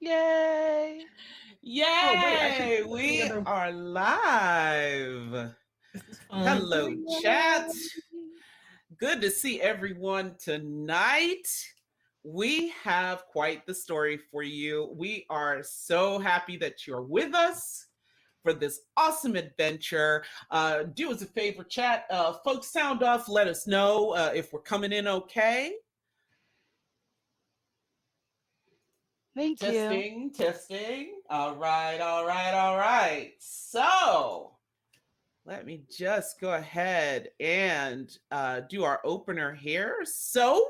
Yay! Oh, wait, I should Yay! put We together. are live. This is fun. Hello, chat. Yay! Good to see everyone tonight. We have quite the story for you. We are so happy that you're with us for this awesome adventure. Do us a favor, chat. Folks, sound off. Let us know if we're coming in okay. Thank you. Testing, testing. All right, all right, all right. So, let me just go ahead and do our opener here. So,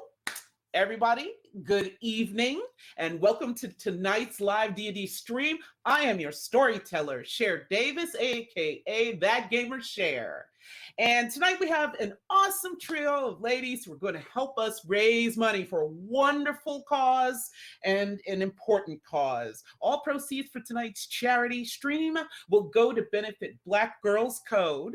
everybody, good evening and welcome to tonight's live D&D stream. I am your storyteller, Cher Davis, aka That Gamer Cher. And tonight we have an awesome trio of ladies who are going to help us raise money for a wonderful cause and an important cause. All proceeds for tonight's charity stream will go to benefit Black Girls Code,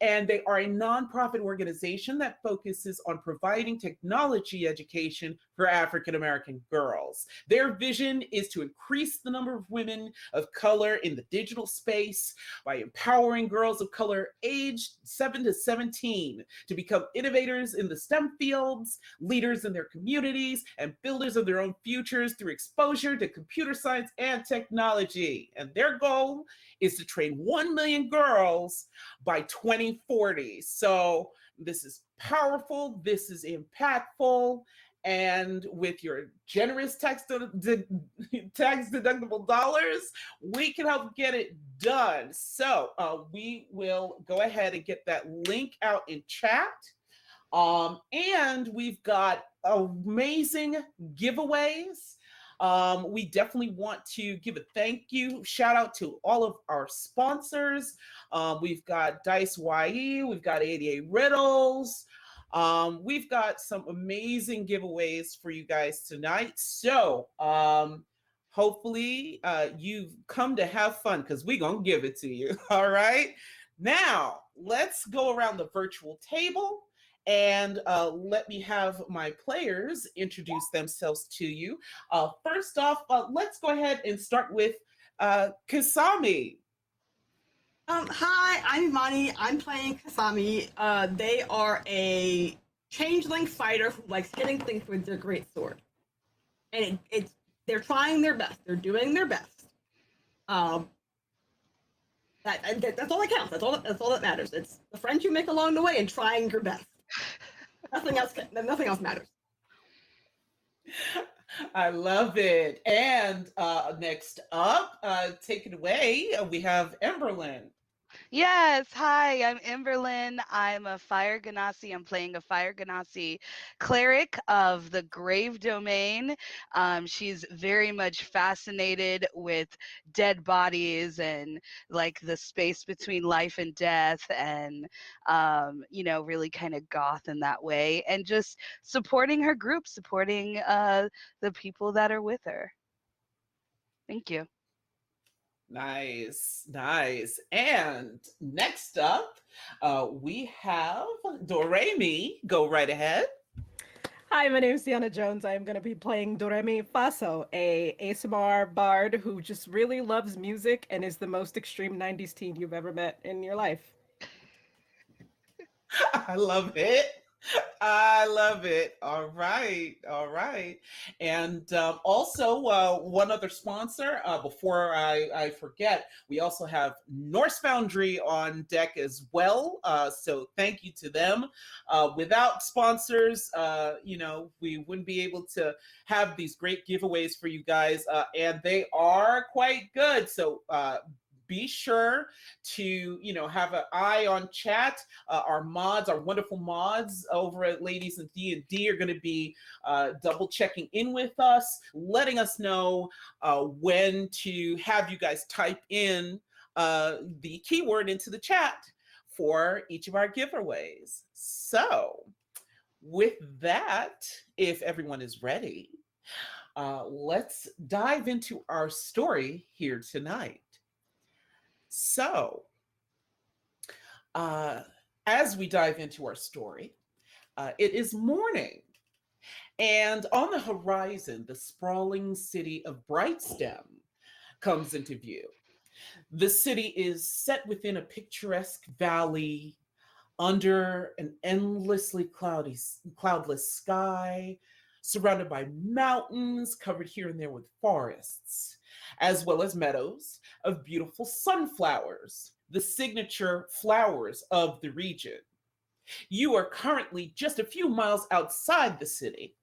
and they are a nonprofit organization that focuses on providing technology education for African American girls. Their vision is to increase the number of women of color in the digital space by empowering girls of color aged 7 to 17 to become innovators in the STEM fields, leaders in their communities, and builders of their own futures through exposure to computer science and technology. And their goal is to train 1 million girls by 2040. So this is powerful, this is impactful, and with your generous tax deductible dollars, we can help get it done. So we will go ahead and get that link out in chat. And we've got amazing giveaways. We definitely want to give a thank you, shout out to all of our sponsors. We've got Dice YE, we've got 88 Riddles. We've got some amazing giveaways for you guys tonight. So hopefully you've come to have fun because we're going to give it to you. All right. Now, let's go around the virtual table and let me have my players introduce themselves to you. First off, let's go ahead and start with Kasami. Hi, I'm Imani. I'm playing Kasami. They are a changeling fighter who likes hitting things with their great sword, and they're trying their best. They're doing their best. That's all that counts. That's all that matters. It's the friends you make along the way and trying your best. Nothing else matters. I love it. And next up, take it away. We have Amberlynn. Yes, hi, I'm Amberlynn. I'm a Fire Ganassi. I'm playing a Fire Ganassi cleric of the Grave Domain. She's very much fascinated with dead bodies and like the space between life and death, and really kind of goth in that way, and just supporting her group, supporting the people that are with her. Thank you. Nice, nice. And next up, we have Doremi. Go right ahead. Hi, my name is Deanna Jones. I am going to be playing Doremi Faso, a ASMR bard who just really loves music and is the most extreme 90s teen you've ever met in your life. I love it. I love it. All right. All right. And also, one other sponsor before I forget, we also have Norse Foundry on deck as well. So thank you to them. Without sponsors, we wouldn't be able to have these great giveaways for you guys. And they are quite good. So, be sure to have an eye on chat. Our mods, our wonderful mods over at Ladies in D&D are going to be double checking in with us, letting us know when to have you guys type in the keyword into the chat for each of our giveaways. So with that, if everyone is ready, let's dive into our story here tonight. So, as we dive into our story, it is morning And on the horizon, the sprawling city of Brightstem comes into view. The city is set within a picturesque valley under an endlessly cloudless sky, surrounded by mountains covered here and there with forests, as well as meadows of beautiful sunflowers, the signature flowers of the region. You are currently just a few miles outside the city,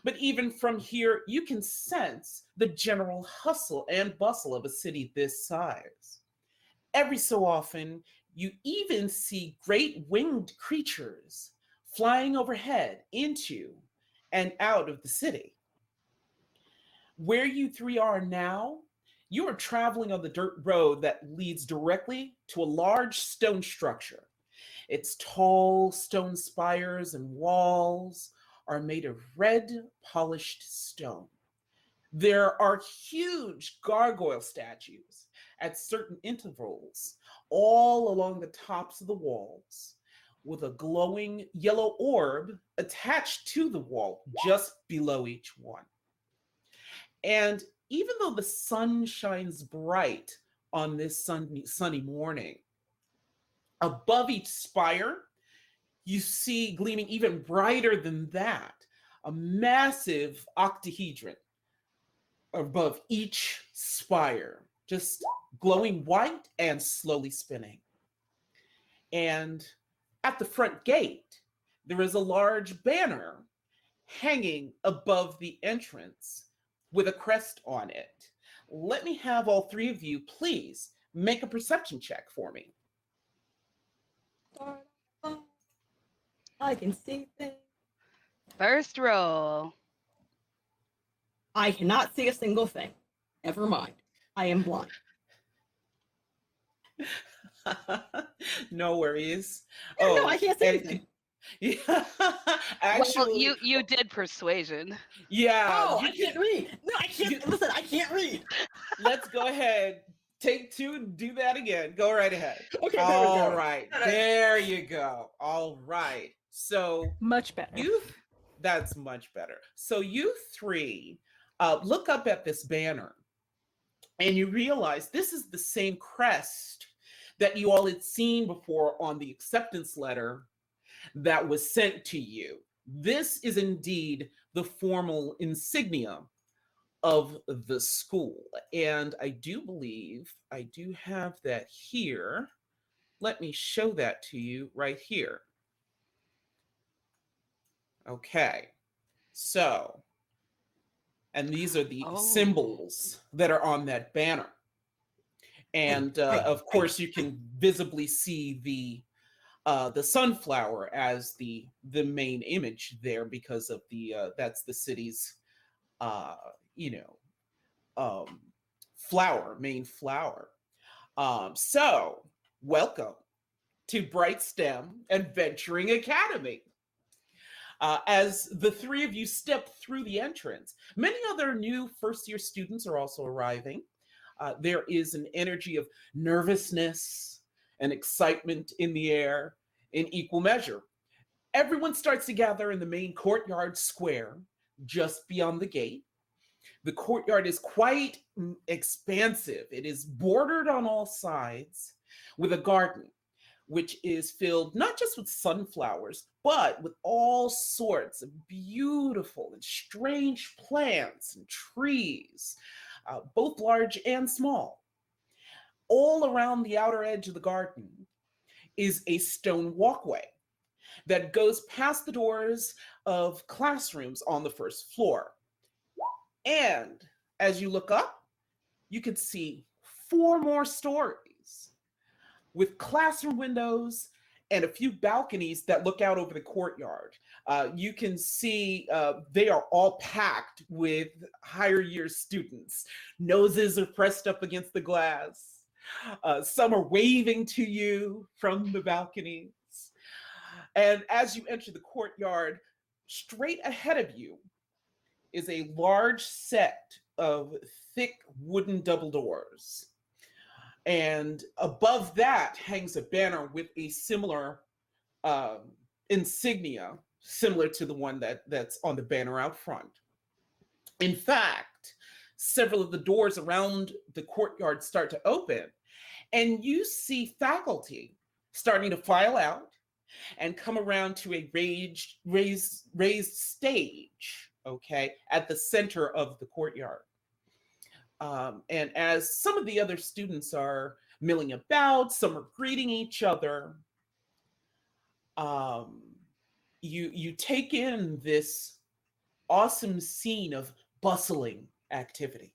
but even from here, you can sense the general hustle and bustle of a city this size. Every so often, you even see great winged creatures flying overhead into and out of the city. Where you three are now, you are traveling on the dirt road that leads directly to a large stone structure. Its tall stone spires and walls are made of red polished stone. There are huge gargoyle statues at certain intervals all along the tops of the walls, with a glowing yellow orb attached to the wall just below each one. And even though the sun shines bright on this sunny morning, above each spire, you see gleaming even brighter than that a massive octahedron above each spire, just glowing white and slowly spinning. And at the front gate, there is a large banner hanging above the entrance with a crest on it. Let me have all three of you please make a perception check for me. I can see things. First roll. I cannot see a single thing. Never mind. I am blind. No worries. Yeah, no, I can't see and anything. yeah, Well, actually, you did persuasion. yeah, Oh, you I can't read. No, I can't. Listen, I can't read. let's go ahead. Take two and do that again. Go right ahead. Okay, there we All go. right. There you go. All right. So Much better. that's much better. So you three look up at this banner and you realize this is the same crest that you all had seen before on the acceptance letter that was sent to you. This is indeed the formal insignia of the school. And I do believe I do have that here. Let me show that to you right here. Okay. So, and these are the Oh. symbols that are on that banner. And of course, you can visibly see the sunflower as the main image there because of the that's the city's you know main flower. So welcome to Brightstem Adventuring Academy. As the three of you step through the entrance, many other new first-year students are also arriving. There is an energy of nervousness and excitement in the air in equal measure. Everyone starts to gather in the main courtyard square just beyond the gate. The courtyard is quite expansive. It is bordered on all sides with a garden, which is filled not just with sunflowers, but with all sorts of beautiful and strange plants and trees, both large and small. All around the outer edge of the garden is a stone walkway that goes past the doors of classrooms on the first floor. And as you look up, you can see 4 more stories with classroom windows and a few balconies that look out over the courtyard. You can see they are all packed with higher year students. Noses are pressed up against the glass. Some are waving to you from the balconies. And as you enter the courtyard, straight ahead of you is a large set of thick wooden double doors. And above that hangs a banner with a similar insignia similar to the one that's on the banner out front. In fact, several of the doors around the courtyard start to open, and you see faculty starting to file out and come around to a raised stage, okay, at the center of the courtyard. And as some of the other students are milling about, some are greeting each other, you take in this awesome scene of bustling activity.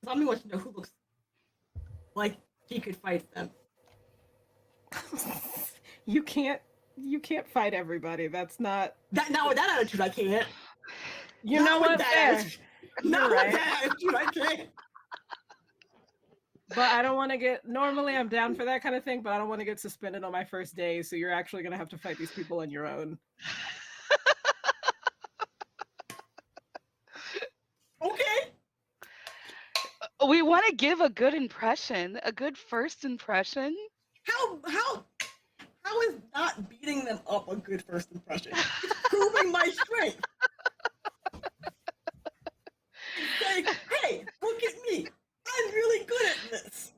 Somebody wants to know who looks like he could fight them. You can't fight everybody. That's not Not with that attitude, I can't. You Not know with what? that Fair. attitude. Not You're with right. that attitude, I can't. But I don't want to get. Normally, I'm down for that kind of thing, but I don't want to get suspended on my first day. So you're actually going to have to fight these people on your own. Okay. We want to give a good impression, a good first impression. How is not beating them up a good first impression? It's proving my strength. It's saying, hey, look at me. I'm really good at this.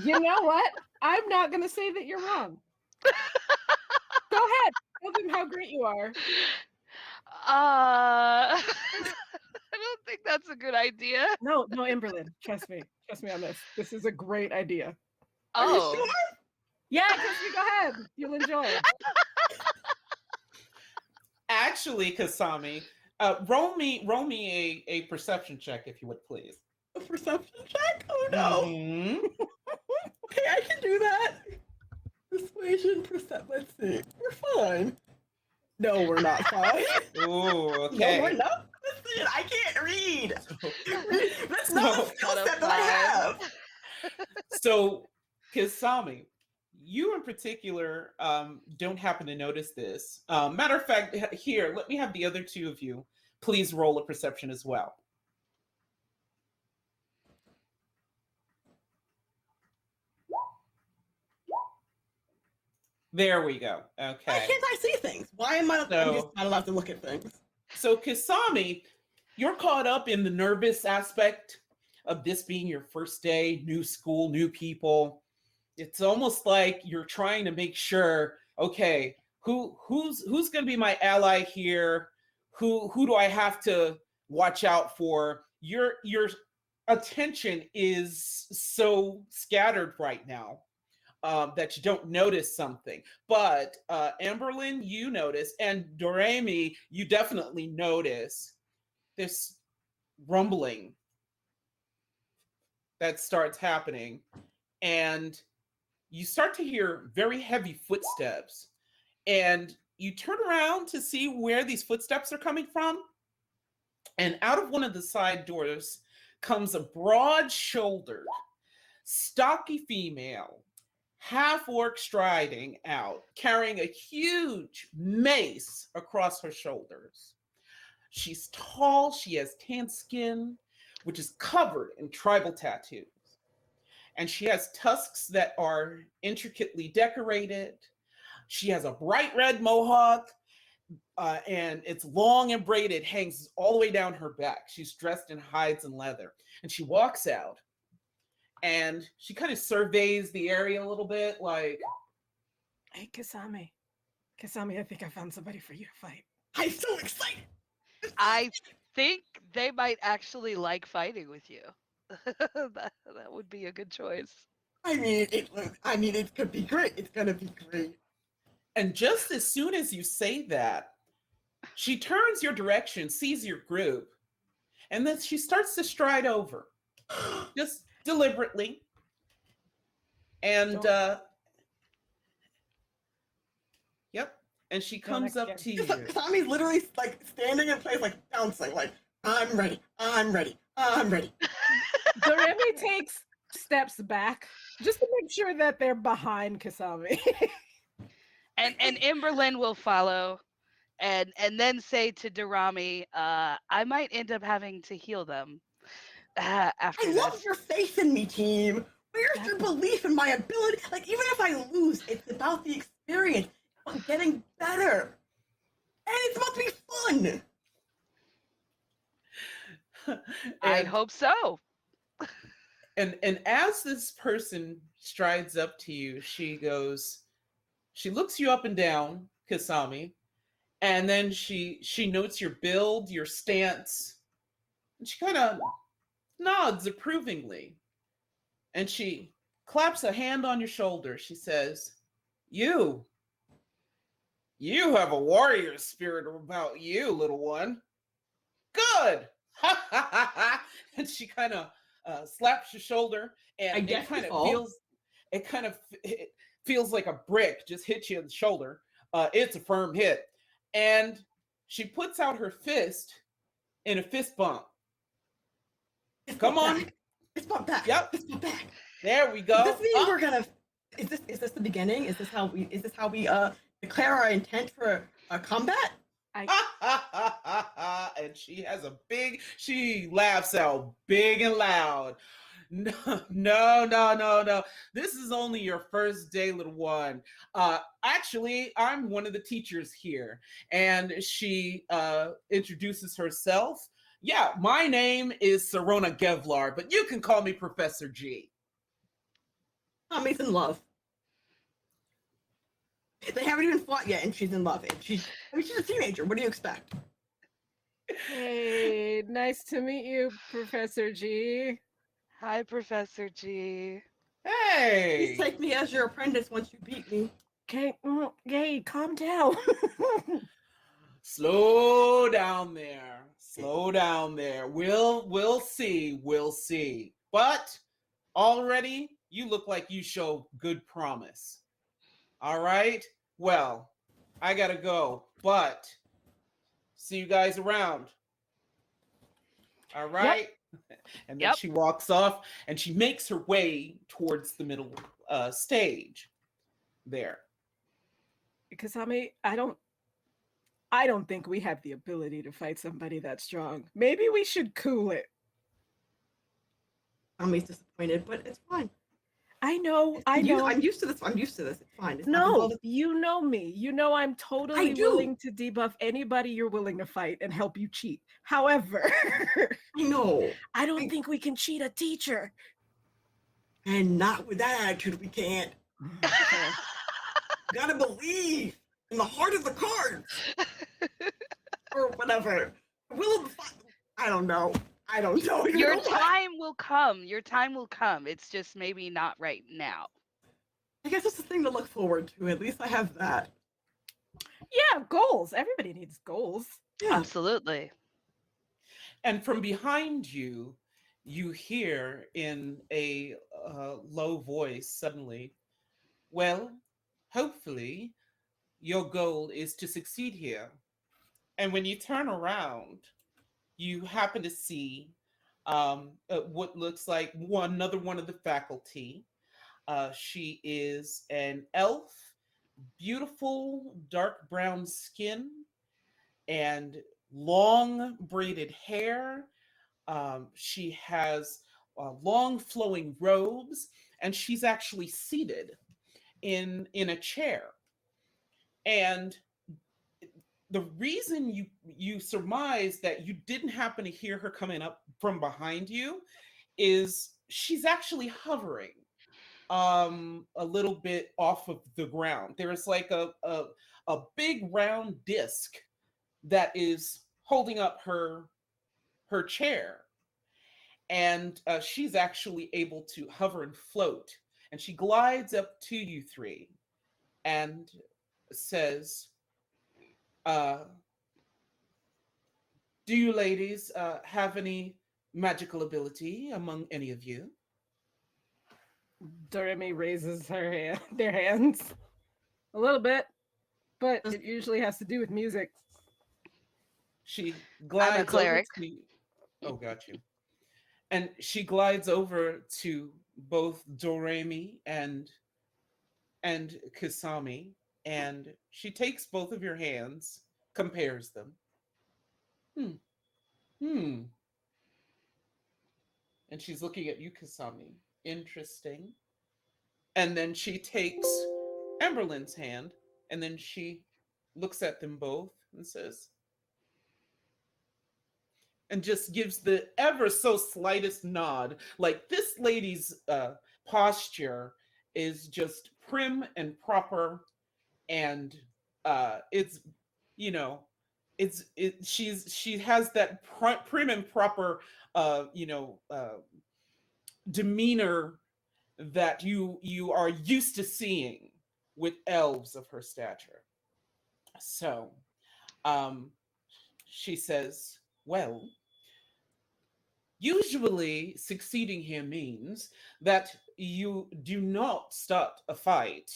You know what? I'm not going to say that you're wrong. Go ahead. Tell them how great you are. I don't think that's a good idea. No, Amberlynn. Trust me on this. This is a great idea. Are you Oh, sure? Yeah, trust me. Go ahead. You'll enjoy it. Actually, Kasami, roll me a perception check, if you would please. A perception check? Oh no. Mhm. Okay, I can do that. Persuasion, let's see. We're fine. No, we're not fine. Ooh, No, okay. we're not. Listen, I can't read. That's No. not a skill set that I have. So, Kasami, you in particular don't happen to notice this. Matter of fact, here, let me have the other two of you please roll a perception as well. There we go. Why Okay. can't I see things? Why am I I'm So- just not allowed to look at things? So, Kasami, you're caught up in the nervous aspect of this being your first day, new school, new people. It's almost like you're trying to make sure, okay, who's going to be my ally here? Who do I have to watch out for? Your attention is so scattered right now that you don't notice something. But Amberlynn, you notice, and Doremi, you definitely notice this rumbling that starts happening, and you start to hear very heavy footsteps, and you turn around to see where these footsteps are coming from, and out of one of the side doors comes a broad-shouldered, stocky female, half orc striding out, carrying a huge mace across her shoulders. She's tall, she has tan skin, which is covered in tribal tattoos. And she has tusks that are intricately decorated. She has a bright red mohawk, and it's long and braided, hangs all the way down her back. She's dressed in hides and leather. And she walks out, and she kind of surveys the area a little bit, like, Hey, Kasami. I think I found somebody for you to fight. I'm so excited. I think they might actually like fighting with you. that would be a good choice. I mean, it could be great. It's gonna be great. and just as soon as you say that, she turns your direction, sees your group, and then she starts to stride over, just deliberately. And yep, and she comes up to you. Tommy's literally like standing in place, like bouncing, like I'm ready. Doremi takes steps back just to make sure that they're behind Kasami. And Amberlynn will follow and then say to Dorami, I might end up having to heal them after I this. love your faith in me, team. Where's your belief in my ability? Like, even if I lose, it's about the experience, about getting better. And it's about to be fun. I and hope so. and as this person strides up to you, she looks you up and down, Kasami, and then she notes your build, your stance, and she kind of nods approvingly, and she claps a hand on your shoulder. She says, "You, you have a warrior spirit about you, little one. Good." And she kind of slaps your shoulder, and I guess it kind of it feels like a brick just hits you in the shoulder. It's a firm hit, and she puts out her fist in a fist bump. It's Come not on. back. It's not back. Yep. It's not back. There we Does go. this mean we're gonna? Is this the beginning? Is this how we declare our intent for a combat? And she laughs out big and loud. No, no, no, no, no. This is only your first day, little one. Actually, I'm one of the teachers here. And she introduces herself. Yeah, my name is Sarona Gevlar, but you can call me Professor G. Tommy's in love. They haven't even fought yet, and she's in love. And she's a teenager. What do you expect? Hey, nice to meet you, Professor G. Hi, Professor G. Hey! Please take me as your apprentice once you beat me. Okay, hey, calm down. Slow down there. Slow down there. We'll see. We'll see. But already you look like you show good promise. All right? Well, I gotta go, but see you guys around. All right? And then Yep. she walks off and she makes her way towards the middle stage there. Because I don't think we have the ability to fight somebody that strong. Maybe we should cool it. Tommy's disappointed, but it's fine. I know. I'm used to this. I'm used to this. It's fine. It's No, you know me. You know I'm totally do. willing to debuff anybody you're willing to fight and help you cheat. However, I know. I don't think we can cheat a teacher. And not with that attitude, we can't. Okay. Gotta believe in the heart of the cards. Or whatever. Will of the I don't know. I don't know. Your time will come. Your time will come. It's just maybe not right now. I guess it's a thing to look forward to. At least I have that. Yeah, goals. Everybody needs goals. Yeah. Absolutely. And from behind you, you hear in a low voice suddenly, well, hopefully your goal is to succeed here. And when you turn around, you happen to see what looks like another one of the faculty. She is an elf, beautiful dark brown skin, and long braided hair. She has long flowing robes, and she's actually seated in a chair. And the reason you surmise that you didn't happen to hear her coming up from behind you is she's actually hovering a little bit off of the ground. There's like a big round disc that is holding up her chair, and she's actually able to hover and float, and she glides up to you three and says, do you ladies have any magical ability among any of you? Doremi raises their hands a little bit, but it usually has to do with music. She I'm a glides over cleric. to. Oh, got you. And she glides over to both Doremi and Kasami, and she takes both of your hands, compares them. Hmm. And she's looking at you, Kasami. Interesting. And then she takes Amberlynn's hand and then she looks at them both and says, and just gives the ever so slightest nod. Like this lady's posture is just prim and proper, and it's, you know, she has that prim and proper demeanor that you are used to seeing with elves of her stature. So um, she says, well, usually succeeding here means that you do not start a fight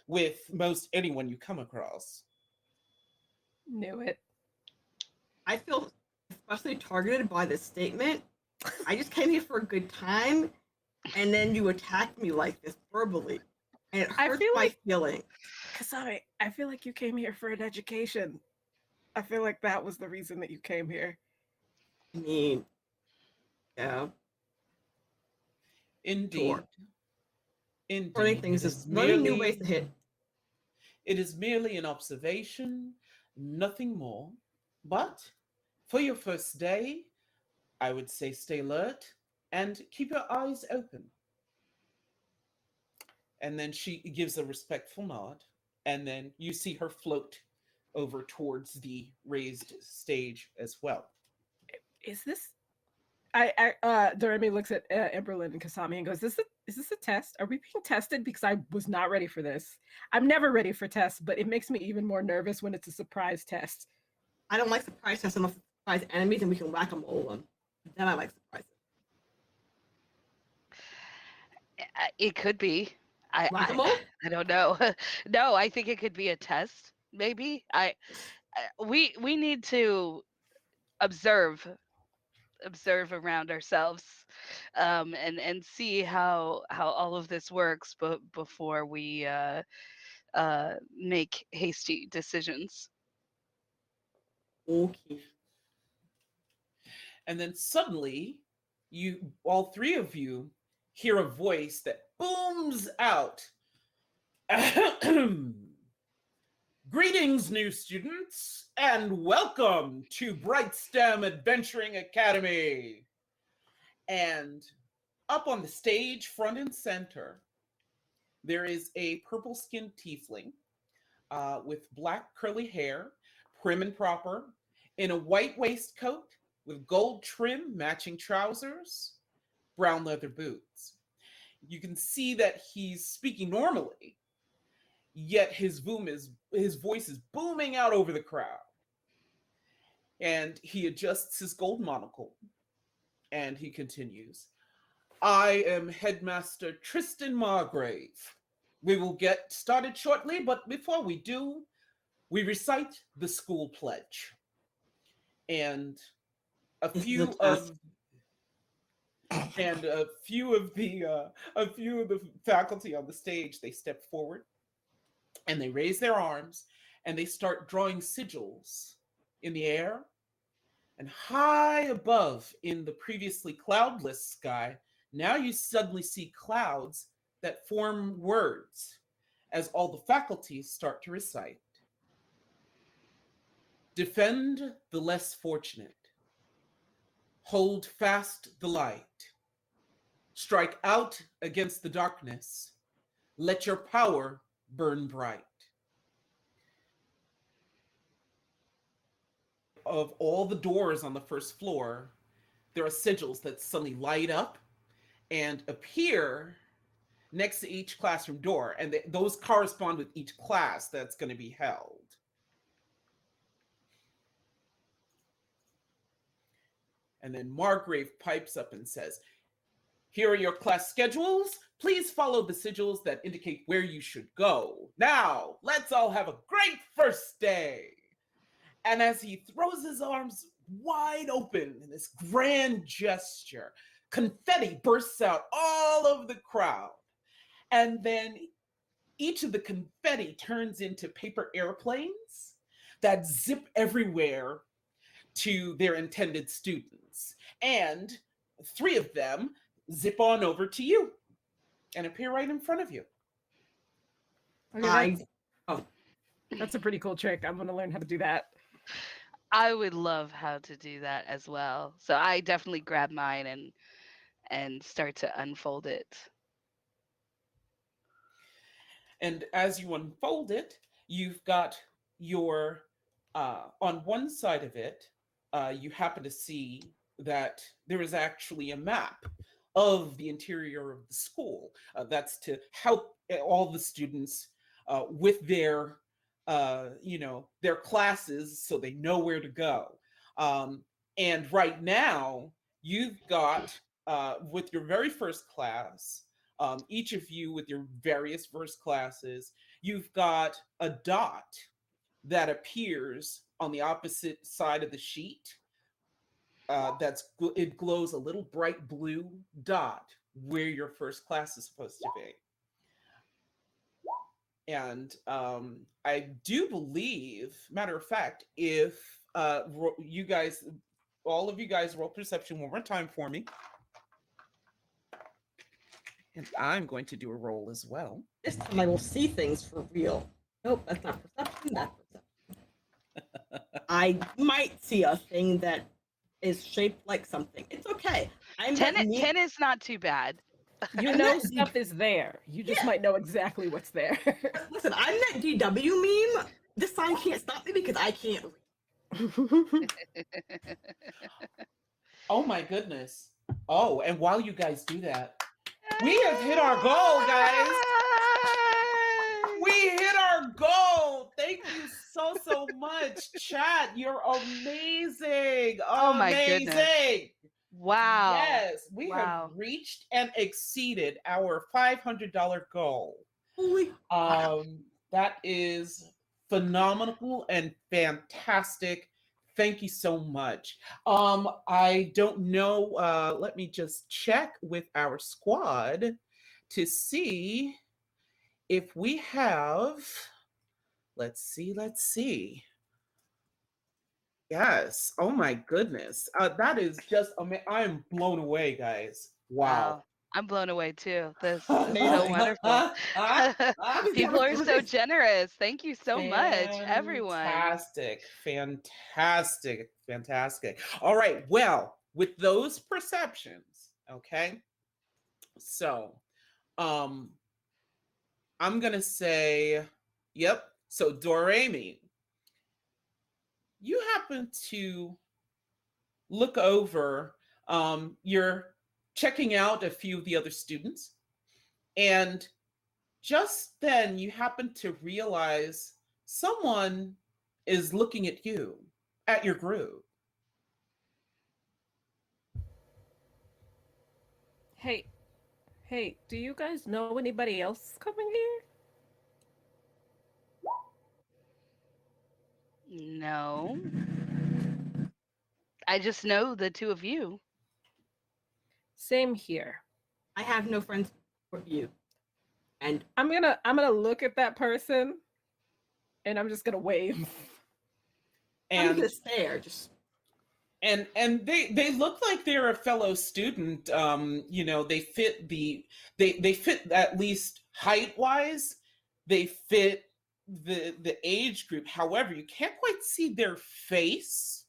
with most anyone you come across. Knew it. I feel especially targeted by this statement. I just came here for a good time, and then you attacked me like this verbally, and it I hurts feel my like- feeling. Kasami, I feel like you came here for an education. I feel like that was the reason that you came here. I mean, yeah, Indeed. sure. Indeed. Learning things is learning new ways to hit. It is merely an observation, nothing more. But for your first day, I would say stay alert and keep your eyes open. And then she gives a respectful nod, and then you see her float over towards the raised stage as well. Is this? Doremi looks at Amberlynn and Kasami and goes, "Is this a test? Are we being tested? Because I was not ready for this. I'm never ready for tests, but it makes me even more nervous when it's a surprise test." I don't like surprise tests unless surprise enemies and we can whack them all them. Then I like surprises. It could be. I Whack 'em I, all? I don't know. No, I think it could be a test. Maybe we need to observe around ourselves, and see how all of this works, but before we make hasty decisions. Okay. And then suddenly, all three of you, hear a voice that booms out. Greetings, new students, and welcome to Brightstem Adventuring Academy. And up on the stage, front and center, there is a purple-skinned tiefling with black curly hair, prim and proper, in a white waistcoat with gold trim, matching trousers, brown leather boots. You can see that he's speaking normally, yet his voice is booming out over the crowd. And he adjusts his gold monocle and he continues. I am Headmaster Tristan Margrave. We will get started shortly, but before we do, we recite the school pledge. And a few of the faculty on the stage, they step forward and they raise their arms and they start drawing sigils in the air. And high above in the previously cloudless sky, now you suddenly see clouds that form words as all the faculty start to recite. Defend the less fortunate. Hold fast the light. Strike out against the darkness. Let your power burn bright. Of all the doors on the first floor, there are sigils that suddenly light up and appear next to each classroom door, and those correspond with each class that's going to be held. And then Margrave pipes up and says, here are your class schedules. Please follow the sigils that indicate where you should go. Now, let's all have a great first day. And as he throws his arms wide open in this grand gesture, confetti bursts out all over the crowd. And then each of the confetti turns into paper airplanes that zip everywhere to their intended students. And 3 of them zip on over to you. and appear right in front of you. Okay, I that's a pretty cool trick. I'm gonna learn how to do that. I would love how to do that as well. So I definitely grab mine and start to unfold it. And as you unfold it, you've got your, on one side of it, you happen to see that there is actually a map of the interior of the school. That's to help all the students with their, their classes so they know where to go. And right now, you've got, with your very first class, each of you with your various first classes, you've got a dot that appears on the opposite side of the sheet. It glows a little bright blue dot where your first class is supposed to be. And I do believe, matter of fact, if you guys, all of you guys, roll perception one more time for me. And I'm going to do a roll as well. this time I will see things for real. Nope, that's not perception. That's perception. I might see a thing that is shaped like something. It's okay. I'm 10, that neat- 10 is not too bad. You I'm know not stuff is there. You just Yeah. might know exactly what's there. Listen, I'm that DW meme. This sign can't stop me because I can't read. Oh my goodness. Oh, and while you guys do that, we have hit our goal, guys. We hit our goal. Thank you so much, chat. You're amazing. Oh my goodness. Amazing. Wow. Yes, we Wow. have reached and exceeded our $500 goal. Holy That is phenomenal and fantastic. Thank you so much. I don't know. Let me just check with our squad to see if we have. Let's see. Yes. Oh my goodness. That is just I'm blown away, guys. Wow. I'm blown away too. This is Amazing. so wonderful. People are so Amazing. generous. Thank you so much, everyone. Fantastic. All right. Well, with those perceptions, okay. So, I'm gonna say, yep. So, Doremi, you happen to look over. You're checking out a few of the other students, and just then you happen to realize someone is looking at you, at your group. Hey, do you guys know anybody else coming here? No. I just know the two of you. Same here. I have no friends for you. And I'm gonna look at that person and I'm just gonna wave. I'm And gonna stare. Just and they look like they're a fellow student. They fit they fit at least height wise. They fit the age group. However, you can't quite see their face.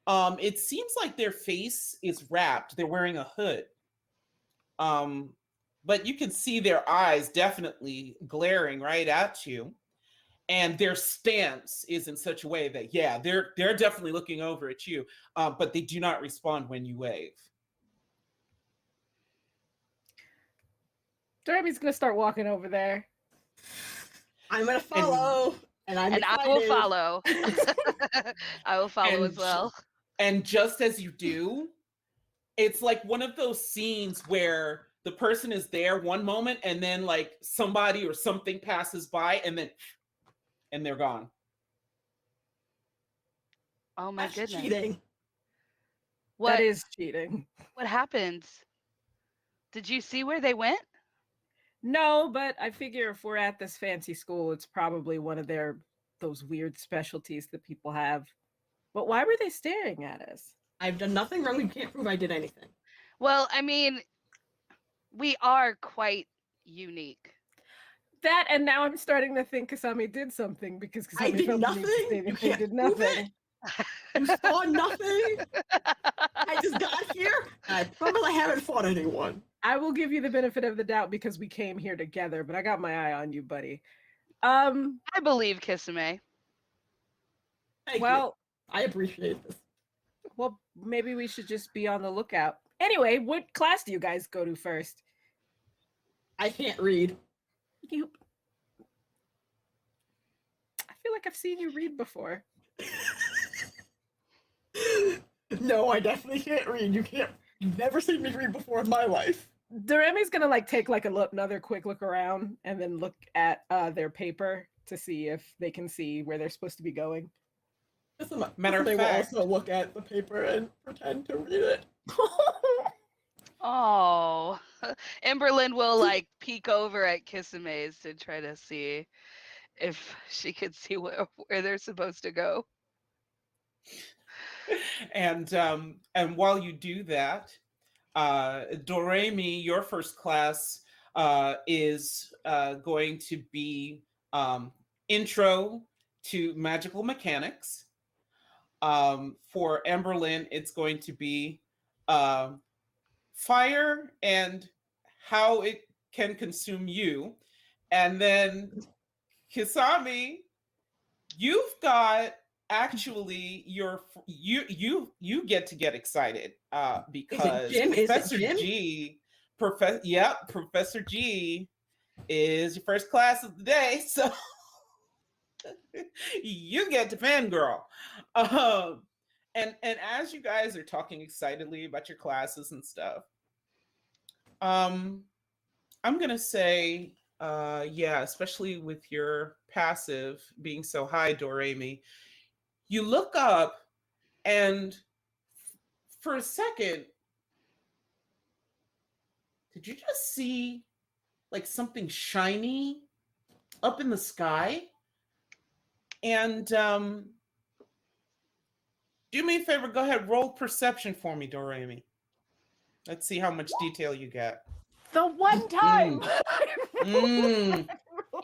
It seems like their face is wrapped. They're wearing a hood. But you can see their eyes definitely glaring right at you. And their stance is in such a way that, yeah, they're definitely looking over at you, but they do not respond when you wave. Derby's gonna start walking over there. I'm gonna follow, and I'm And I will follow. I will follow as well. And just as you do, it's like one of those scenes where the person is there one moment and then like somebody or something passes by and they're gone. Oh my That's goodness. cheating. What That is cheating. what happened? Did you see where they went? No, but I figure if we're at this fancy school, it's probably one of those weird specialties that people have. But why were they staring at us? I've done nothing wrong. You can't prove I did anything. Well, I mean, we are quite, unique. That, and now I'm starting to think Kasami did something because I Kasami did felt the need to nothing. say You that they can't did prove nothing. it. You saw nothing. I just got here. And I promise I haven't fought anyone. I will give you the benefit of the doubt because we came here together, but I got my eye on you, buddy. I believe Kisame. Thank you. Well, I appreciate this. well, maybe we should just be on the lookout. Anyway, what class do you guys go to first? I can't read. You I feel like I've seen you read before. No, I definitely can't read. You've never seen me read before in my life. Doremi's gonna like take like another quick look around and then look at their paper to see if they can see where they're supposed to be going. Matter of they fact- will also look at the paper and pretend to read it. Oh, Amberlynn will like peek over at Kissame's to try to see if she could see where they're supposed to go. And while you do that, Doremi, your first class is going to be intro to magical mechanics. For Amberlynn, it's going to be fire and how it can consume you. And then Kisami, you've got actually you get to get excited because Professor G is your first class of the day, so you get to fangirl. And as you guys are talking excitedly about your classes and stuff, I'm gonna say, yeah, especially with your passive being so high, Doremi, you look up and for a second, did you just see like something shiny up in the sky? And do me a favor, go ahead, roll perception for me, Doremi. Let's see how much detail you get. The one time. Mm.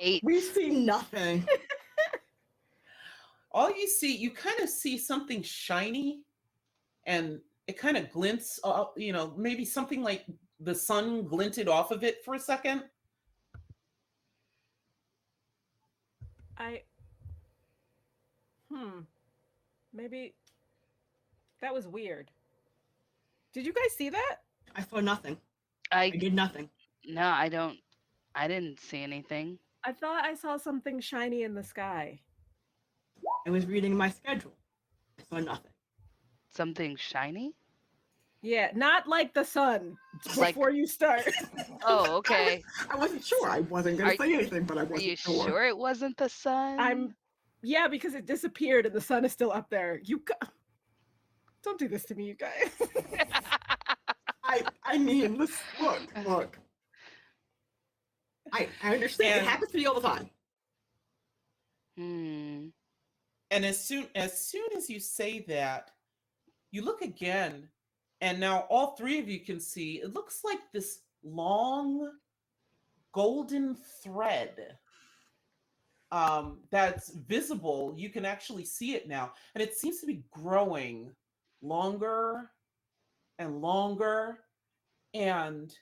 8. We see nothing. All you see, you kind of see something shiny and it kind of glints, maybe something like the sun glinted off of it for a second. Maybe that was weird. Did you guys see that? I saw nothing. I did nothing. No, I didn't see anything. I thought I saw something shiny in the sky. I was reading my schedule. I saw nothing. Something shiny? Yeah, not like the sun Like- before you start. Oh, okay. I wasn't sure. I wasn't going to say anything, but I Are wasn't you sure. sure it wasn't the sun? Yeah, because it disappeared and the sun is still up there. Don't do this to me, you guys. I mean, look. I understand. It happens to me all the time. And as soon as you say that, you look again, and now all three of you can see it looks like this long golden thread that's visible. You can actually see it now, and it seems to be growing longer and longer, and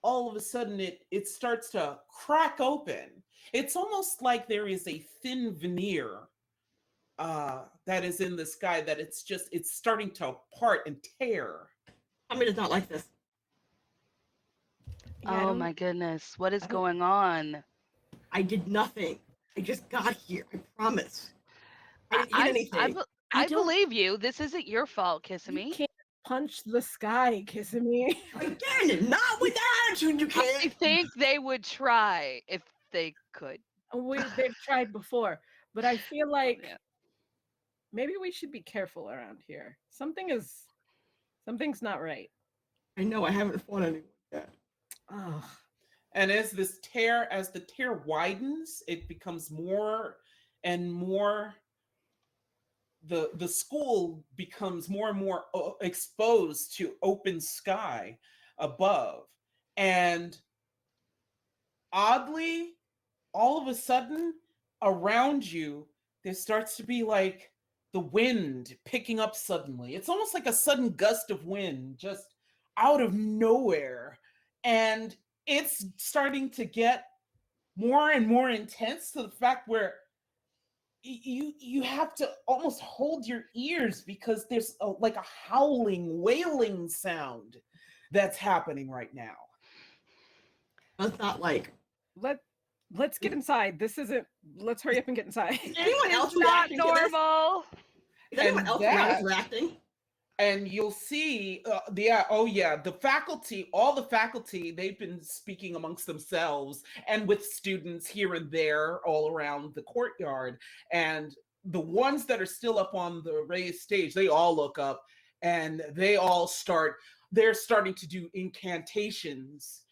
all of a sudden it starts to crack open. It's almost like there is a thin veneer that is in the sky that it's starting to part and tear. Tommy does not like this. Yeah, Oh my goodness. What is going on? I did nothing. I just got here. I promise. I didn't hit anything. I believe you. This isn't your fault, Kisame. You can't punch the sky, Kisame. Again, not with that attitude. You I can't. think they would try if they could. They've tried before, but I feel like Yeah. maybe we should be careful around here. Something's not right. I know. I haven't fought anyone yet. Ugh. And as the tear widens, it becomes more and more. The school becomes more and more exposed to open sky above, and oddly, all of a sudden, around you, there starts to be like the wind picking up suddenly. It's almost like a sudden gust of wind just out of nowhere. And it's starting to get more and more intense to the fact where you have to almost hold your ears because there's like a howling, wailing sound that's happening right now. That's not like. Let's get inside. This isn't. Let's hurry up and get inside. Is anyone This else is not reacting to this? normal. Is anyone And else that- around us reacting? And you'll see the faculty, all the faculty, they've been speaking amongst themselves and with students here and there all around the courtyard. And the ones that are still up on the raised stage, they all look up and they're starting to do incantations.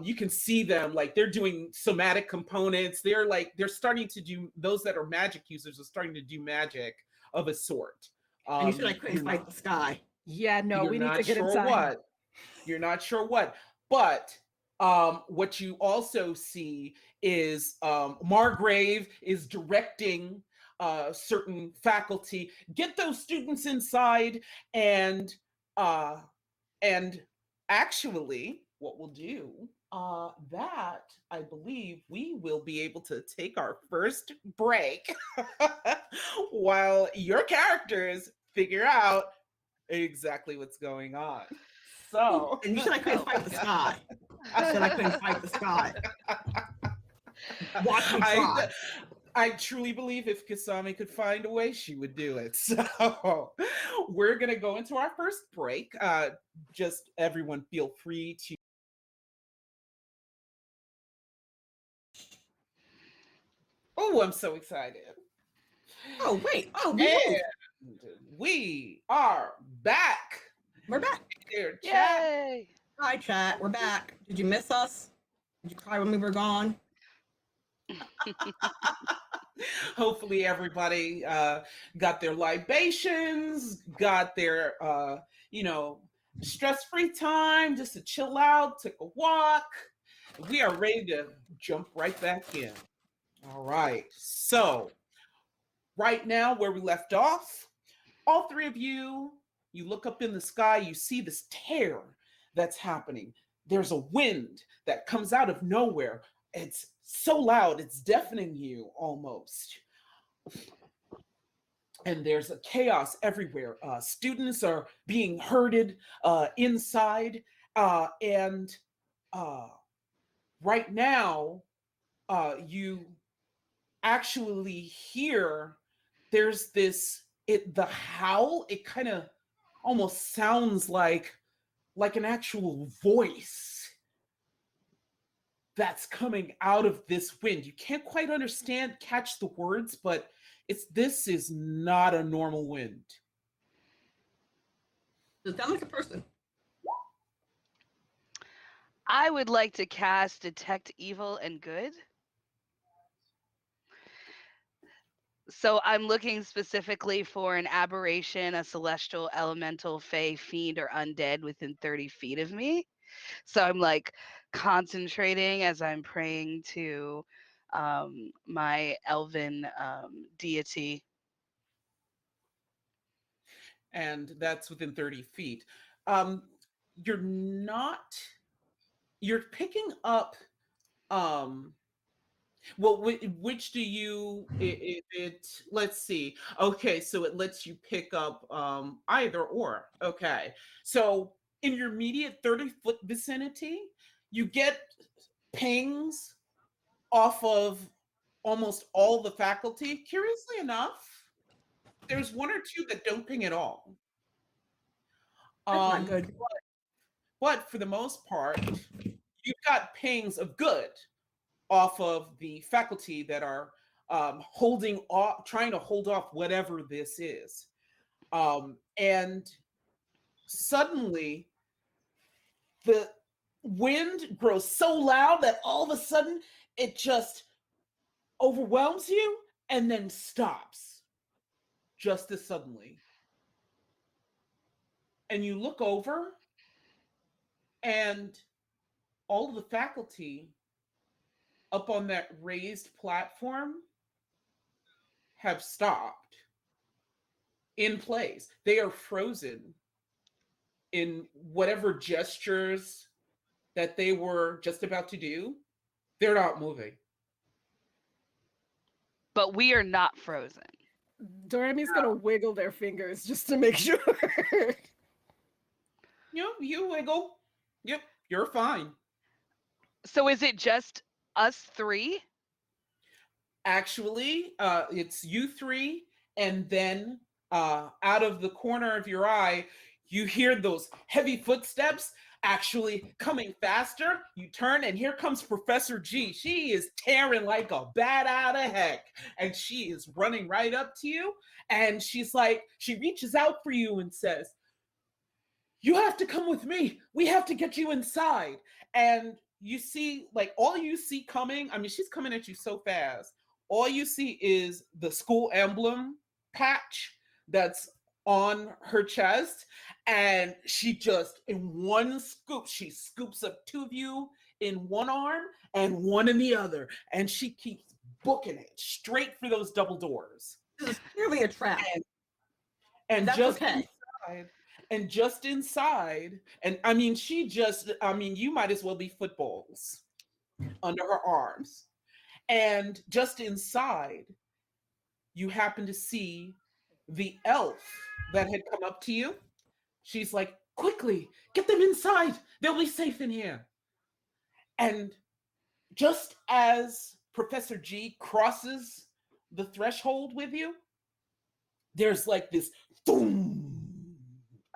You can see them, like they're doing somatic components. They're starting to do, those that are magic users are starting to do magic of a sort. And you said I couldn't fight the sky. Yeah, no, You're we need not to get sure inside. what. You're not sure what. But what you also see is Margrave is directing certain faculty, get those students inside, and actually, what we'll do, that I believe we will be able to take our first break while your characters figure out exactly what's going on. So, And you said I couldn't fight the sky. I said I couldn't fight the sky. Watch me try. I truly believe if Kasami could find a way, she would do it. So we're going to go into our first break. Just everyone feel free to. Oh, I'm so excited. Oh, wait. Oh, And we are back. we're back. Here, chat. Yay! Hi, chat. We're back. Did you miss us? Did you cry when we were gone? Hopefully everybody got their libations, got their stress-free time just to chill out, take a walk. We are ready to jump right back in. All right. So right now, where we left off, all three of you look up in the sky, you see this tear that's happening. There's a wind that comes out of nowhere. It's so loud, it's deafening you almost. And there's a chaos everywhere. Students are being herded inside. And right now, you actually hear there's the howl, it kind of almost sounds like an actual voice that's coming out of this wind. You can't quite catch the words, but this is not a normal wind. Does it sound like a person? I would like to cast Detect Evil and Good. So I'm looking specifically for an aberration, a celestial, elemental, fey, fiend, or undead within 30 feet of me. So I'm like concentrating as I'm praying to my elven deity. And that's within 30 feet. You're not, you're picking up, well, which do you, let's see. Okay, so it lets you pick up either or. Okay, so in your immediate 30-foot vicinity, you get pings off of almost all the faculty. Curiously enough, there's one or two that don't ping at all. That's not good. But for the most part, you've got pings of good off of the faculty that are holding off, trying to hold off whatever this is. And suddenly, the wind grows so loud that all of a sudden it just overwhelms you and then stops just as suddenly. And you look over, and all of the faculty up on that raised platform have stopped in place. They are frozen in whatever gestures that they were just about to do. They're not moving. But we are not frozen. Dorami's gonna wiggle their fingers just to make sure. You wiggle. Yep, you're fine. So is it just us three? Actually, it's you three, and then out of the corner of your eye, you hear those heavy footsteps actually coming faster. You turn, and here comes Professor G. She is tearing like a bat out of heck, and she is running right up to you. And she's like, she reaches out for you and says, "You have to come with me. We have to get you inside." And you see, like, all you see coming, I mean, she's coming at you so fast. All you see is the school emblem patch that's on her chest. And she just, in one scoop, she scoops up two of you in one arm and one in the other. And she keeps booking it straight for those double doors. This is clearly a trap. And That's just okay. inside, and just inside, and I mean, you might as well be footballs under her arms. And just inside, you happen to see the elf that had come up to you. She's like, "Quickly, get them inside. They'll be safe in here." And just as Professor G crosses the threshold with you, there's like this boom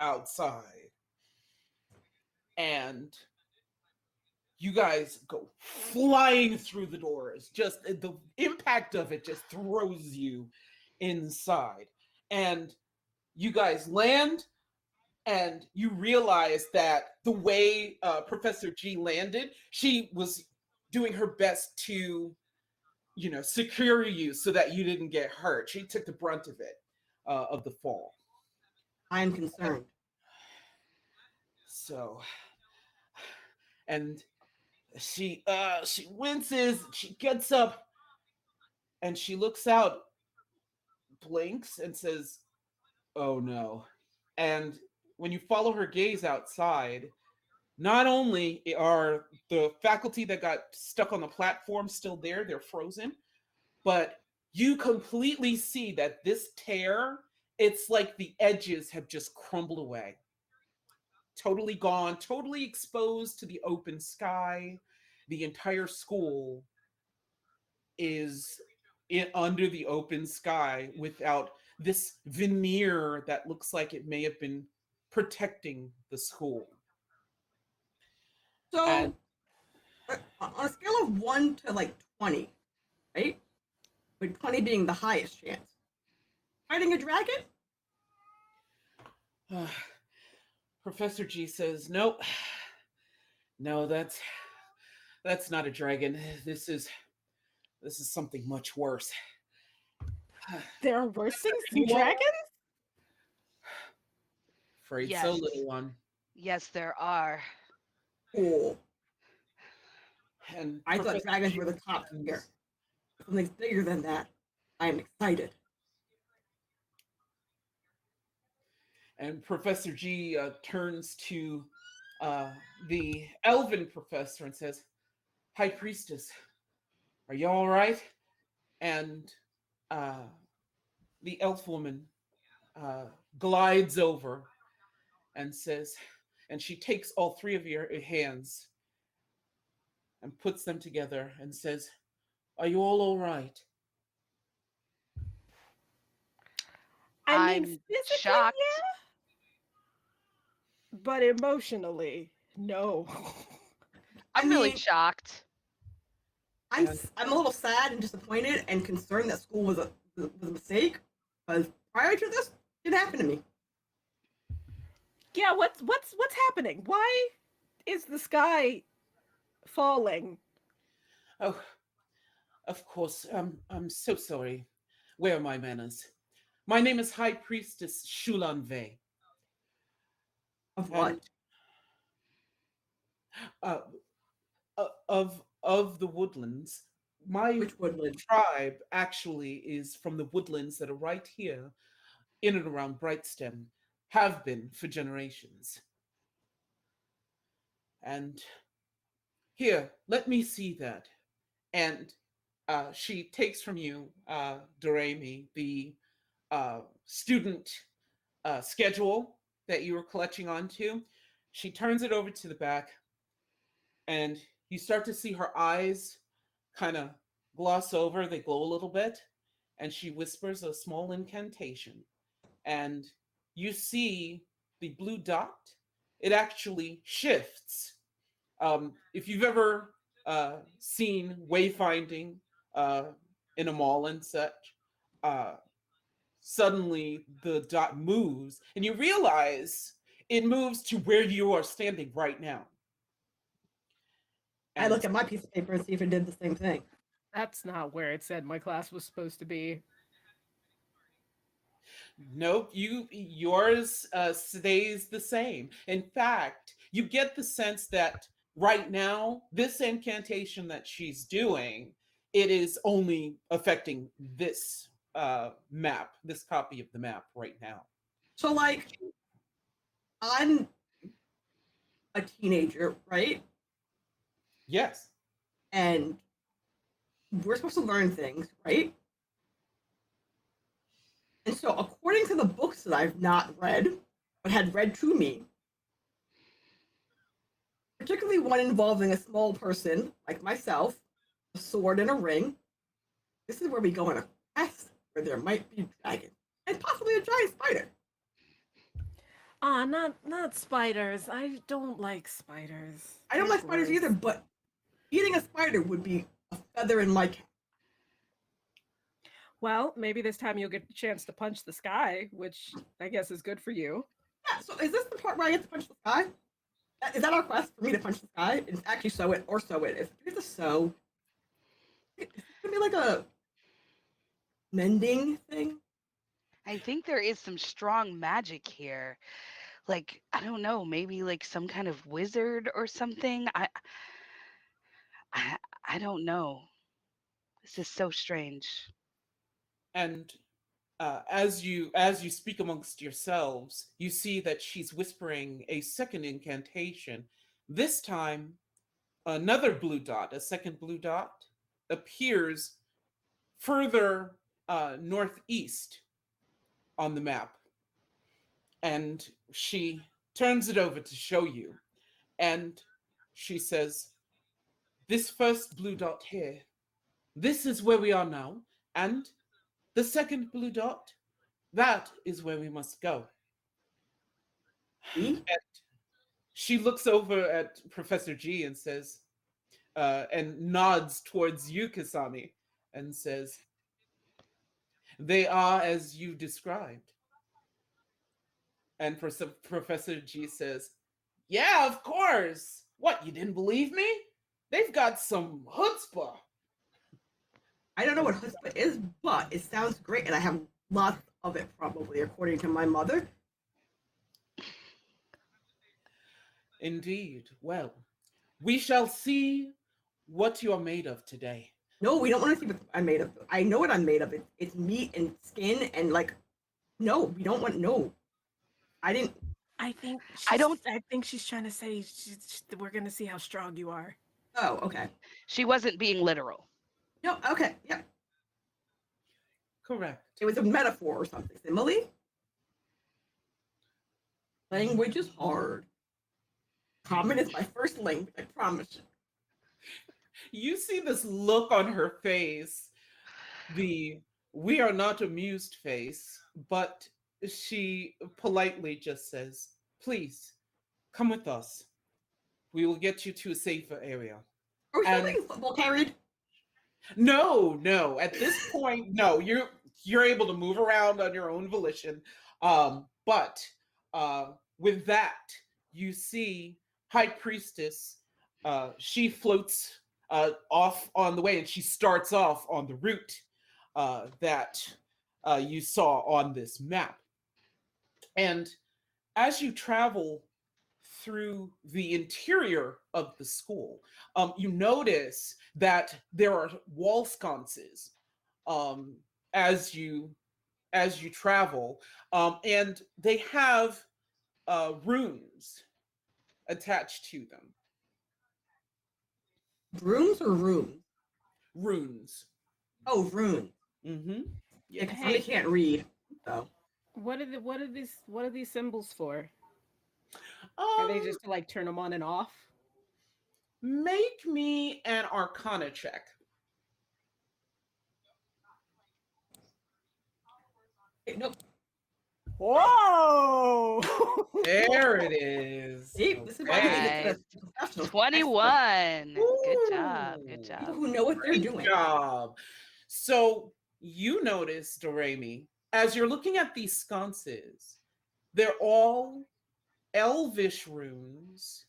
outside. And you guys go flying through the doors. Just the impact of it just throws you inside. And you guys land, and you realize that the way Professor G landed, she was doing her best to, secure you so that you didn't get hurt. She took the brunt of it, of the fall. I am concerned. So, and she winces, she gets up, and she looks out, blinks, and says, "Oh no." And when you follow her gaze outside, not only are the faculty that got stuck on the platform still there, they're frozen, but you completely see that this tear, it's like the edges have just crumbled away. Totally gone, totally exposed to the open sky. The entire school is under the open sky without this veneer that looks like it may have been protecting the school. So, And on a scale of 1 to like 20, right? With 20 being the highest chance. Fighting a dragon? Professor G says, "Nope. No, that's not a dragon. This is something much worse." There are worse things than dragons? Afraid Yes. so, little one. Yes, there are. Cool. And I thought Professor dragons G were the top turns- tier. Something bigger than that. I am excited. And Professor G turns to the elven professor and says, "High Priestess, are you all right?" And the elf woman glides over and says, and she takes all three of your hands and puts them together and says, "Are you all right?" I mean, I'm physically, shocked. yeah, but emotionally, no. I'm I really mean- shocked. I'm a little sad and disappointed and concerned that school was a mistake. Because prior to this, it happened to me. Yeah, what's happening? Why is the sky falling? Oh, of course. I'm so sorry. Where are my manners? My name is High Priestess Shulan Vei. Of what? And, of the woodlands. My Which woodland? tribe actually is from the woodlands that are right here in and around Brightstem, have been for generations. And here, let me see that. And she takes from you, Doremi, the student schedule that you were collecting onto. She turns it over to the back, and you start to see her eyes kind of gloss over, they glow a little bit, and she whispers a small incantation. And you see the blue dot, it actually shifts. If you've ever seen wayfinding uh, in a mall and such, uh, suddenly the dot moves, and you realize it moves to where you are standing right now. I look And at my piece of paper and see if it did the same thing. That's not where it said my class was supposed to be. nope, yours stays the same. In fact, you get the sense that right now, this incantation that she's doing, it is only affecting this map, this copy of the map right now. So, like, I'm a teenager, right? Yes. And we're supposed to learn things, right? And so, according to the books that I've not read, but had read to me, particularly one involving a small person like myself, a sword and a ring, this is where we go on a quest where there might be dragons and possibly a giant spider. Ah, not spiders. I don't like spiders. I don't They're like spiders gross. either, but eating a spider would be a feather in my cap. Well, maybe this time you'll get the chance to punch the sky, which I guess is good for you. Yeah, so is this the part where I get to punch the sky? Is that our quest for me to punch the sky? It's actually sew it or sew it. If we have to sew, it's gonna be like a mending thing. I think there is some strong magic here. Like, I don't know, maybe like some kind of wizard or something. I I don't know. This is so strange. And as you speak amongst yourselves, you see that she's whispering a second incantation. This time, another blue dot, a second blue dot, appears further northeast on the map, and she turns it over to show you, and she says, "This first blue dot here, this is where we are now, and the second blue dot, that is where we must go." See? And she looks over at Professor G and says, and nods towards you, Kasami, and says, "They are as you described." And Professor G says, "Yeah, of course. What, you didn't believe me? They've got some chutzpah." I don't know what chutzpah is, but it sounds great, and I have lots of it probably, according to my mother. Indeed. Well, we shall see what you are made of today. No, we don't want to see what I'm made of. I know what I'm made of. It's meat and skin and like. No, we don't want. No, I didn't. I think I don't I think she's trying to say we're gonna see how strong you are. Oh, okay. She wasn't being literal. No, okay, yeah. Correct. It was a metaphor or something. Simile. Language is hard. Common is my first language. I promise you. You see this look on her face, the "we are not amused" face, but she politely just says, "Please, come with us. We will get you to a safer area." Are we still And playing football carried? no. At this point, no. You're able to move around on your own volition. But with that, you see High Priestess. She floats off on the way, and she starts off on the route that you saw on this map. And as you travel through the interior of the school, you notice that there are wall sconces um, as you travel, and they have runes attached to them. Rooms or rooms? Runes. Oh, runes. Mm-hmm. Yeah, Yeah. because Hey. I can't read. So What are these symbols for? Are they just to like turn them on and off? Make me an Arcana check. nope. Whoa! There it is. See, this is why you need to Okay. get Right. a professional. 21. Good job. Good Ooh, People job. who know what they're great doing. job. So you notice, Doremi, as you're looking at these sconces, they're all elvish runes,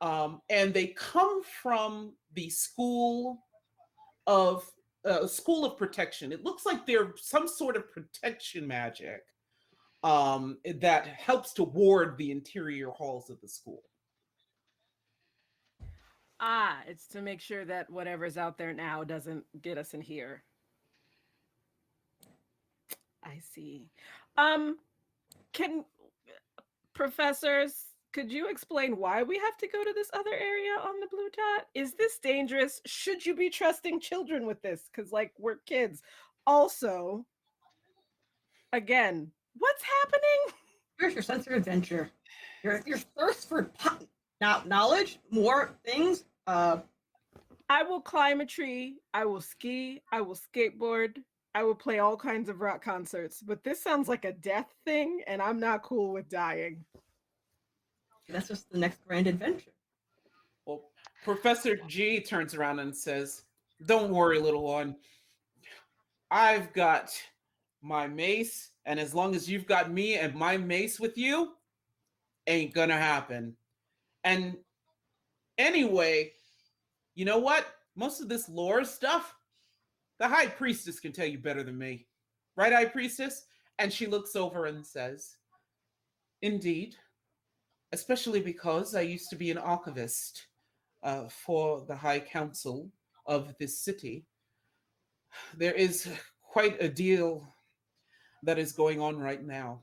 and they come from the of school of protection. It looks like they're some sort of protection magic that helps to ward the interior halls of the school. Ah, it's to make sure that whatever's out there now doesn't get us in here. I see. Um, can professors, could you explain why we have to go to this other area on the blue dot? Is this dangerous? Should you be trusting children with this? Because, like, we're kids. Also, again, what's happening? Here's your sense of adventure. Your thirst for knowledge, more things. I will climb a tree. I will ski. I will skateboard. I will play all kinds of rock concerts. But this sounds like a death thing, and I'm not cool with dying. That's just the next grand adventure. Well, Professor G turns around and says, "Don't worry, little one. I've got my mace, and as long as you've got me and my mace with you, ain't gonna happen. And anyway, you know what? Most of this lore stuff, the High Priestess can tell you better than me. Right, High Priestess?" And she looks over and says, "Indeed, especially because I used to be an archivist for the High Council of this city. There is quite a deal that is going on right now.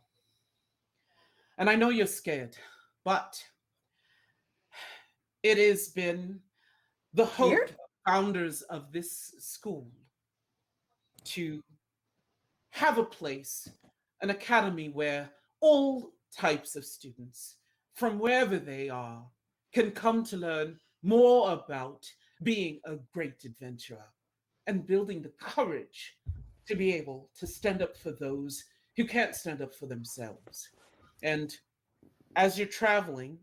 And I know you're scared, but it has been the hope Scared? of founders of this school to have a place, an academy where all types of students, from wherever they are, can come to learn more about being a great adventurer and building the courage to be able to stand up for those who can't stand up for themselves. And as you're traveling,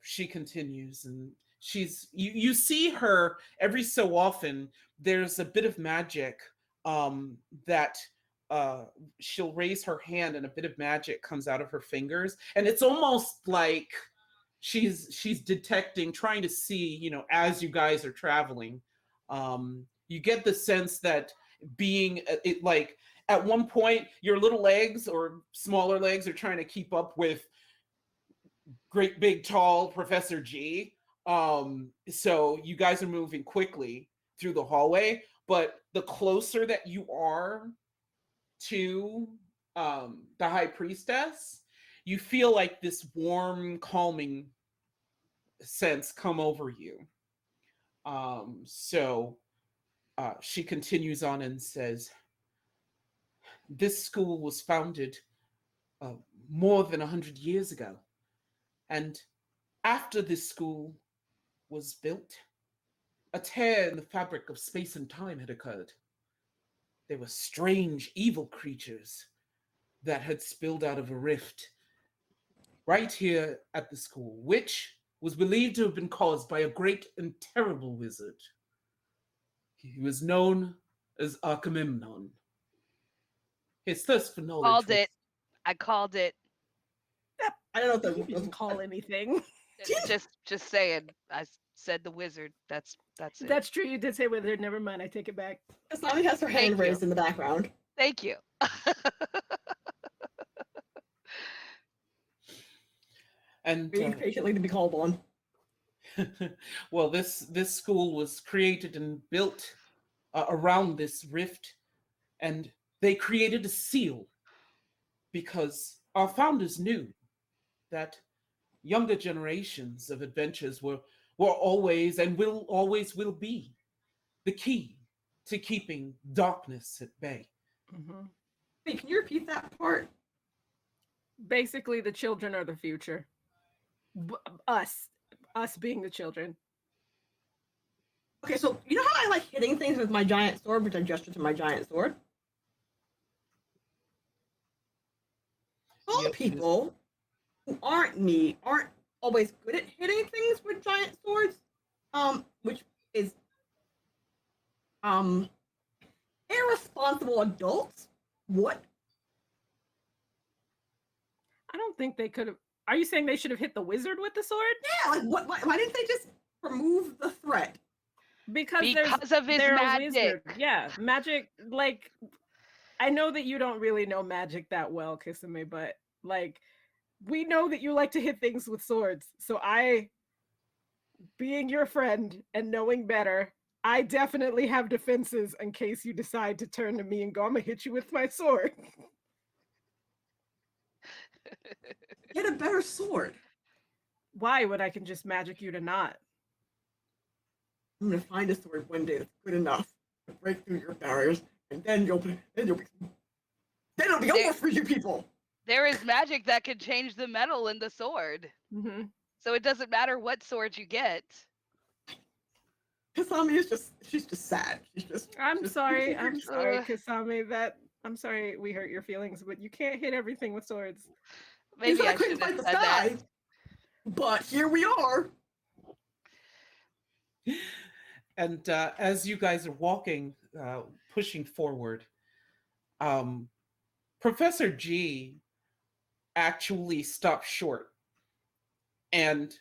she continues, and you see her every so often. There's a bit of magic that she'll raise her hand, and a bit of magic comes out of her fingers, and it's almost like she's detecting, trying to see, as you guys are traveling. You get the sense that being it like at one point your little legs or smaller legs are trying to keep up with great big tall Professor G. So you guys are moving quickly through the hallway, but the closer that you are to the High Priestess, you feel like this warm, calming sense come over you. So she continues on and says, "This school was founded uh, more than 100 years ago. And after this school was built, a tear in the fabric of space and time had occurred. There were strange, evil creatures that had spilled out of a rift right here at the school, which was believed to have been caused by a great and terrible wizard. He was known as Agamemnon. His thirst for knowledge Called was it. I called it. I don't know You what didn't call anything. Just saying. Said the wizard. That's it. That's true. You did say wizard. Never mind. I take it back. Asami has her hand Thank you. raised in the background. Thank you. And Waiting patiently to be called on. well, this school was created and built around this rift, and they created a seal because our founders knew that younger generations of adventures were always and will always will be the key to keeping darkness at bay. Mm-hmm. Wait, can you repeat that part? Basically, the children are the future. Us being the children. Okay, so you know how I like hitting things with my giant sword, which I gesture to my giant sword? All Yep, people who aren't me aren't always good at hitting things with giant swords, which is irresponsible adults. What? I don't think they could have. Are you saying they should have hit the wizard with the sword? Yeah, like what? Why didn't they just remove the threat? Because of his they're a magic. wizard. Yeah, magic. Like, I know that you don't really know magic that well, Kisame, but like, we know that you like to hit things with swords. So being your friend and knowing better, I definitely have defenses in case you decide to turn to me and go, I'm gonna hit you with my sword. Get a better sword. Why would I can just magic you to not? I'm gonna find a sword one day that's good enough to break through your barriers, and then it'll be over for you people. There is magic that can change the metal in the sword. Mm-hmm. So it doesn't matter what sword you get. Kasami is she's just sad. I'm sorry, Ugh. Kasame. I'm sorry we hurt your feelings, but you can't hit everything with swords. Maybe I couldn't should have fight the said that. sky, but here we are. And as you guys are walking, pushing forward, Professor G actually stopped short. And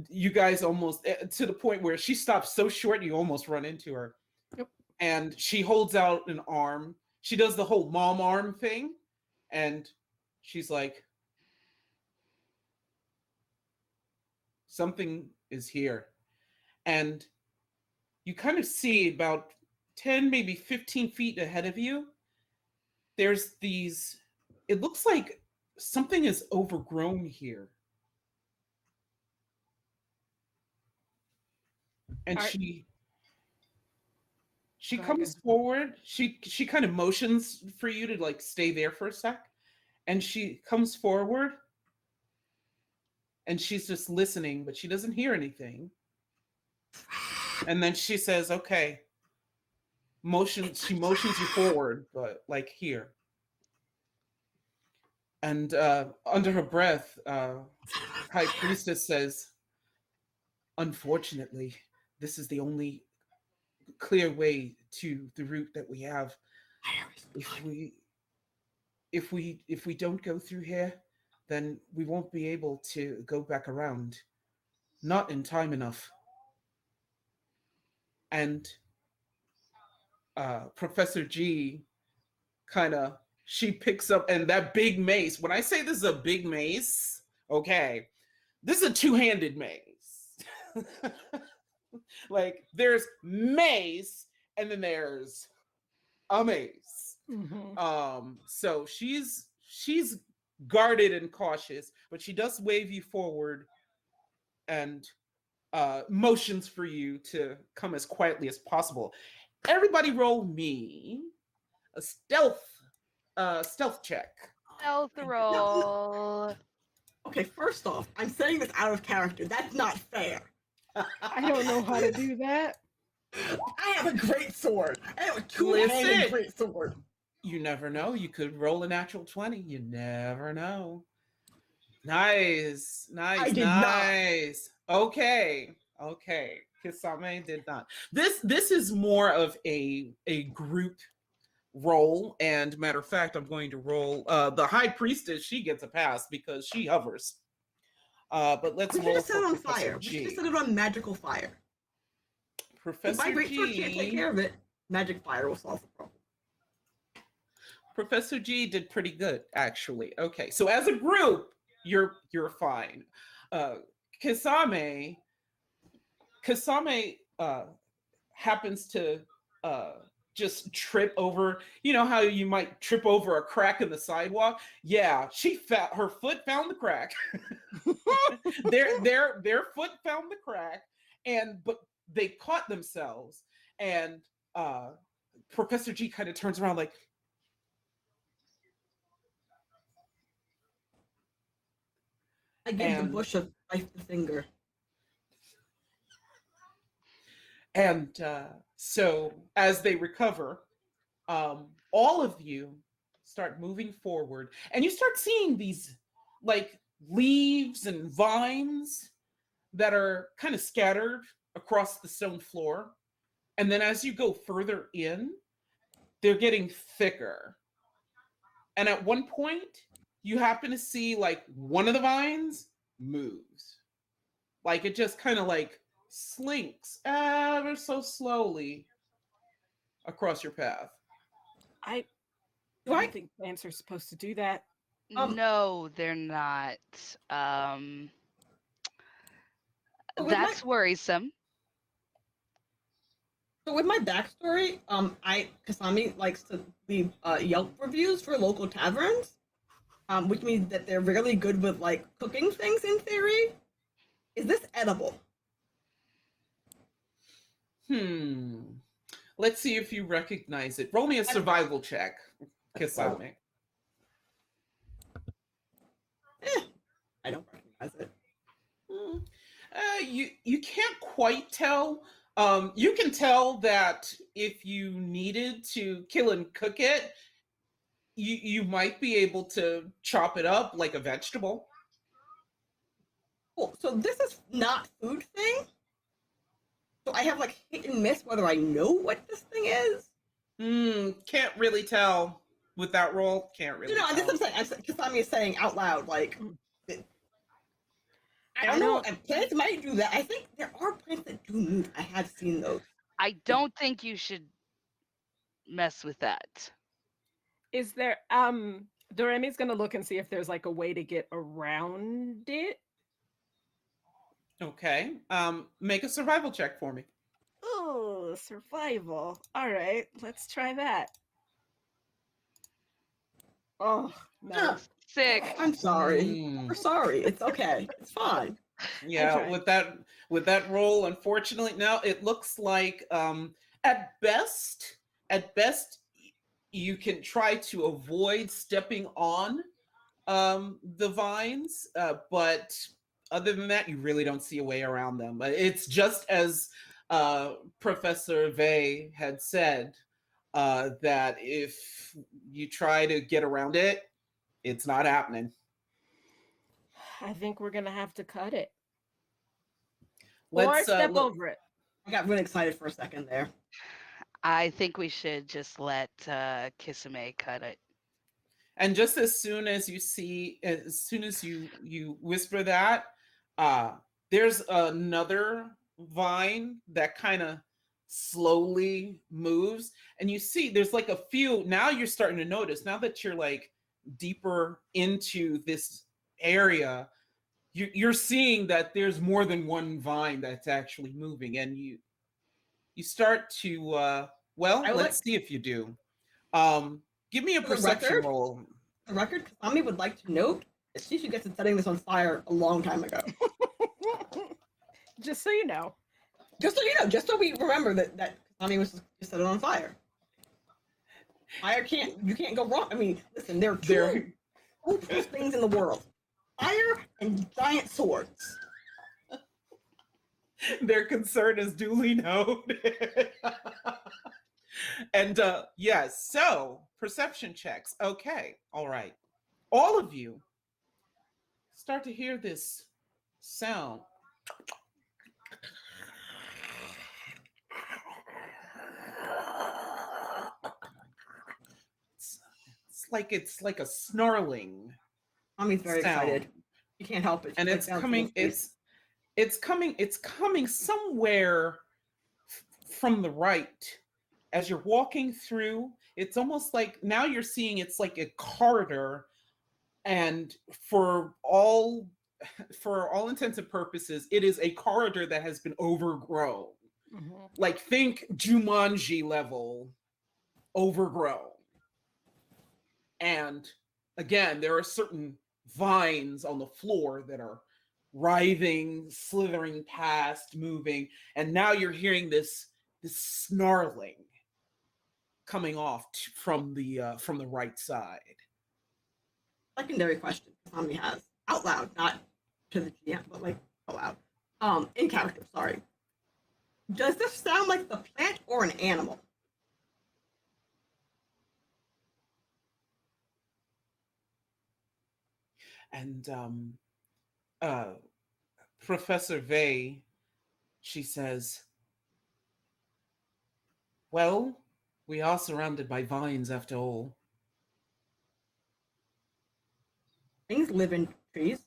you guys almost, to the point where she stops so short, you almost run into her. Yep. And she holds out an arm. She does the whole mom arm thing. And she's like, something is here. And you kind of see about 10, maybe 15 feet ahead of you, there's these, it looks like something is overgrown here. And she comes forward. She kind of motions for you to like stay there for a sec. And she comes forward and she's just listening, but she doesn't hear anything. And then she says, okay, she motions you forward, but like here. And under her breath, High Priestess says, unfortunately, this is the only clear way to the route that we have. If we don't go through here, then we won't be able to go back around. Not in time enough. And Professor G she picks up, and that big mace, when I say this is a big mace, okay, this is a two-handed mace. Like there's mace and then there's a mace. Mm-hmm. So she's guarded and cautious, but she does wave you forward and motions for you to come as quietly as possible. Everybody roll me a stealth check. Stealth roll. Okay, first off, I'm saying this out of character. That's not fair. I don't know how to do that. I have a great sword. I have a two-handed great sword. You never know. You could roll a natural 20. You never know. Nice. I did not. Okay. Kisame did not. This is more of a group roll, and matter of fact, I'm going to roll the High Priestess. She gets a pass because she hovers. But let's roll. We should just set it on fire. We should just set it on magical fire. Professor If my great sword G can't take care of it, magic fire will solve the problem. Professor G did pretty good, actually. Okay, so as a group, you're fine. Uh, Kisame Kasame happens to uh, just trip over. You know how you might trip over a crack in the sidewalk? Yeah, her foot found the crack. Their foot found the crack, but they caught themselves. And uh, Professor G kind of turns around like, I give the bush a finger. And so as they recover, all of you start moving forward, and you start seeing these like leaves and vines that are kind of scattered across the stone floor. And then as you go further in, they're getting thicker. And at one point, you happen to see like one of the vines moves. Like it just kind of like slinks ever so slowly across your path. I don't think plants are supposed to do that. No, they're not. That's worrisome. So with my backstory, Kasami likes to leave Yelp reviews for local taverns, which means that they're really good with like cooking things in theory. Is this edible? Let's see if you recognize it. Roll me a survival check, Kasame. I don't recognize it. You can't quite tell. You can tell that if you needed to kill and cook it, you might be able to chop it up like a vegetable. Cool. So this is not food thing. So I have like hit and miss whether I know what this thing is. Can't really tell with that roll. Can't really. Tell. This is saying. Kasami is saying out loud like. I don't know. Plants might do that. I think there are plants that do move. I have seen those. I don't think you should mess with that. Is there Doremi's gonna look and see if there's like a way to get around it. Okay. Make a survival check for me. Oh, survival. All right, let's try that. Oh, no. 6. I'm sorry. We're sorry. It's okay. It's fine. Yeah, with that roll, unfortunately, now it looks like at best you can try to avoid stepping on the vines, but other than that, you really don't see a way around them. But it's just as Professor Vey had said, that if you try to get around it, it's not happening. I think we're gonna have to cut it. Or step over it. I got really excited for a second there. I think we should just let Kisame cut it. And just as soon as you whisper that, there's another vine that kind of slowly moves, and you see there's like a few. Now you're starting to notice, now that you're like deeper into this area, you're seeing that there's more than one vine that's actually moving, and you start to let's see if you do. Give me a perception roll. The record, Kasami would like to note that she should get to setting this on fire a long time ago. Just so you know. Just so we remember that Kasami was just set it on fire. You can't go wrong. I mean, listen, there are two coolest things in the world. Fire and giant swords. Their concern is duly noted. And yes, so perception checks. Okay, all right. All of you start to hear this sound. It's like a snarling. Mommy's very excited. You can't help it. And it's coming. It's coming somewhere from the right. As you're walking through, it's almost like now you're seeing it's like a corridor and for all intents and purposes, it is a corridor that has been overgrown. Mhm. Like think Jumanji level overgrown. And again, there are certain vines on the floor that are writhing, slithering past, moving, and now you're hearing this snarling coming off from the right side. Secondary question Tommy has out loud, not to the GM, but like out loud. In character, sorry. Does this sound like the plant or an animal? And uh, Professor Vey, she says, "Well, we are surrounded by vines after all." Things live in trees.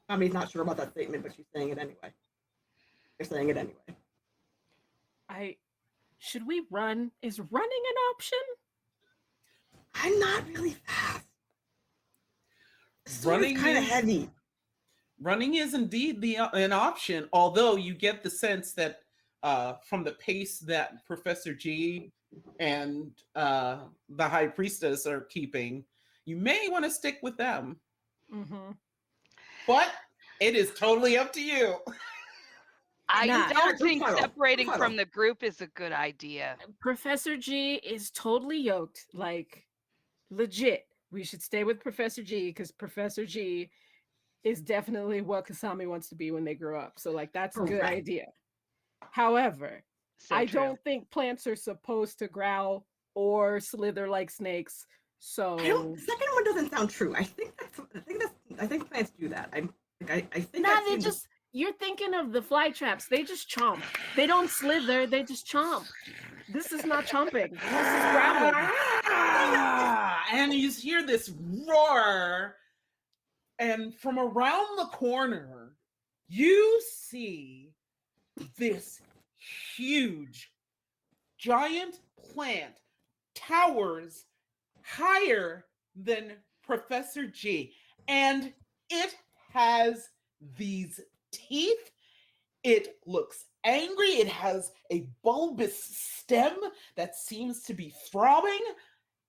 Tommy's not sure about that statement, but she's saying it anyway. They're saying it anyway. Should we run? Is running an option? I'm not really fast. The sword Running is kind of is heavy. running is indeed an option, although you get the sense that from the pace that Professor G and the High Priestess are keeping, you may want to stick with them. Mm-hmm. But it is totally up to you. I Nah. don't think Group separating huddle. from the group is a good idea. Professor G is totally yoked. Like, legit. We should stay with Professor G because Professor G is definitely what Kasami wants to be when they grow up. So, like, that's a good Correct. idea. However, So I true. don't think plants are supposed to growl or slither like snakes. So The second one doesn't sound true. I think plants do that. I think nah, I've they seen just you're thinking of the fly traps. They just chomp. They don't slither, they just chomp. This is not chomping. This is growling. And you hear this roar, and from around the corner, you see this huge, giant plant towers higher than Professor G, and it has these teeth. It looks angry. It has a bulbous stem that seems to be throbbing.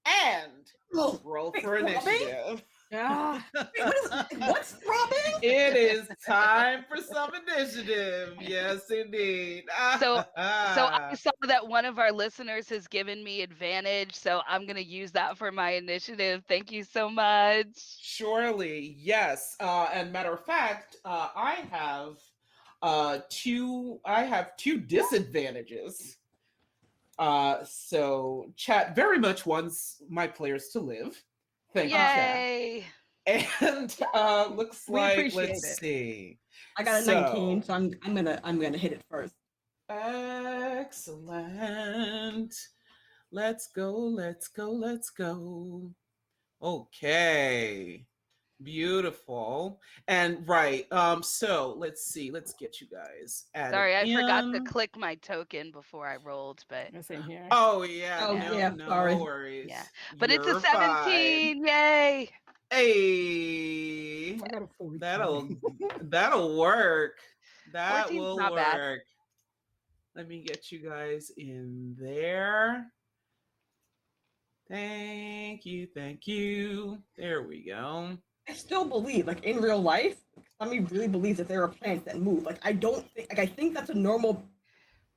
And Oh, roll wait, for throbbing? initiative. Ah, what's throbbing? It is time for some initiative. Yes, indeed. So I saw that one of our listeners has given me advantage, so I'm going to use that for my initiative. Thank you so much. Surely, yes. And matter of fact, I have two disadvantages. So chat very much wants my players to live. Thank you, chat. Yay! And looks We like appreciate let's it. see. I got a 19, so I'm gonna hit it first. Excellent. Let's go. Okay. Beautiful. And right. So let's see. Let's get you guys added Sorry, I forgot to in. click my token before I rolled, but same here. Oh yeah. Oh, No, yeah, no sorry. worries. yeah. But it's a You're fine. 17. Yay! Hey. I got a 14. That'll work. That 14's will not bad. work. Let me get you guys in there. Thank you. There we go. I still believe, like in real life, somebody really believes that there are plants that move. Like I don't think, like I think that's a normal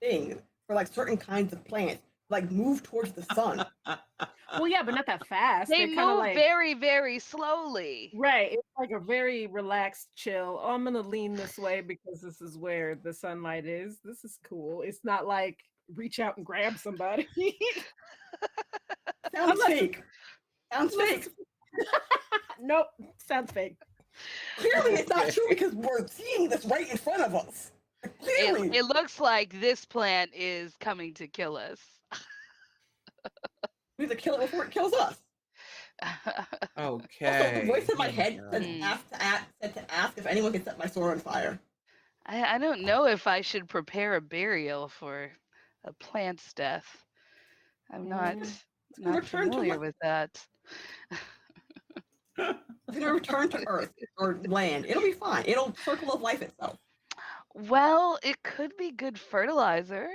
thing for like certain kinds of plants, like move towards the sun. Well, yeah, but not that fast. They They're kind of move like very, very slowly. right. It's like a very relaxed, chill. Oh, I'm gonna lean this way because this is where the sunlight is. This is cool. It's not like reach out and grab somebody. Sounds fake. Sounds fake. Nope, sounds fake. Clearly, it's not true because we're seeing this right in front of us. Clearly, It looks like this plant is coming to kill us. we have to kill it before it kills us. Okay. Also, the voice in my head here said we Hmm. to ask if anyone can set my sword on fire. I don't know if I should prepare a burial for a plant's death. I'm not Mm. not Return to familiar life. with that. It's gonna return to Earth or land. It'll be fine. It'll circle of life itself. Well, it could be good fertilizer.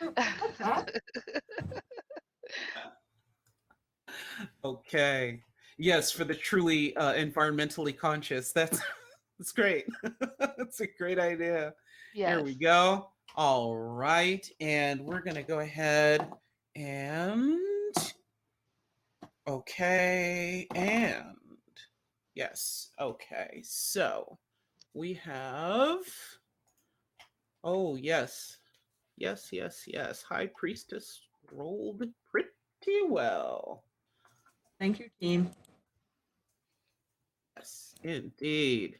What's that? Okay. Yes, for the truly environmentally conscious. That's great. That's a great idea. There Yes. we go. All right. And we're going to go ahead and okay. And yes. Okay. So we have, oh, yes. Yes, yes, yes. High Priestess rolled pretty well. Thank you, team. Yes, indeed.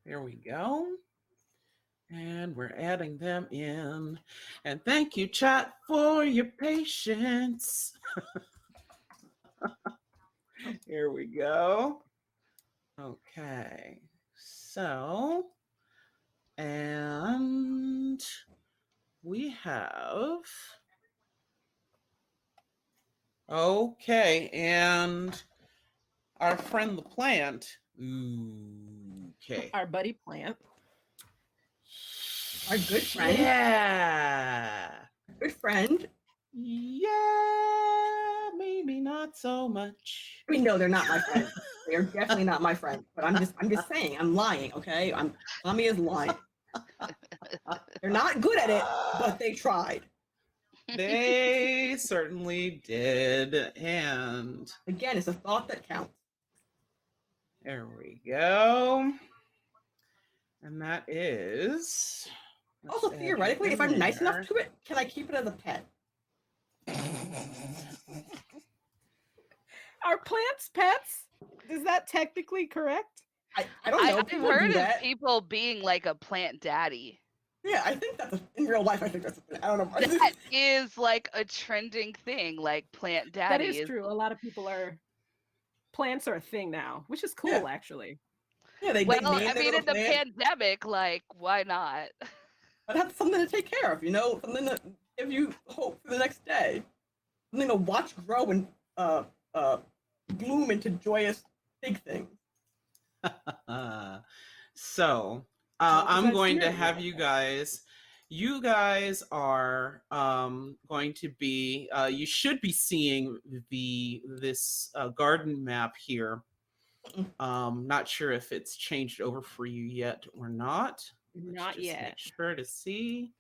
There we go. And we're adding them in. And thank you, chat, for your patience. Here we go. Okay. So, and we have, okay, and our friend the plant. Okay. Our buddy plant. Our good friend. Yeah. Good friend. Yeah, maybe not so much. I mean, no, they're not my friend. They are definitely not my friend. But I'm just saying, I'm lying, okay? Tommy is lying. They're not good at it, but they tried. They certainly did. And Again, it's a thought that counts. there we go. And that is. Also, theoretically, if I'm nice enough to it, can I keep it as a pet? Are plants pets? Is that technically correct? I don't know. I've People do heard of that. people being like a plant daddy. Yeah, I think that's in real life. I think that's a thing. I don't know. That is like a trending thing, like plant daddy. That is true. A lot of people are. Plants are a thing now, which is cool, Yeah. actually. Yeah, they Well, name I their mean, little in the plant. pandemic, like, why not? But have something to take care of, something to give you hope for the next day, something to watch grow and bloom into joyous big things. So Well, I'm besides going to theory, have yeah. you guys are going to be you should be seeing this garden map here. Not sure if it's changed over for you yet or not. Not Let's just yet. make sure to see.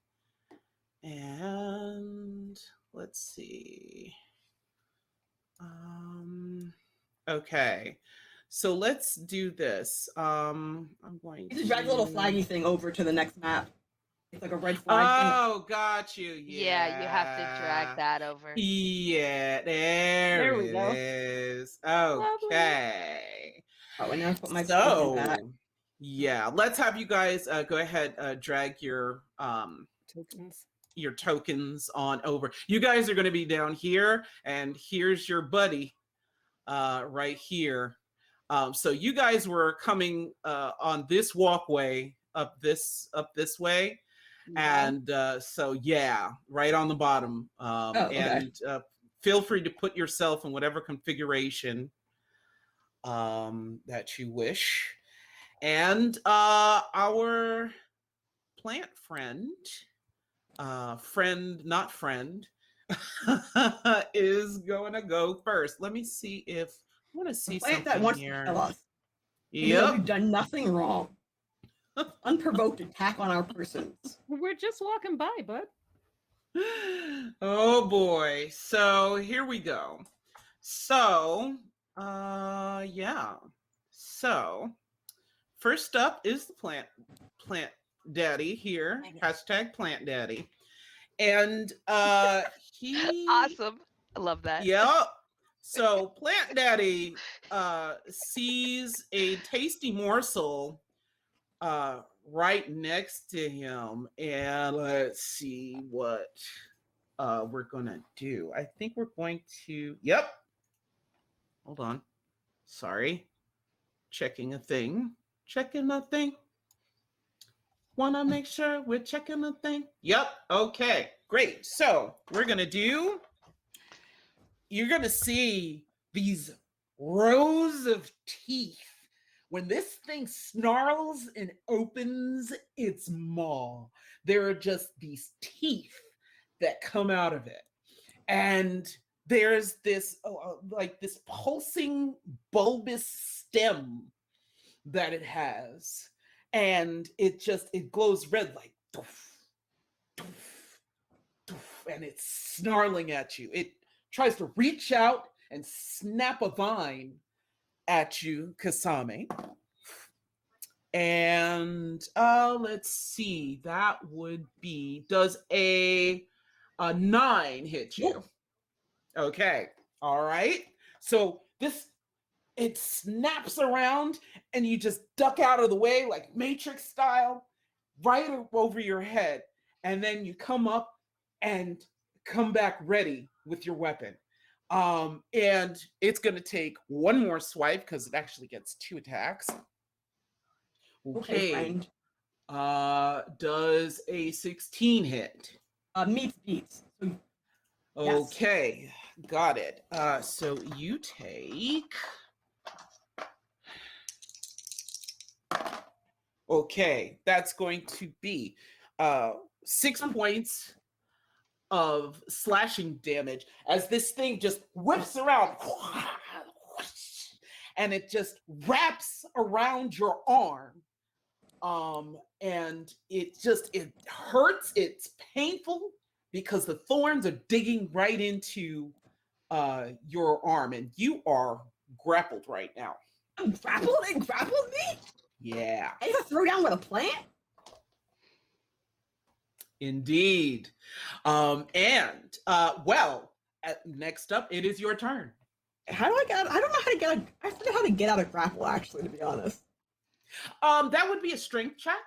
And let's see. Okay. So let's do this. I'm going You just drag the little to flaggy thing over to the next map. It's like a red flag Oh, got you. Yeah, you have to drag that over. Yeah, There we it go. is. Lovely. Okay. thing. Oh, and now I put my So, back. yeah, let's have you guys go ahead drag your tokens on over. You guys are going to be down here, and here's your buddy right here. So you guys were coming on this walkway up this way. And so, yeah, right on the bottom. Okay. And feel free to put yourself in whatever configuration that you wish. And our plant friend, not friend, is going to go first. Let me see if I want to see Plant that something wants here. to kill us. Yep. We've done nothing wrong. Unprovoked attack on our persons. We're just walking by, bud. Oh boy. So here we go. So, yeah. So, first up is the plant daddy here. Hashtag plant daddy. And he Awesome. I love that. Yep. So plant daddy sees a tasty morsel right next to him, and let's see what we're gonna do. I think we're going to hold on, sorry, checking a thing. Want to make sure we're checking a thing. Yep. Okay, great. So we're gonna do, you're gonna see these rows of teeth. When this thing snarls and opens its maw, there are just these teeth that come out of it. And there's this like this pulsing bulbous stem that it has. And it glows red like doof, doof, doof, and it's snarling at you. It tries to reach out and snap a vine at you, Kasame. And let's see, that would be, does a 9 hit you? Okay, all right. So it snaps around and you just duck out of the way like Matrix style, right over your head. And then you come up and come back ready with your weapon. And it's going to take one more swipe because it actually gets 2 attacks. Okay. Does a 16 hit? Meets beats. Okay, yes. Got it. So you take... Okay, that's going to be 6 points of slashing damage as this thing just whips around and it just wraps around your arm. And it hurts, it's painful because the thorns are digging right into your arm and you are grappled right now. I'm grappled? It grappled me? Yeah. I have to throw down with a plant? Indeed. Next up, it is your turn. How do I get out? I don't know how to get out. I don't know how to get out of grapple, actually, to be honest. That would be a strength check.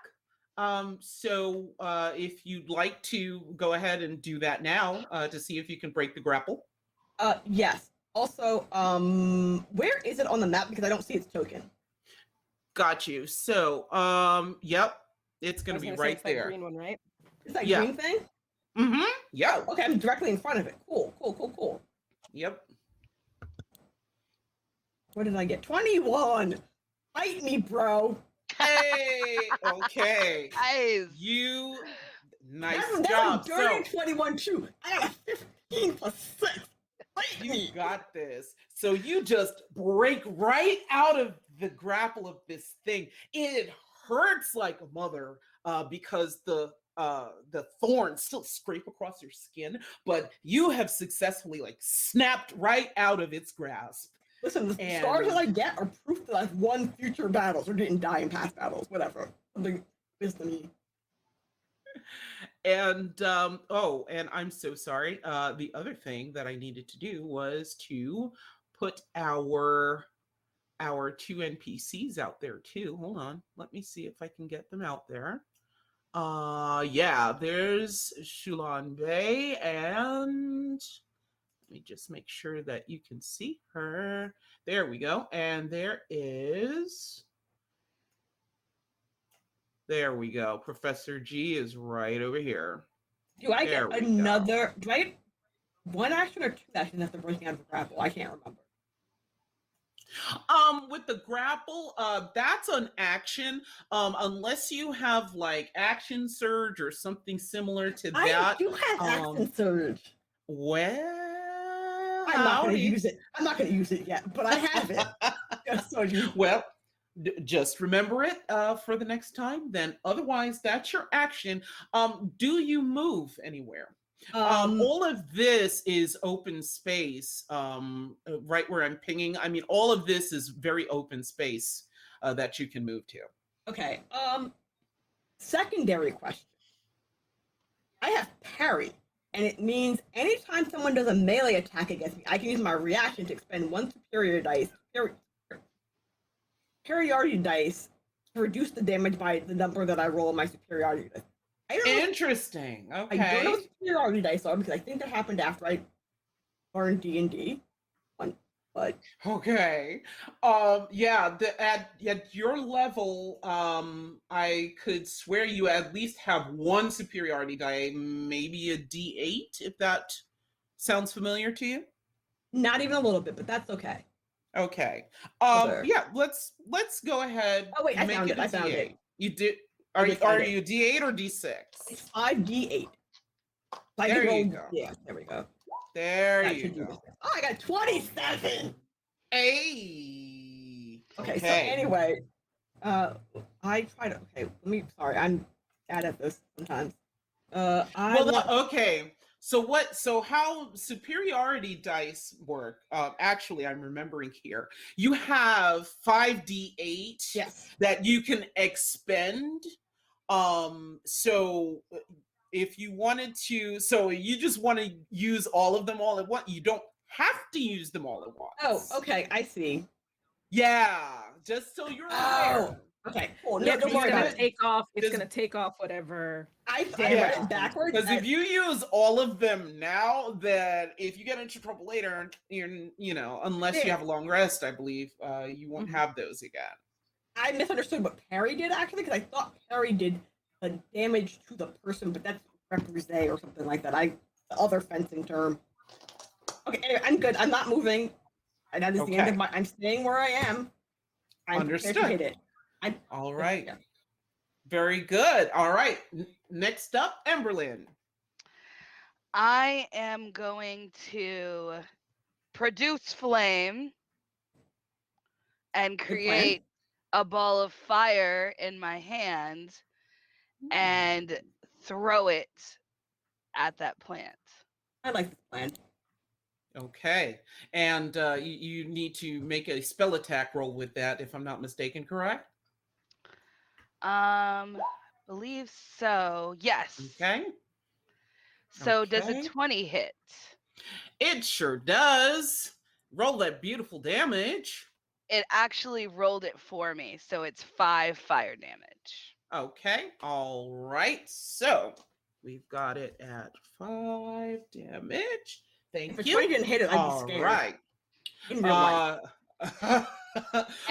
So if you'd like to go ahead and do that now to see if you can break the grapple. Yes. Also, where is it on the map? Because I don't see its token. Got you. So, yep, it's going to be right there. That green one, right? Is that green thing? Mm-hmm. Yeah. Oh, okay, I'm directly in front of it. Cool. Yep. What did I get? 21. Fight me, bro. Hey. Okay. Nice. Nice That's job. A dirty 21 too. I got a 15 plus 6. Fight You me. got this. So you just break right out of the grapple of this thing. It hurts like a mother because the thorns still scrape across your skin, but you have successfully snapped right out of its grasp. Listen, the scars that I get are proof that I've won future battles or didn't die in past battles, whatever. Something is to me. And and I'm so sorry. The other thing that I needed to do was to put our 2 NPCs out there too. Hold on. Let me see if I can get them out there. Yeah, there's Shulan Bay, and let me just make sure that you can see her. There we go. And there we go. Professor G is right over here. Do I get another? Do I get 1 action or 2 actions after breaking out of the grapple? I can't remember. With the grapple, that's an action. Unless you have action surge or something similar to that. I do have action surge. Well, I'm not going to use it. I'm not going to use it yet, but I have it. Just so you. Well, just remember it for the next time. Then, otherwise, that's your action. Do you move anywhere? All of this is open space, right where I'm pinging. I mean, all of this is very open space that you can move to. Okay. Secondary question. I have parry, and it means anytime someone does a melee attack against me, I can use my reaction to expend 1 superiority dice to reduce the damage by the number that I roll on my superiority dice. Interesting. Okay. I don't know what superiority dice are because I think that happened after I learned D&D. But okay. Yeah, at your level, I could swear you at least have 1 superiority die, maybe a D8, if that sounds familiar to you. Not even a little bit, but that's okay. Okay. Other. Yeah, let's go ahead. Oh wait, I make found it. a I found it. D8. You did Already are found you D8 or D6? It's 5d8. I There can roll. you go. Yeah, there we go. There That you should do go. this. Oh, I got 27. Hey. Okay, so anyway, I try to. Okay, let me. Sorry, I'm bad at this sometimes. I Well, want. okay. So how superiority dice work? Actually, I'm remembering here. You have 5d8 Yes. that you can expend. So if you wanted to, so you just want to use all of them all at once. You don't have to use them all at once. Oh, okay, I see. Yeah, just so you're aware. Okay, cool. No, Yeah, don't because worry it's about gonna it. take off. It's Does- gonna take off whatever. I Damn read it. it backwards. Because if you use all of them now, that if you get into trouble later, unless you have a long rest, I believe, you won't have those again. I misunderstood what parry did actually, because I thought parry did a damage to the person, but that's reprise or something like that. The other fencing term. Okay, anyway, I'm good. I'm not moving. And that is the end of my. I'm staying where I am. I'm Understood. prepared to hit it. All right. Yeah. Very good. All right. Next up, Amberlynn. I am going to produce flame and Good plan. create a ball of fire in my hand and throw it at that plant. I like this plan. Okay. And you need to make a spell attack roll with that, if I'm not mistaken, correct? Believe so. Yes. Okay. So does a Okay. 20 hit? It sure does. Roll that beautiful damage. It actually rolled it for me, so it's 5 fire damage. Okay. All right. So we've got it at 5 damage. Thank If you. 20 didn't hit it, I'd be All scared. right. In real life.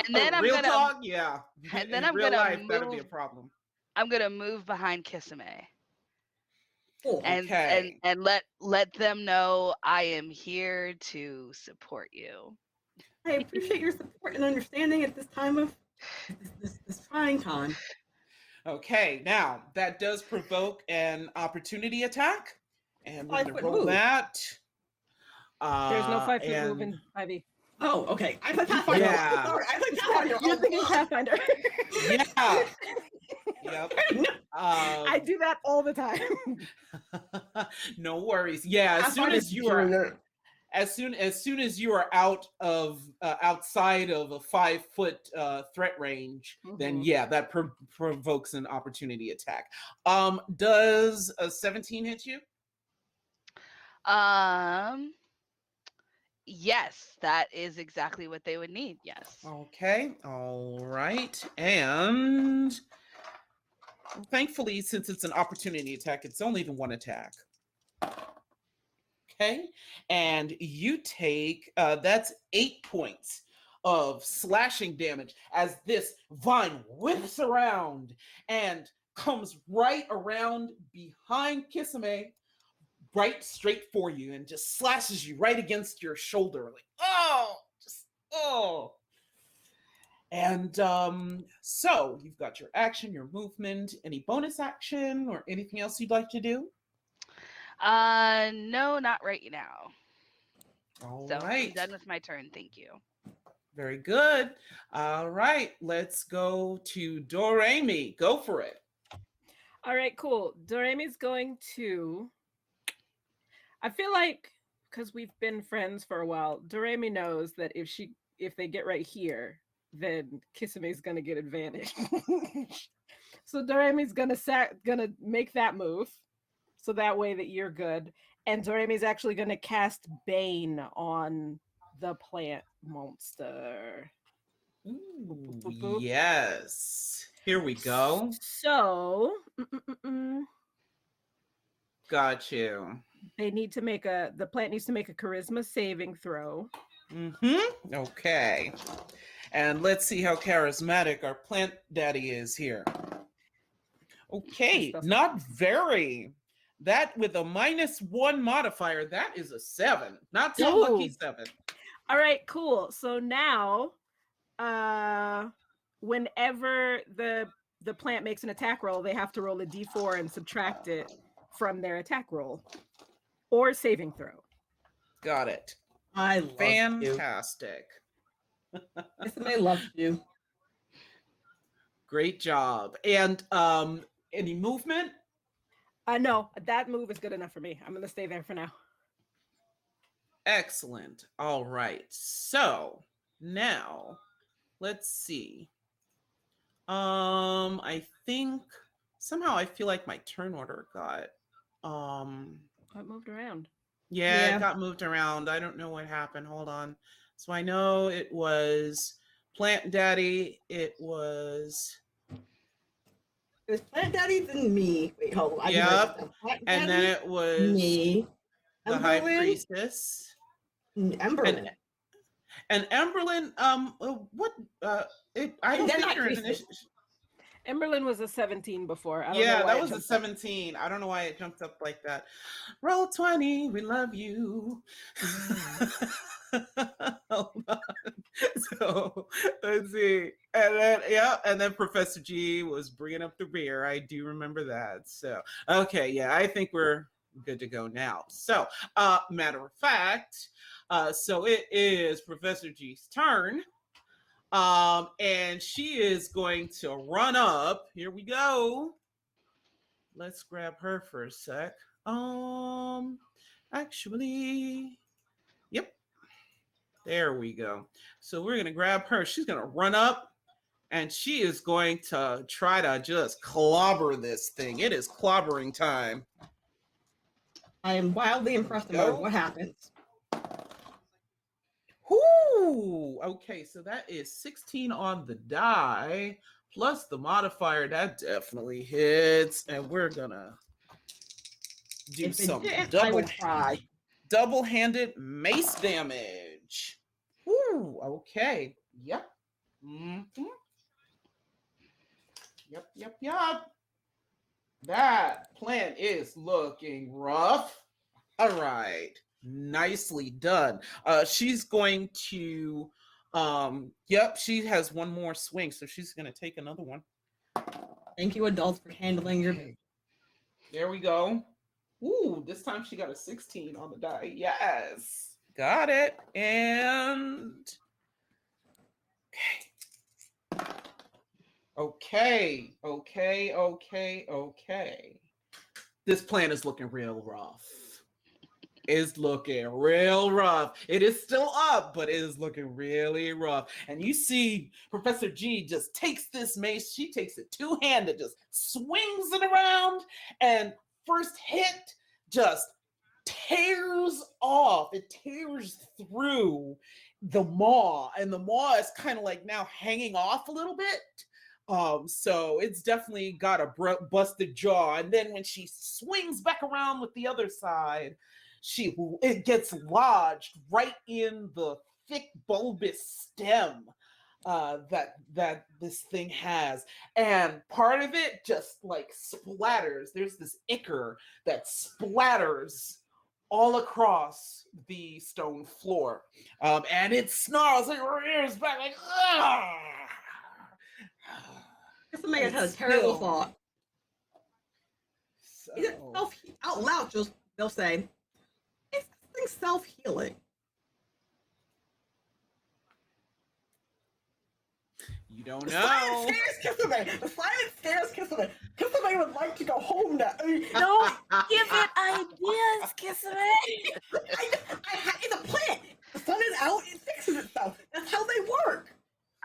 And then I'm real gonna talk, yeah. and then In I'm real gonna life, that'll be a move problem. I'm gonna move behind Kisame Cool. Okay. and let them know I am here to support you. I appreciate your support and understanding at this time of this trying time. Okay, now that does provoke an opportunity attack, and we're 5 gonna foot roll move. that. There's no 5 foot and- move in 5e. Oh, okay. I thought Pathfinder. Yeah. Sorry, I thought Pathfinder. You're thinking Pathfinder. Yeah. Yep. No, I do that all the time. No worries. Yeah, as soon as you are out of outside of a 5 foot threat range, then Mhm. yeah, that provokes an opportunity attack. Does a 17 hit you? Yes, that is exactly what they would need. Yes. Okay, all right. And thankfully, since it's an opportunity attack, it's only the one attack. Okay, and you take that's 8 points of slashing damage as this vine whips around and comes right around behind Kisame, right straight for you, and just slashes you right against your shoulder, like oh. And so you've got your action, your movement, any bonus action or anything else you'd like to do? No, not right now. All So right. I'm done with my turn. Thank you. Very good. All right, let's go to Doremi. Go for it. All right, cool. Doremi's going to. I feel like because we've been friends for a while, Doremi knows that if they get right here, then Kisame's gonna get advantage. So Doremi's gonna make that move, so that way that you're good. And Doremi's actually gonna cast Bane on the plant monster. Ooh, Boop, boop. yes. Here we go. So Got you. they need to the plant needs to make a charisma saving throw. Okay. And let's see how charismatic our plant daddy is here. Okay, not very. That with a -1 modifier, that is a 7. Not so lucky Ooh. 7. All right, cool. So now, whenever the plant makes an attack roll, they have to roll a d4 and subtract it from their attack roll or saving throw. Got it. I love you. Fantastic. Somebody loves you. Great job. And any movement? No, that move is good enough for me. I'm gonna stay there for now. Excellent. All right. So now let's see. I think somehow I feel like my turn order got It moved around. yeah, it got moved around. I don't know what happened. Hold on. So I know it was Plant Daddy. It was Plant Daddy, then me. Wait, hold on. Yep. And then it was me, the High Amberlynn, Priestess. Amberlynn. And Amberlynn, what I don't They're think not you're an priestess. initiative. Emberlyn was a 17 before. I don't know Yeah, why that it was a jumped up. 17. I don't know why it jumped up like that. Roll 20, we love you. Hold on. So let's see. And then Professor G was bringing up the rear. I do remember that. So, okay, yeah, I think we're good to go now. So, matter of fact, so it is Professor G's turn. And she is going to run up. Here we go. Let's grab her for a sec. Actually, yep. There we go. So we're gonna grab her. She's gonna run up and she is going to try to just clobber this thing. It is clobbering time. I am wildly impressed about what happens. Whoo! Okay, so that is 16 on the die, plus the modifier. That definitely hits. And we're gonna do some double-handed mace damage. Whoo! Okay. Yep. Mm-hmm. Yep. That plan is looking rough. All right. Nicely done. She's going to yep, she has one more swing, so she's gonna take another one. Thank you, adults, for handling your baby. There we go. Ooh, this time she got a 16 on the die. Yes. Got it. And okay. This plan is looking real rough. Is looking real rough. It is still up, but it is looking really rough. And you see Professor G just takes this mace, she takes it two-handed, just swings it around, and first hit just tears off. It tears through the maw, and the maw is kind of like now hanging off a little bit. So it's definitely got a busted jaw. And then when she swings back around with the other side, it gets lodged right in the thick bulbous stem that this thing has, and part of it just like splatters. There's this ichor that splatters all across the stone floor, and it snarls like rears back like ah. Somebody has a terrible thought. Is it out loud? They'll say, "Is this thing self-healing?" You don't The know. silent stairs, Kisame. The silent stairs, Kisame. Kisame would like to go home now. Don't give it ideas, Kisame. It's a plant. The sun is out. It fixes itself. That's how they work.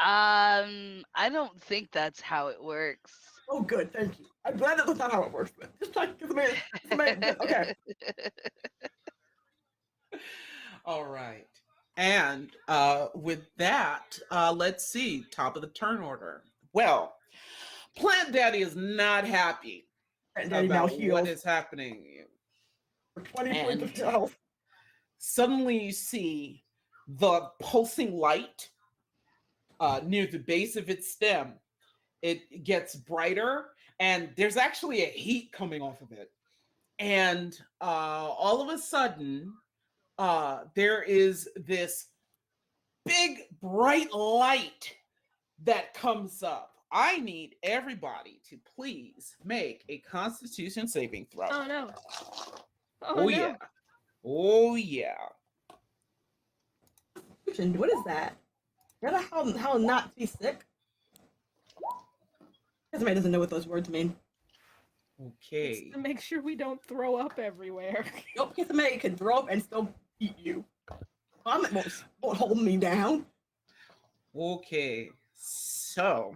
I don't think that's how it works. Oh, good. Thank you. I'm glad that's not how it works. But just try Kisame. Okay. All right. And with that, let's see, top of the turn order. Well, Plant Daddy is not happy about what is happening. For 20 points of health. Suddenly you see the pulsing light near the base of its stem. It gets brighter, and there's actually a heat coming off of it. And all of a sudden, there is this big bright light that comes up. I need everybody to please make a Constitution saving throw. Oh no. Oh, no. yeah. Oh yeah. What is that? You know how not to be sick? Somebody doesn't know what those words mean. Okay. It's to make sure we don't throw up everywhere. Nope, somebody can throw up and still eat you. Vomit won't hold me down. Okay. So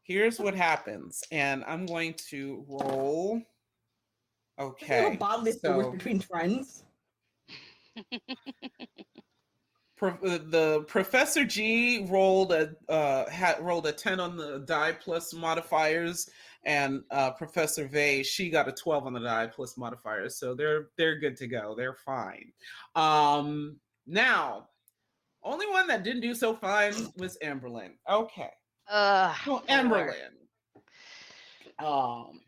here's what happens, and I'm going to roll. Okay. Bodily fluids So between friends. the Professor G rolled a 10 on the die plus modifiers, and Professor Vey, she got a 12 on the die plus modifiers, so they're good to go. They're fine. Now, only one that didn't do so fine was Amberlynn. Okay. So Amberlynn.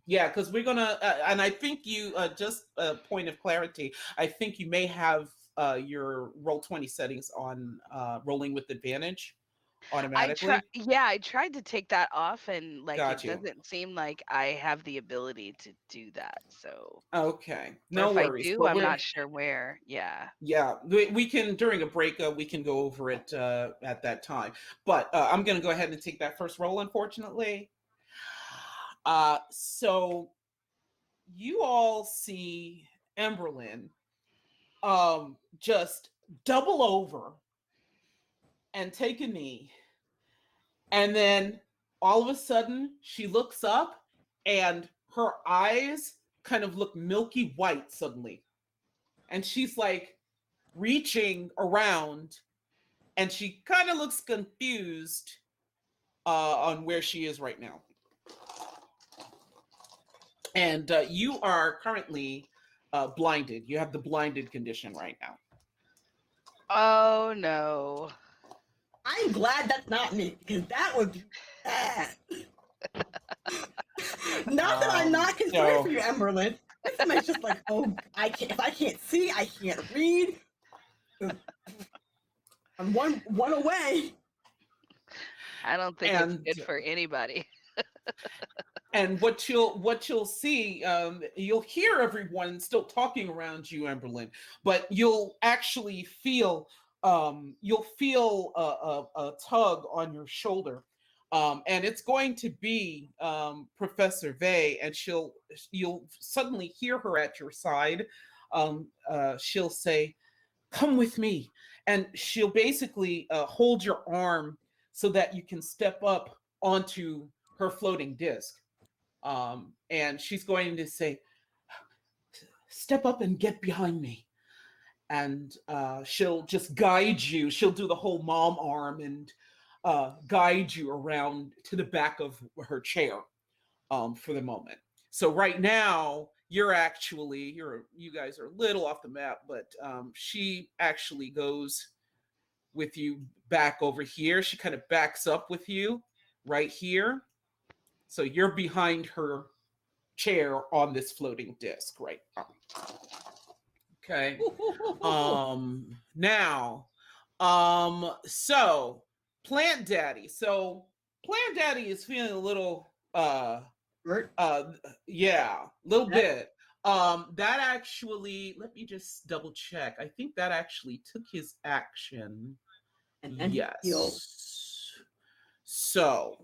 Yeah, because we're gonna, and I think you, just a point of clarity, I think you may have your Roll20 settings on rolling with advantage automatically. I tried to take that off, and like Got it you. doesn't seem like I have the ability to do that. So, Okay, or no if worries. I do, But I'm we're, not sure where. Yeah. yeah, we can, during a break, we can go over it at that time. But I'm gonna go ahead and take that first roll, unfortunately. So you all see Amberlynn just double over and take a knee, and then all of a sudden she looks up and her eyes kind of look milky white suddenly, and she's like reaching around, and she kind of looks confused on where she is right now. And you are currently blinded. You have the blinded condition right now. Oh no. I'm glad that's not me, because that would be bad. Not that I'm not concerned for you, Amberlynn. Somebody's just like, oh, if I can't see, I can't read. I'm one away. I don't think it's good for anybody. And what you'll see, you'll hear everyone still talking around you, Amberlynn, but you'll actually feel a tug on your shoulder, and it's going to be Professor Vey, and you'll suddenly hear her at your side. She'll say, "Come with me," and she'll basically hold your arm so that you can step up onto her floating disc. And she's going to say, "Step up and get behind me." And she'll just guide you. She'll do the whole mom arm and guide you around to the back of her chair for the moment. So right now, you guys are a little off the map, but she actually goes with you back over here. She kind of backs up with you right here. So you're behind her chair on this floating disc right now. Okay. Now, so Plant Daddy. So Plant Daddy is feeling a little yeah, a little bit. That actually, let me just double check. I think that actually took his action. And yes. So,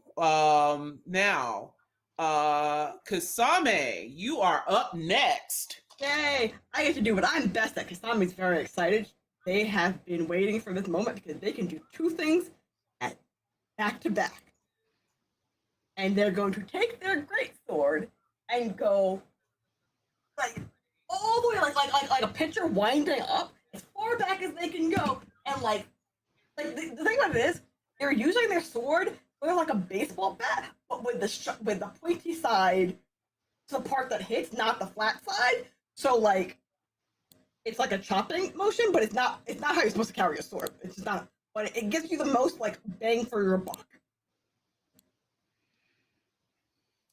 now, Kasame, you are up next. Yay! I get to do what I'm best at. Kasame's very excited. They have been waiting for this moment because they can do two things at back to back. And they're going to take their greatsword and go like all the way like a pitcher winding up as far back as they can go. And like the thing about it is they're using their sword like a baseball bat, but with the pointy side to the part that hits, not the flat side. So like it's like a chopping motion, but it's not how you're supposed to carry a sword. It's just not. But it gives you the most like bang for your buck.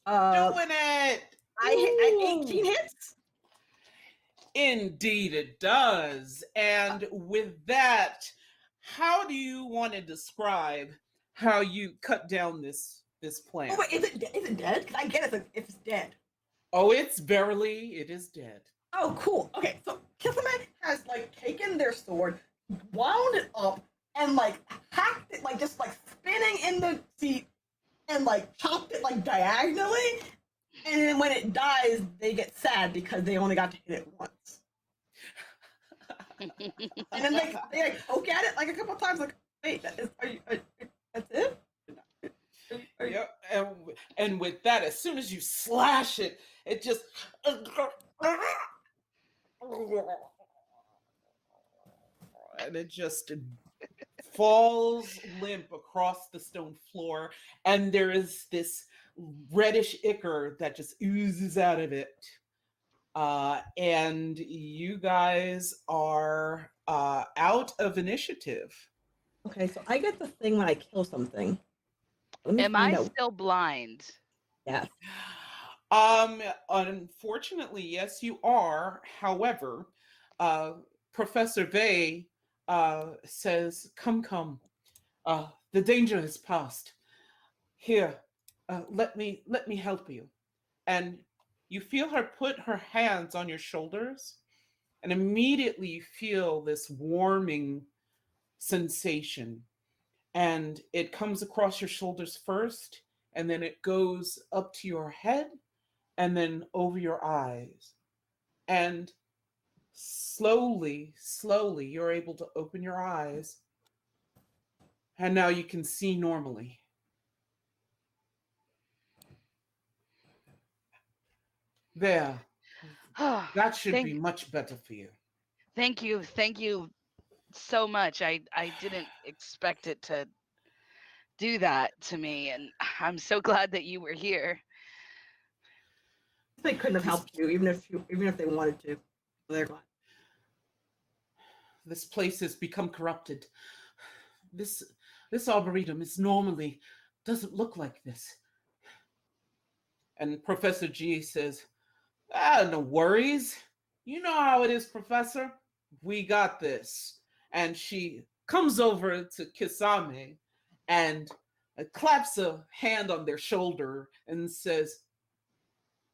Doing it. I 18 hits. Indeed, it does. And with that, how do you want to describe how you cut down this plant? Oh wait, is it dead? Because I get it if it's dead. Oh, it is dead. Oh, cool. Okay, so Kisame has like taken their sword, wound it up, and like hacked it, like just like spinning in the seat, and like chopped it like diagonally. And then when it dies, they get sad because they only got to hit it once. And then they like poke at it like a couple of times, like, wait, that's it? Yeah, and with that, as soon as you slash it, it just and it just falls limp across the stone floor, and there is this reddish ichor that just oozes out of it. And you guys are out of initiative. Okay, so I get the thing when I kill something. Let me Am find I out. still blind? Yes. Unfortunately, yes, you are. However, Professor Vey says, come. The danger has passed. Here, let me help you." And you feel her put her hands on your shoulders, and immediately you feel this warming sensation. And it comes across your shoulders first, and then it goes up to your head, and then over your eyes. And slowly, you're able to open your eyes. And now you can see normally. There. That should be much better for you. Thank you so much. I didn't expect it to do that to me, and I'm so glad that you were here. They couldn't have helped you, even if they wanted to. So they're glad. This place has become corrupted. This arboretum is normally doesn't look like this. And Professor G says, no worries. You know how it is, Professor. We got this. And she comes over to Kisame and claps a hand on their shoulder and says,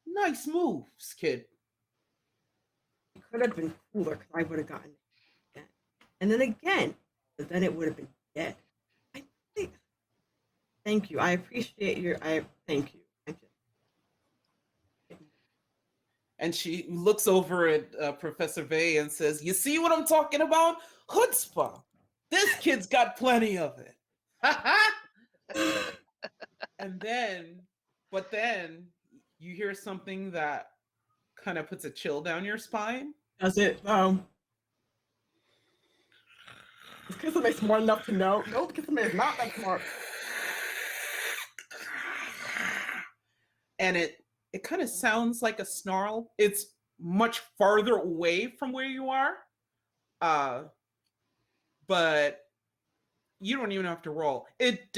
"Nice moves, kid." It could have been cooler because I would have gotten it again. And then again, but then it would have been dead. I think. Thank you. I appreciate thank you. And she looks over at Professor Vey and says, "You see what I'm talking about? Chutzpah. This kid's got plenty of it." And then you hear something that kind of puts a chill down your spine. Does it? Is Kisame smart enough to know? No, Kisame is not that smart. And it kind of sounds like a snarl. It's much farther away from where you are. But you don't even have to roll. It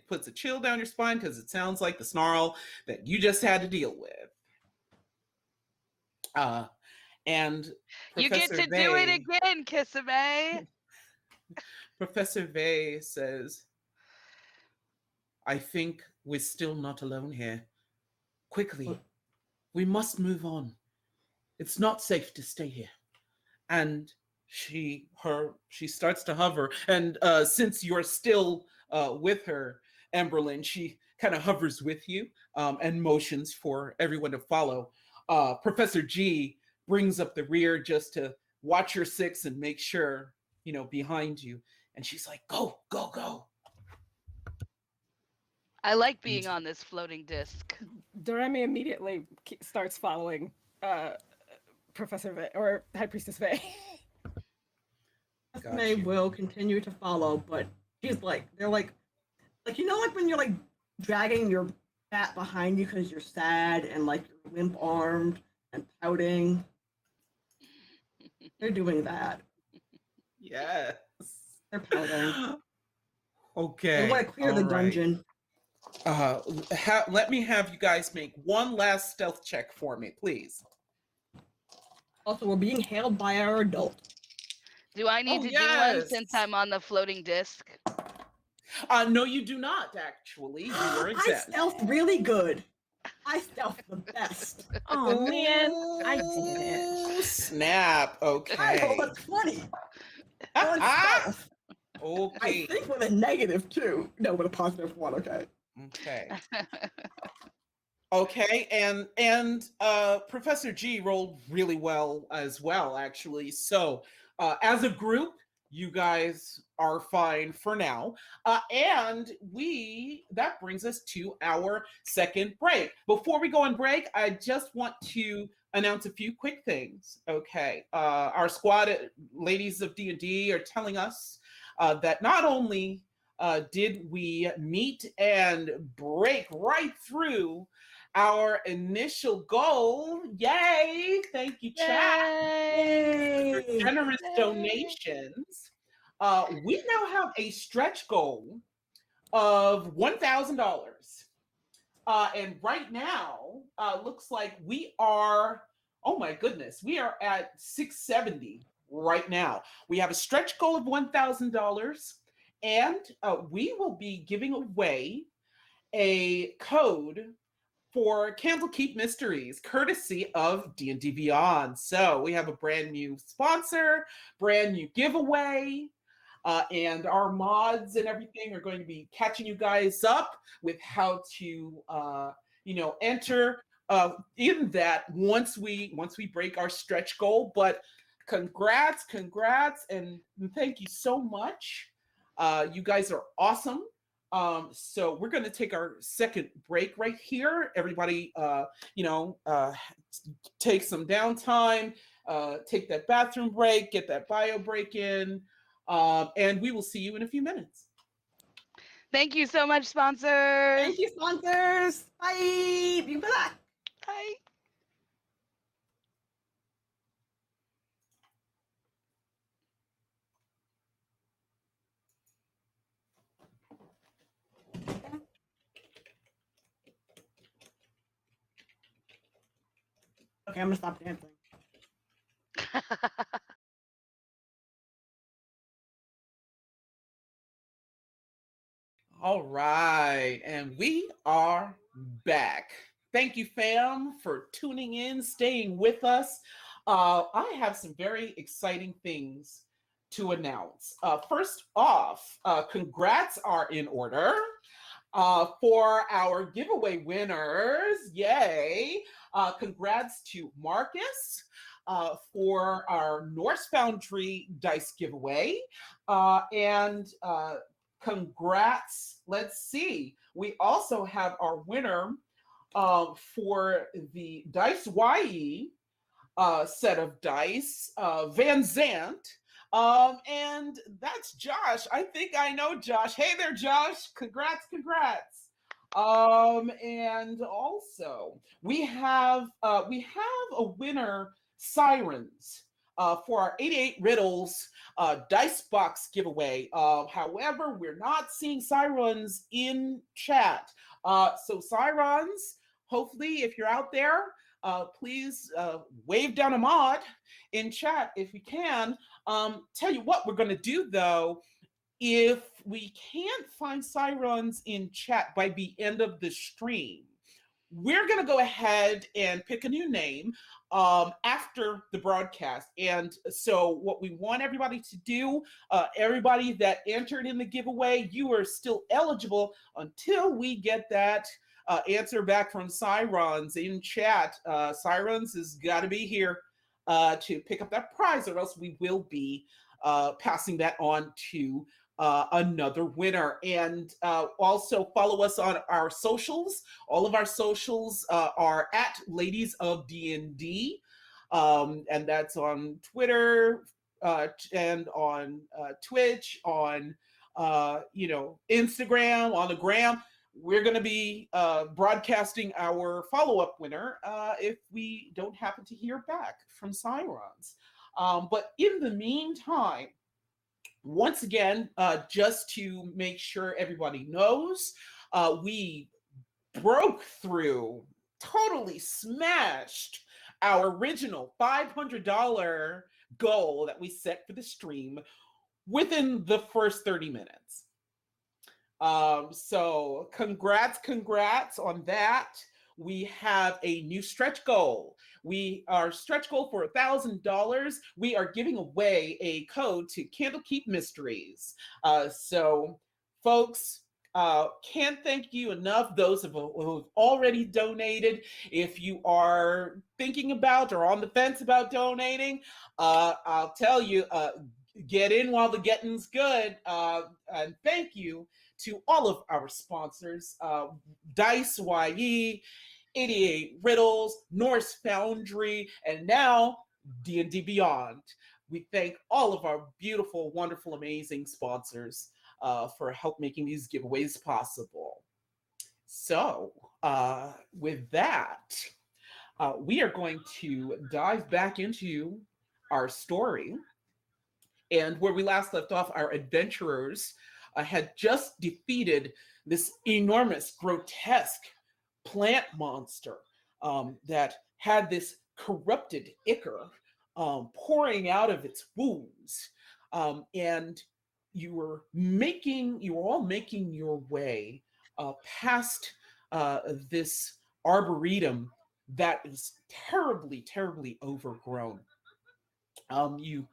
puts a chill down your spine because it sounds like the snarl that you just had to deal with. And You get to do it again, Kisame. Professor Vey says, "I think we're still not alone here. Quickly, we must move on. It's not safe to stay here." And she starts to hover, and since you're still with her, Amberlynn, she kind of hovers with you and motions for everyone to follow. Professor G brings up the rear just to watch your six and make sure, behind you. And she's like, "Go, go, go." I like being on this floating disc. Doremi immediately starts following Professor Vey or High Priestess Vey. May will continue to follow, but she's like, they're like like when you're like dragging your bat behind you because you're sad and like you're limp armed and pouting. They're doing that. Yes. They're pouting. Okay. They want to clear the dungeon. Let me have you guys make one last stealth check for me, please. Also, we're being hailed by our adult. Do I need Oh, to do one yes. since I'm on the floating disc? No, you do not, actually. You are I exempt. stealth really good. I stealth the best. Oh man, I did it. Oh, snap. I Okay. rolled a 20 on stealth. I Okay. think with a negative 2. No, with a positive 1, okay. Okay. Okay, and Professor G rolled really well as well, actually. So, as a group, you guys are fine for now. And that brings us to our second break. Before we go on break, I just want to announce a few quick things. Okay, our squad ladies of D&D are telling us that not only did we meet and break right through our initial goal. Yay! Thank you, chat, for your Yay! generous Yay. donations. We now have a stretch goal of $1,000. And right now, looks like we are, oh my goodness, we are at 670 right now. We have a stretch goal of $1,000, and we will be giving away a code for Candlekeep Mysteries, courtesy of D&D Beyond. So we have a brand new sponsor, brand new giveaway, and our mods and everything are going to be catching you guys up with how to, enter in that once we break our stretch goal. But congrats, and thank you so much. You guys are awesome. So we're going to take our second break right here. Everybody, take some downtime, take that bathroom break, get that bio break in, and we will see you in a few minutes. Thank you so much, sponsors. Thank you, sponsors. Bye. Be back. Bye. Okay, I'm gonna stop dancing. All right, and we are back. Thank you, fam, for tuning in, staying with us. I have some very exciting things to announce. First off, congrats are in order for our giveaway winners. Yay! Congrats to Marcus for our Norse Foundry dice giveaway. And congrats. Let's see. We also have our winner for the Dice YE set of dice, Van Zant. And that's Josh. I think I know Josh. Hey there, Josh. Congrats. And also we have a winner, Sirens, for our 88 Riddles dice box giveaway. However, we're not seeing Sirens in chat. So Sirens, hopefully, if you're out there, please wave down a mod in chat if you can. Tell you what we're going to do, though. If we can't find Sirens in chat by the end of the stream, we're going to go ahead and pick a new name after the broadcast. And so what we want everybody to do, everybody that entered in the giveaway, you are still eligible until we get that answer back from Sirens in chat. Sirens has got to be here to pick up that prize, or else we will be passing that on to another winner. And also follow us on our socials. All of our socials are at Ladies of D&D, and that's on Twitter and on Twitch, on Instagram, on the gram. We're going to be broadcasting our follow-up winner if we don't happen to hear back from Sirens. But in the meantime, once again, just to make sure everybody knows, we broke through, totally smashed our original $500 goal that we set for the stream within the first 30 minutes. So congrats on that. We have a new stretch goal. Our stretch goal for $1,000. We are giving away a code to Candlekeep Mysteries. So folks, can't thank you enough, those who've already donated. If you are thinking about or on the fence about donating, I'll tell you, get in while the getting's good. And thank you to all of our sponsors, Dice YE, 88 Riddles, Norse Foundry, and now D&D Beyond. We thank all of our beautiful, wonderful, amazing sponsors for help making these giveaways possible. So with that, we are going to dive back into our story. And where we last left off, our adventurers had just defeated this enormous, grotesque plant monster that had this corrupted ichor pouring out of its wounds. And you were all making your way past this arboretum that is terribly, terribly overgrown. You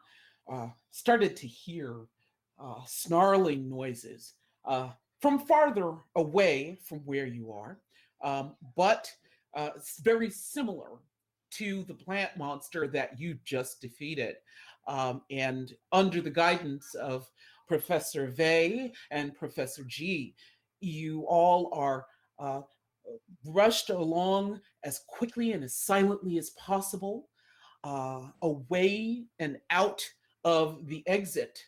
started to hear snarling noises from farther away from where you are, but it's very similar to the plant monster that you just defeated. And under the guidance of Professor Vey and Professor G, you all are rushed along as quickly and as silently as possible, away and out of the exit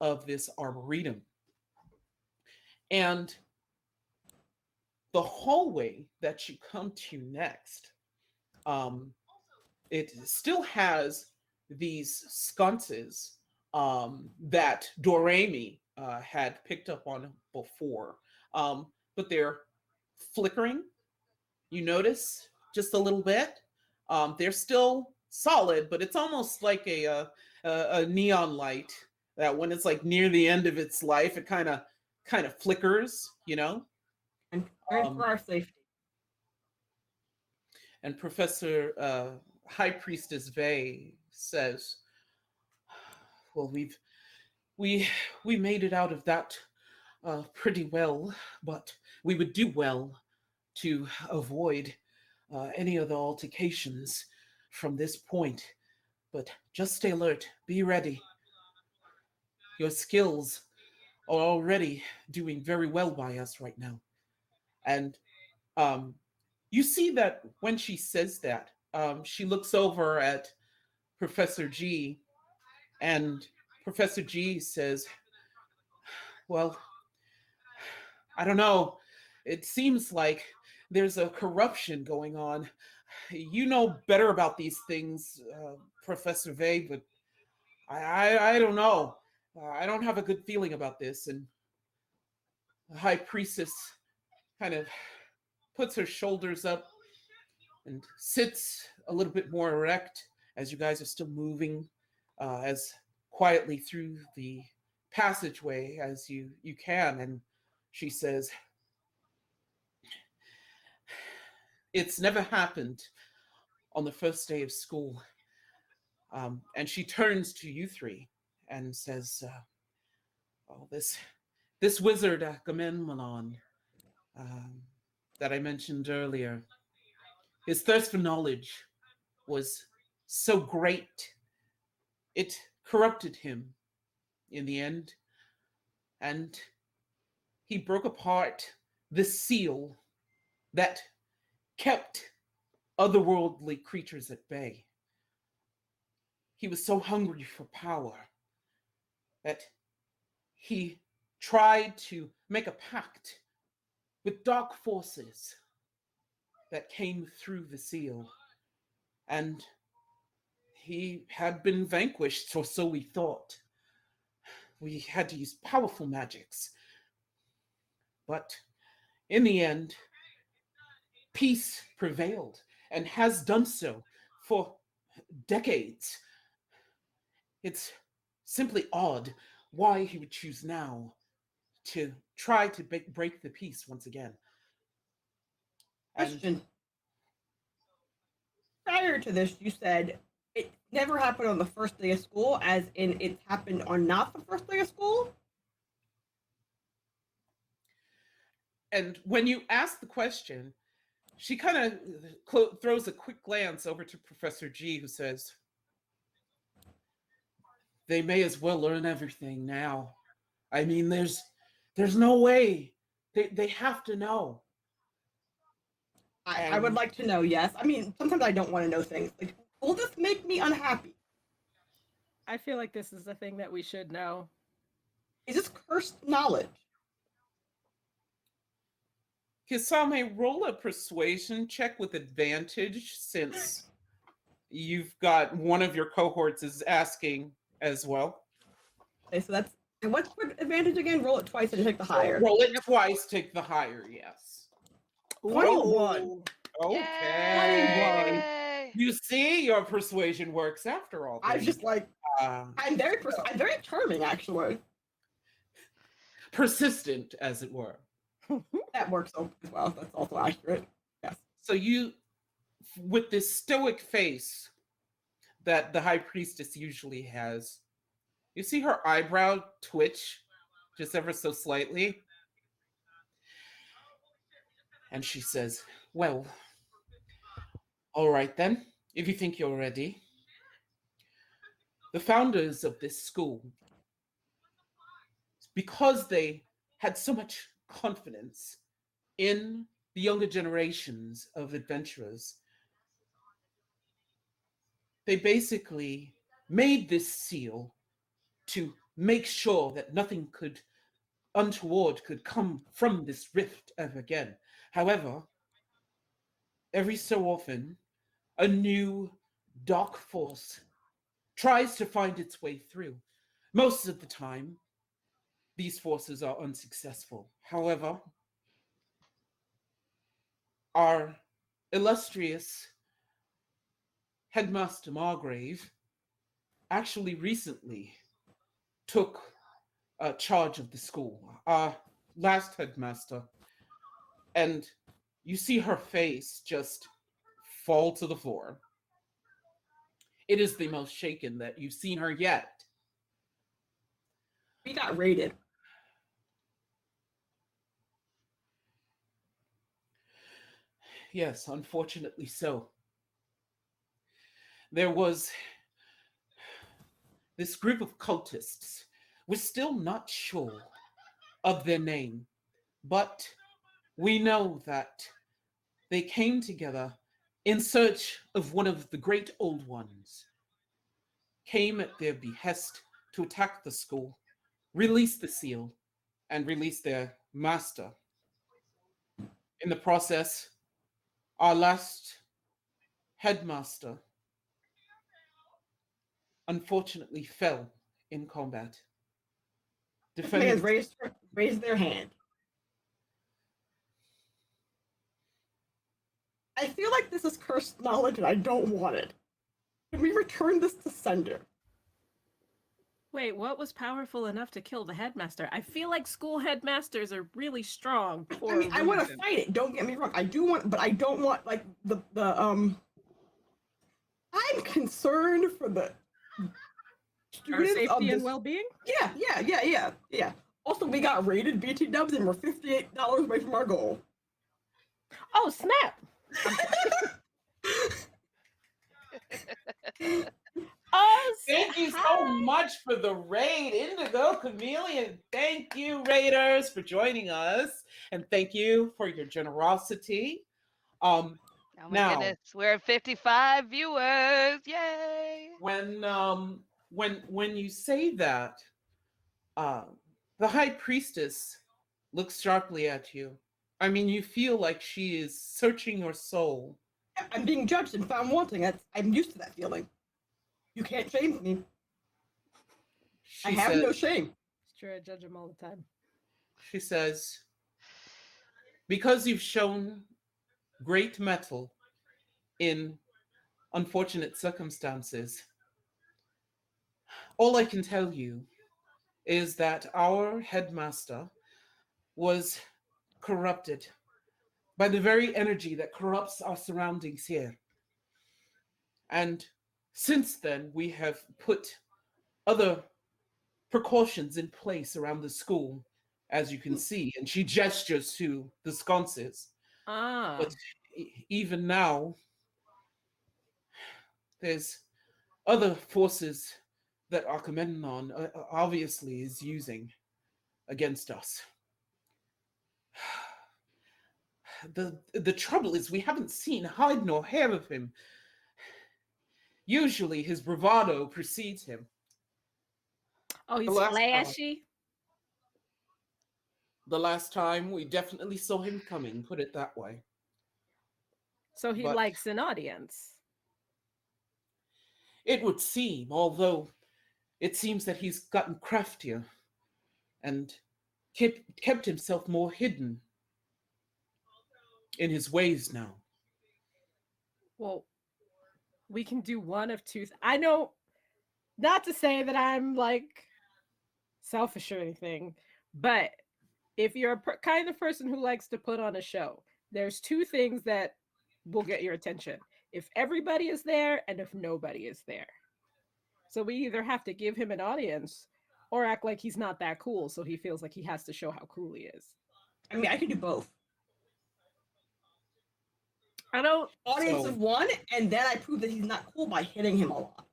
of this arboretum. And the hallway that you come to next, it still has these sconces that Doremi had picked up on before, but they're flickering. You notice just a little bit. They're still solid, but it's almost like a neon light that when it's like near the end of its life, it kind of flickers, you know. And for our safety. And Professor High Priestess Vey says, "Well, we made it out of that pretty well, but we would do well to avoid any of the altercations from this point. But just stay alert, be ready. Your skills are already doing very well by us right now." And you see that when she says that, she looks over at Professor G, and Professor G says, "Well, I don't know. It seems like there's a corruption going on. You know better about these things, Professor Vey, but I don't know. I don't have a good feeling about this." And the High Priestess kind of puts her shoulders up and sits a little bit more erect as you guys are still moving as quietly through the passageway as you can. And she says, "It's never happened on the first day of school." And she turns to you three and says, "Oh, this wizard Agamemnon that I mentioned earlier, his thirst for knowledge was so great, it corrupted him in the end, and he broke apart the seal that kept otherworldly creatures at bay. He was so hungry for power that he tried to make a pact with dark forces that came through the seal, and he had been vanquished, or so we thought. We had to use powerful magics, but In the end, peace prevailed and has done so for decades. It's simply odd why he would choose now to try to break the peace once again. And Question. Prior to this, you said it never happened on the first day of school, as in it happened on not the first day of school? and when you ask the question, she kind of throws a quick glance over to Professor G, who says, "They may as well learn everything now. I mean, there's no way. They have to know." I would And like to know, yes. I mean, sometimes I don't want to know things. Like, will this make me unhappy? I feel like this is the thing that we should know. Is this cursed knowledge? Kisame, roll a persuasion check with advantage, since you've got one of your cohorts is asking as well. Okay, so that's. And what's the advantage again? Roll it twice and take the higher. Roll it twice, take the higher, yes. 21. Okay. Yay! You see, your persuasion works after all. I was just like, uh, I'm very charming, actually. persistent, as it were. That works as well. That's also accurate. Yes. So you, with this stoic face that the high priestess usually has, you see her eyebrow twitch just ever so slightly. And she says, "Well, all right then, if you think you're ready. The founders of this school, because they had so much confidence in the younger generations of adventurers, they basically made this seal to make sure that nothing untoward could come from this rift ever again. However, every so often, a new dark force tries to find its way through. Most of the time, these forces are unsuccessful. However, our illustrious Headmaster Margrave actually recently took charge of the school, our last headmaster, and you see her face just fall to the floor. It is the most shaken that you've seen her yet. We got raided. Yes, unfortunately so. There was this group of cultists. We're still not sure of their name, but we know that they came together in search of one of the great old ones, came at their behest to attack the school, release the seal, and release their master. In the process, our last headmaster unfortunately fell in combat. Somebody has Defending raised their hand. I feel like this is cursed knowledge and I don't want it. Can we return this to sender? Wait, what was powerful enough to kill the headmaster? I feel like school headmasters are really strong. I mean, I want to fight it. Don't get me wrong. I do want, but I don't want like the I'm concerned for the Our students of safety this. and well-being? Yeah. Also, we got raided BT dubs and we're $58 away from our goal. Oh, snap! Oh, Thank you so much for the raid, Indigo Chameleon. Thank you, Raiders, for joining us, and thank you for your generosity. Oh my Now, goodness, we're at 55 viewers! Yay! when you say that, the High Priestess looks sharply at you. I mean, you feel like she is searching your soul. I'm being judged and found wanting. I'm used to that feeling. You can't shame me. I have no shame. It's true, I judge him all the time. She says, because you've shown great mettle in unfortunate circumstances, all I can tell you is that our headmaster was corrupted by the very energy that corrupts our surroundings here. And since then, we have put other precautions in place around the school, as you can see. And she gestures to the sconces. But even now, there's other forces that Agamemnon obviously is using against us. The trouble is we haven't seen hide nor hair of him. Usually his bravado precedes him. Oh, he's flashy. The last time we definitely saw him coming, put it that way. So he likes an audience. It would seem, although it seems that he's gotten craftier and kept himself more hidden in his ways now. Well, we can do one of two. I know, not to say that I'm like selfish or anything, but if you're a kind of person who likes to put on a show, there's two things that will get your attention. If everybody is there and if nobody is there. So we either have to give him an audience or act like he's not that cool so he feels like he has to show how cool he is. I mean, I could do both. I don't... Audience of one, and then I prove that he's not cool by hitting him a lot.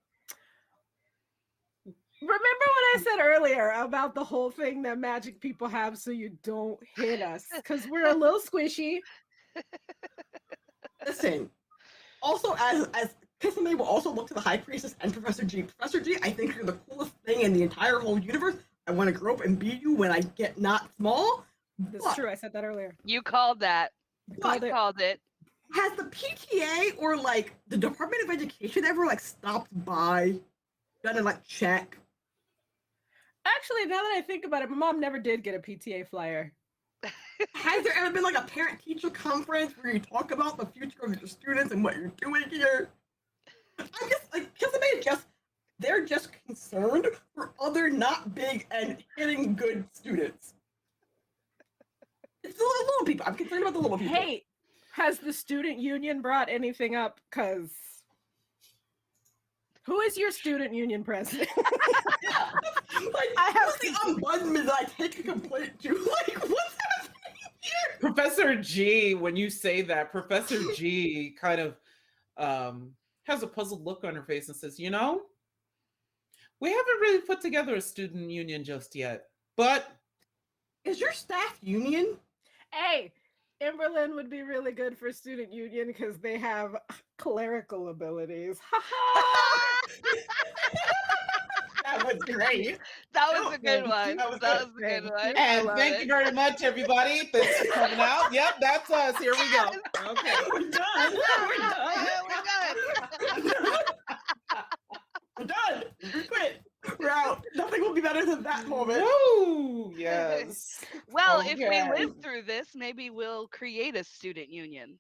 Remember what I said earlier about the whole thing that magic people have so you don't hit us? Because we're a little squishy. Listen, also as Kisame will also look to the High Priestess and Professor G. Professor G, I think you're the coolest thing in the entire whole universe. I want to grow up and be you when I get not small. That's true, I said that earlier. You called that. You called it. Has the PTA or like the Department of Education ever like stopped by, done a like check? Actually, now that I think about it, my mom never did get a PTA flyer. Has there ever been like a parent-teacher conference where you talk about the future of your students and what you're doing here? I'm just like, they're just concerned for other not big and hitting good students. It's the little people. I'm concerned about the little people. Hey, has the student union brought anything up? Because who is your student union president? Like, I have the ombudsman that I take a complaint to. Like, what's happening here? Professor G, when you say that, Professor G kind of has a puzzled look on her face and says, you know, we haven't really put together a student union just yet, but... Is your staff union? Hey, Amberlynn would be really good for student union because they have clerical abilities. That was great. That was a good one. That was a good one. And thank you very much, everybody. Thanks for coming out. Yep, that's us. Here we go. Okay. We're done. We're done. We quit. We're out. Nothing will be better than that moment. Woo! Yes. Well, if we live through this, maybe we'll create a student union.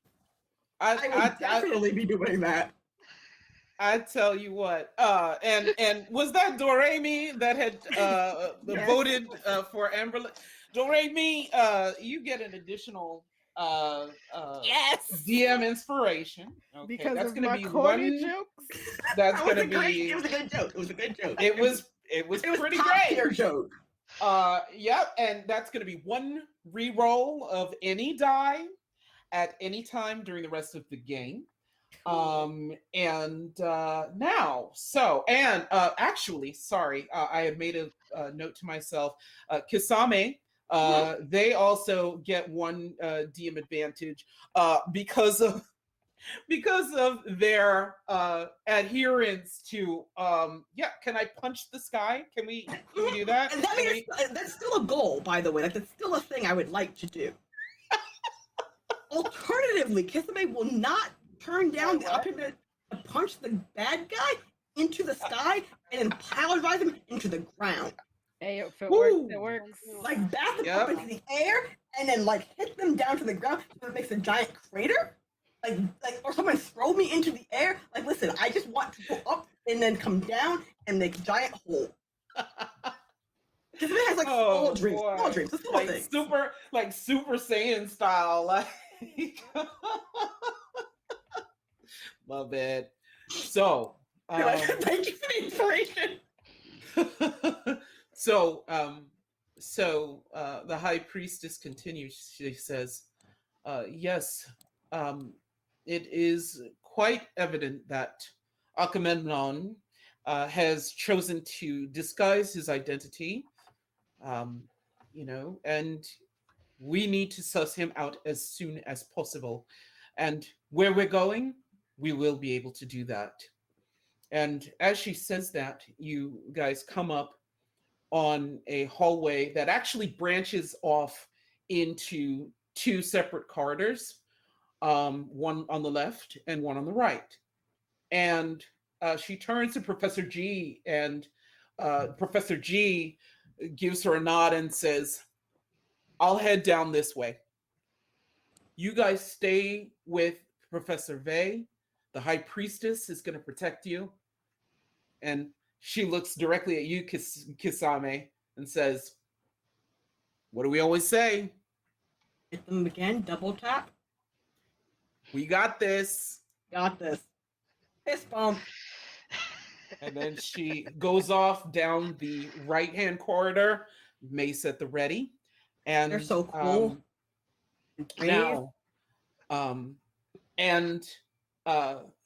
I would definitely be doing that. I tell you what, and was that Doremi that had voted for Amberlynn? Doremi, you get an additional DM inspiration. Okay, because that's of my be corny jokes. That's gonna be. It was a good joke. It was a good joke. It was pretty great. Joke. Yep, and that's gonna be one reroll of any die at any time during the rest of the game. Actually, sorry, I had made a note to myself. Kisame, they also get one DM advantage because of their adherence to can I punch the sky? Can we do that? And that's still a goal, by the way. Like, that's still a thing I would like to do. Alternatively, Kisame will not turn down the opportunity to punch the bad guy into the sky and then pile drive him into the ground. Hey, if it works, Woo! it works. Like bat them Yep. up into the air and then like hit them down to the ground so it makes a giant crater. Or someone throw me into the air. Like, listen, I just want to go up and then come down and make a giant hole. Because it has like small dreams, the small like things. super Saiyan style, like my bad. So, Thank you for the inspiration. so, the high priestess continues. She says, "Yes, it is quite evident that Agamemnon has chosen to disguise his identity." And we need to suss him out as soon as possible. And where we're going, we will be able to do that. And as she says that, you guys come up on a hallway that actually branches off into two separate corridors, one on the left and one on the right. And she turns to Professor G, and Professor G gives her a nod and says, "I'll head down this way. You guys stay with Professor Vey. The High Priestess is going to protect you." And she looks directly at you, Kisame, and says, "What do we always say? Hit them again, double tap. We got this." Got this. Fist bump. And then she goes off down the right-hand corridor, mace at the ready. And They're so cool. now,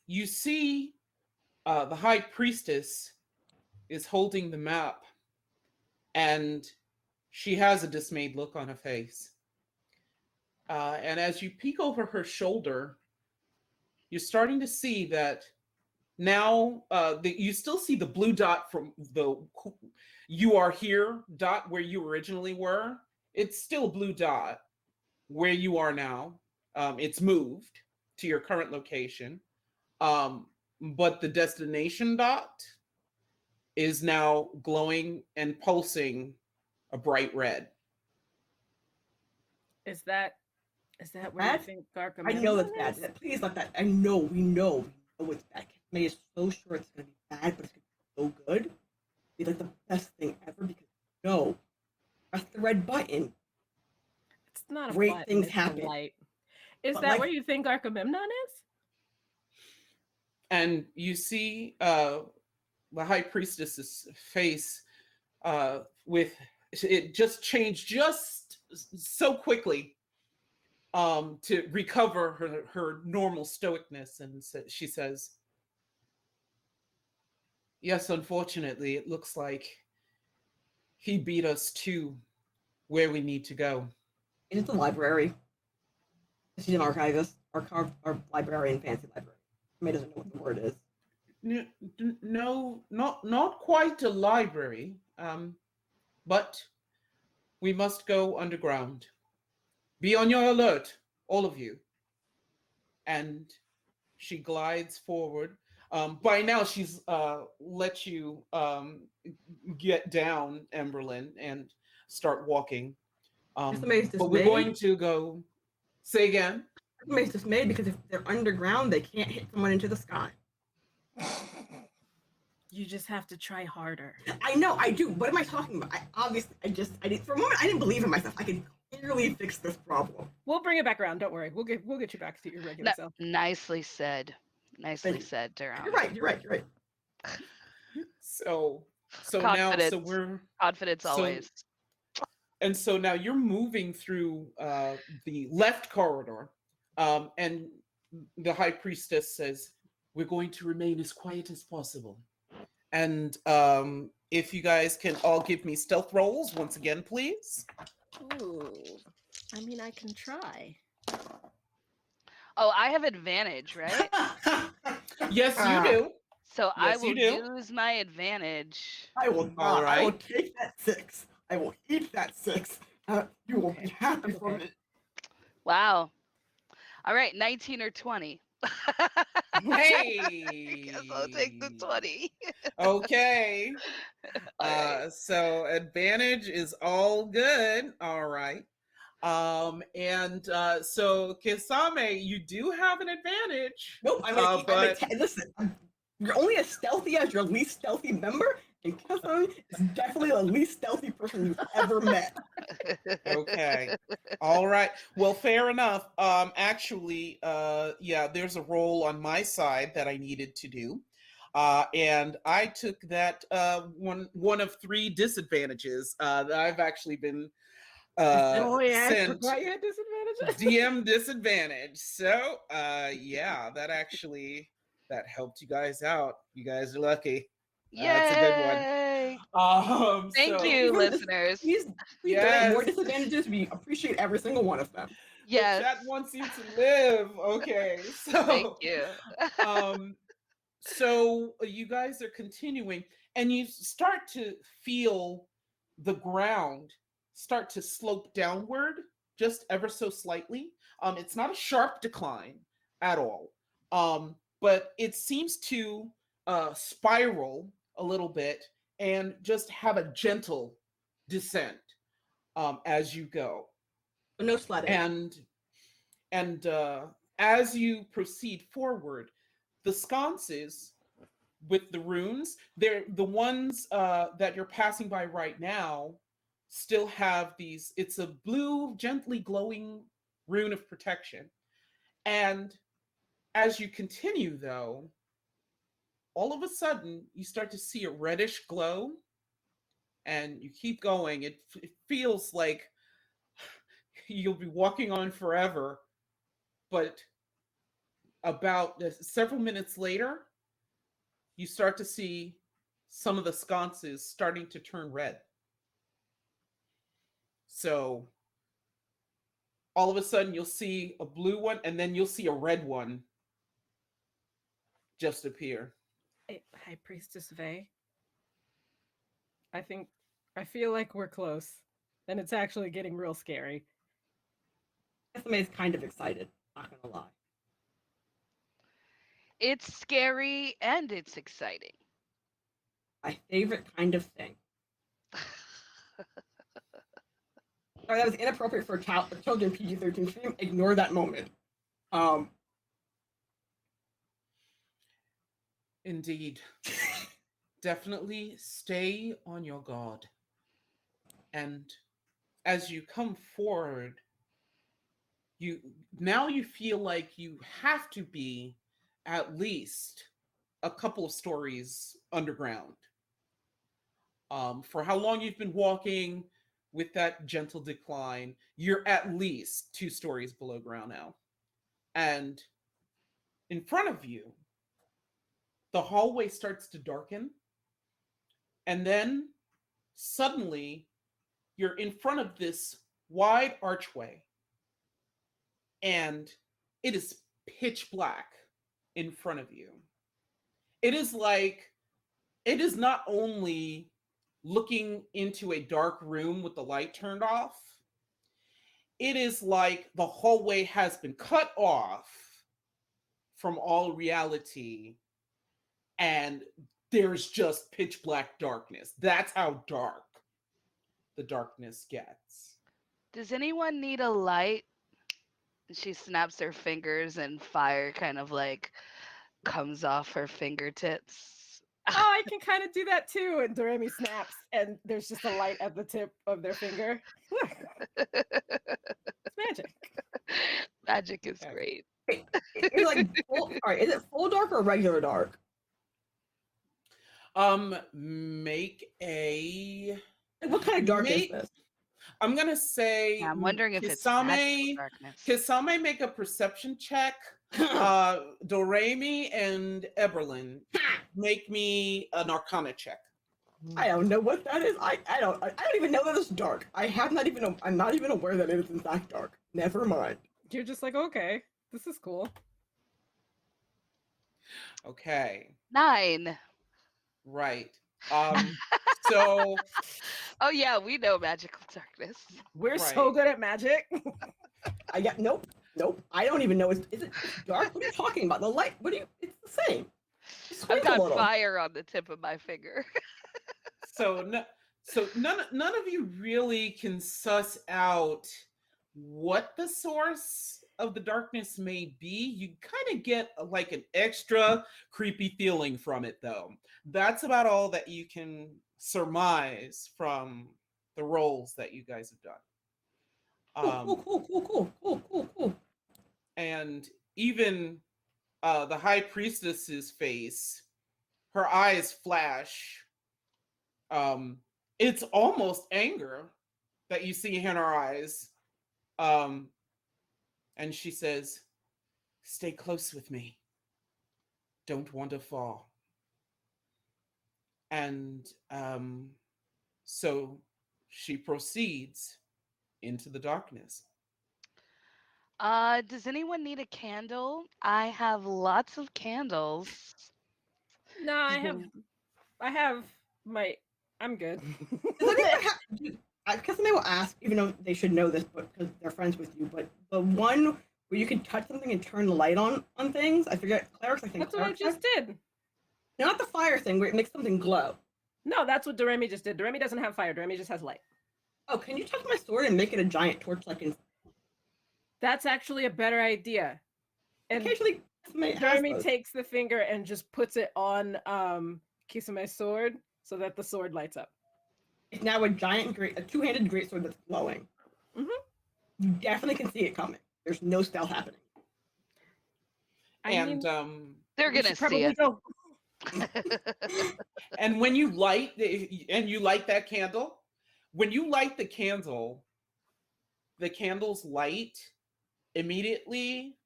you see the High Priestess is holding the map, and she has a dismayed look on her face. And as you peek over her shoulder, you're starting to see that now you still see the blue dot from the "you are here" dot where you originally were. It's still a blue dot where you are now. It's moved to your current location. But the destination dot is now glowing and pulsing a bright red. Is that where you think Gargamel I know that's is? bad. Please let that. We know it's bad. May is so sure it's gonna be bad, but it's gonna be so good. It'd be like the best thing ever because press the red button. It's not a Great button, things it's happen. a light. Is But that like- where you think Agamemnon is? And you see the High Priestess's face with it just changed just so quickly to recover her normal stoicness, and she says, "Yes, unfortunately, it looks like he beat us to where we need to go." It's the library. She's an archivist, our librarian, fancy library. May doesn't know what the word is. No, not quite a library, but we must go underground. Be on your alert, all of you. And she glides forward. By now, she's let you get down, Amberlynn, and start walking. But we're going to go. Say again. Makes dismayed because if they're underground, they can't hit someone into the sky. You just have to try harder. I know, I do. What am I talking about? For a moment, I didn't believe in myself. I could clearly fix this problem. We'll bring it back around. Don't worry. We'll get you back to your regular self. Nicely said. Nicely Thank you. said, Durham. You're right. So Confidence. now, we're Confidence always. And so now you're moving through the left corridor, and the High Priestess says, "We're going to remain as quiet as possible." And if you guys can all give me stealth rolls once again, please. Ooh. I mean, I can try. Oh, I have advantage, right? Yes, you do. So I Yes, you will do. use my advantage. I will not. All I will right. take that 6. I will eat that 6. You will be happy from it. Wow. All right, 19 or 20. Hey. I guess I'll take the 20. Okay. So advantage is all good. All right. So Kisame, you do have an advantage. Nope, listen, you're only as stealthy as your least stealthy member, and Kasami is definitely the least stealthy person you've ever met. Okay. All right. Well, fair enough. Actually, yeah, there's a roll on my side that I needed to do. And I took that one of 3 disadvantages that I've actually been I sent forgot you had disadvantages. DM disadvantage. So yeah, that helped you guys out. You guys are lucky. That's a good one. Yay! Thank So, you, listeners. Please Yes. donate more disadvantages. We appreciate every single one of them. The Yes. chat wants you to live. Okay, so Thank you. So you guys are continuing, and you start to feel the ground start to slope downward just ever so slightly. It's not a sharp decline at all, but it seems to spiral a little bit and just have a gentle descent as you go. No sledding. And as you proceed forward, the sconces with the runes, they're the ones that you're passing by right now still have these. It's a blue, gently glowing rune of protection. And as you continue, though, all of a sudden you start to see a reddish glow, and you keep going. It feels like you'll be walking on forever, but about several minutes later, you start to see some of the sconces starting to turn red. So all of a sudden you'll see a blue one, and then you'll see a red one just appear. High Priestess Vey. I feel like we're close. And it's actually getting real scary. Kasame is kind of excited, not gonna lie. It's scary and it's exciting. My favorite kind of thing. Sorry, that was inappropriate for a children PG-13 stream. Ignore that moment. Indeed. Definitely stay on your guard. And as you come forward, you feel like you have to be at least a couple of stories underground. For how long you've been walking with that gentle decline, you're at least 2 stories below ground now. And in front of you, the hallway starts to darken. And then suddenly you're in front of this wide archway. And it is pitch black in front of you. It is not only looking into a dark room with the light turned off. It is like the hallway has been cut off from all reality, and there's just pitch black darkness. That's how dark the darkness gets. Does anyone need a light? She snaps her fingers and fire kind of like comes off her fingertips. Oh, I can kind of do that too. And Doremi snaps, and there's just a light at the tip of their finger. Look, it's magic. Magic is great. It's like is it full dark or regular dark? Make a. What kind of dark is this? I'm gonna say. Yeah, I'm wondering if it's magical darkness. Kisame, make a perception check. Doremi and Amberlynn, make me an Arcana check. I don't know what that is. I don't even know that it's dark. I'm not even aware that it is in fact dark. Never mind. You're just like, okay, this is cool. Okay. 9. Right. So. Oh yeah, we know magical darkness. We're so good at magic. Nope. I don't even know. Is it dark? What are you talking about? The light. It's the same. I've got fire on the tip of my finger. So So none of you really can suss out what the source of the darkness may be. You kind of get like an extra creepy feeling from it, though. That's about all that you can surmise from the roles that you guys have done. Cool. And even the high priestess's face, her eyes flash. It's almost anger that you see in her eyes. And she says, "Stay close with me. Don't want to fall." And so she proceeds into the darkness. Does anyone need a candle? I have lots of candles. No, I have my. I'm good. Does anyone have? I guess somebody will ask, even though they should know this, but because they're friends with you. But the one where you can touch something and turn the light on things, I forget. Clerics, I think. That's what I just did. No, not the fire thing where it makes something glow. No, that's what Doremi just did. Doremi doesn't have fire. Doremi just has light. Oh, can you touch my sword and make it a giant torch like in? That's actually a better idea. And Occasionally, Doremi takes the finger and just puts it on Kisame's sword so that the sword lights up. It's now a two-handed greatsword that's glowing. Mm-hmm. You definitely can see it coming. There's no stealth happening. They're gonna see it. Go. And when you light that candle, when you light the candle's light immediately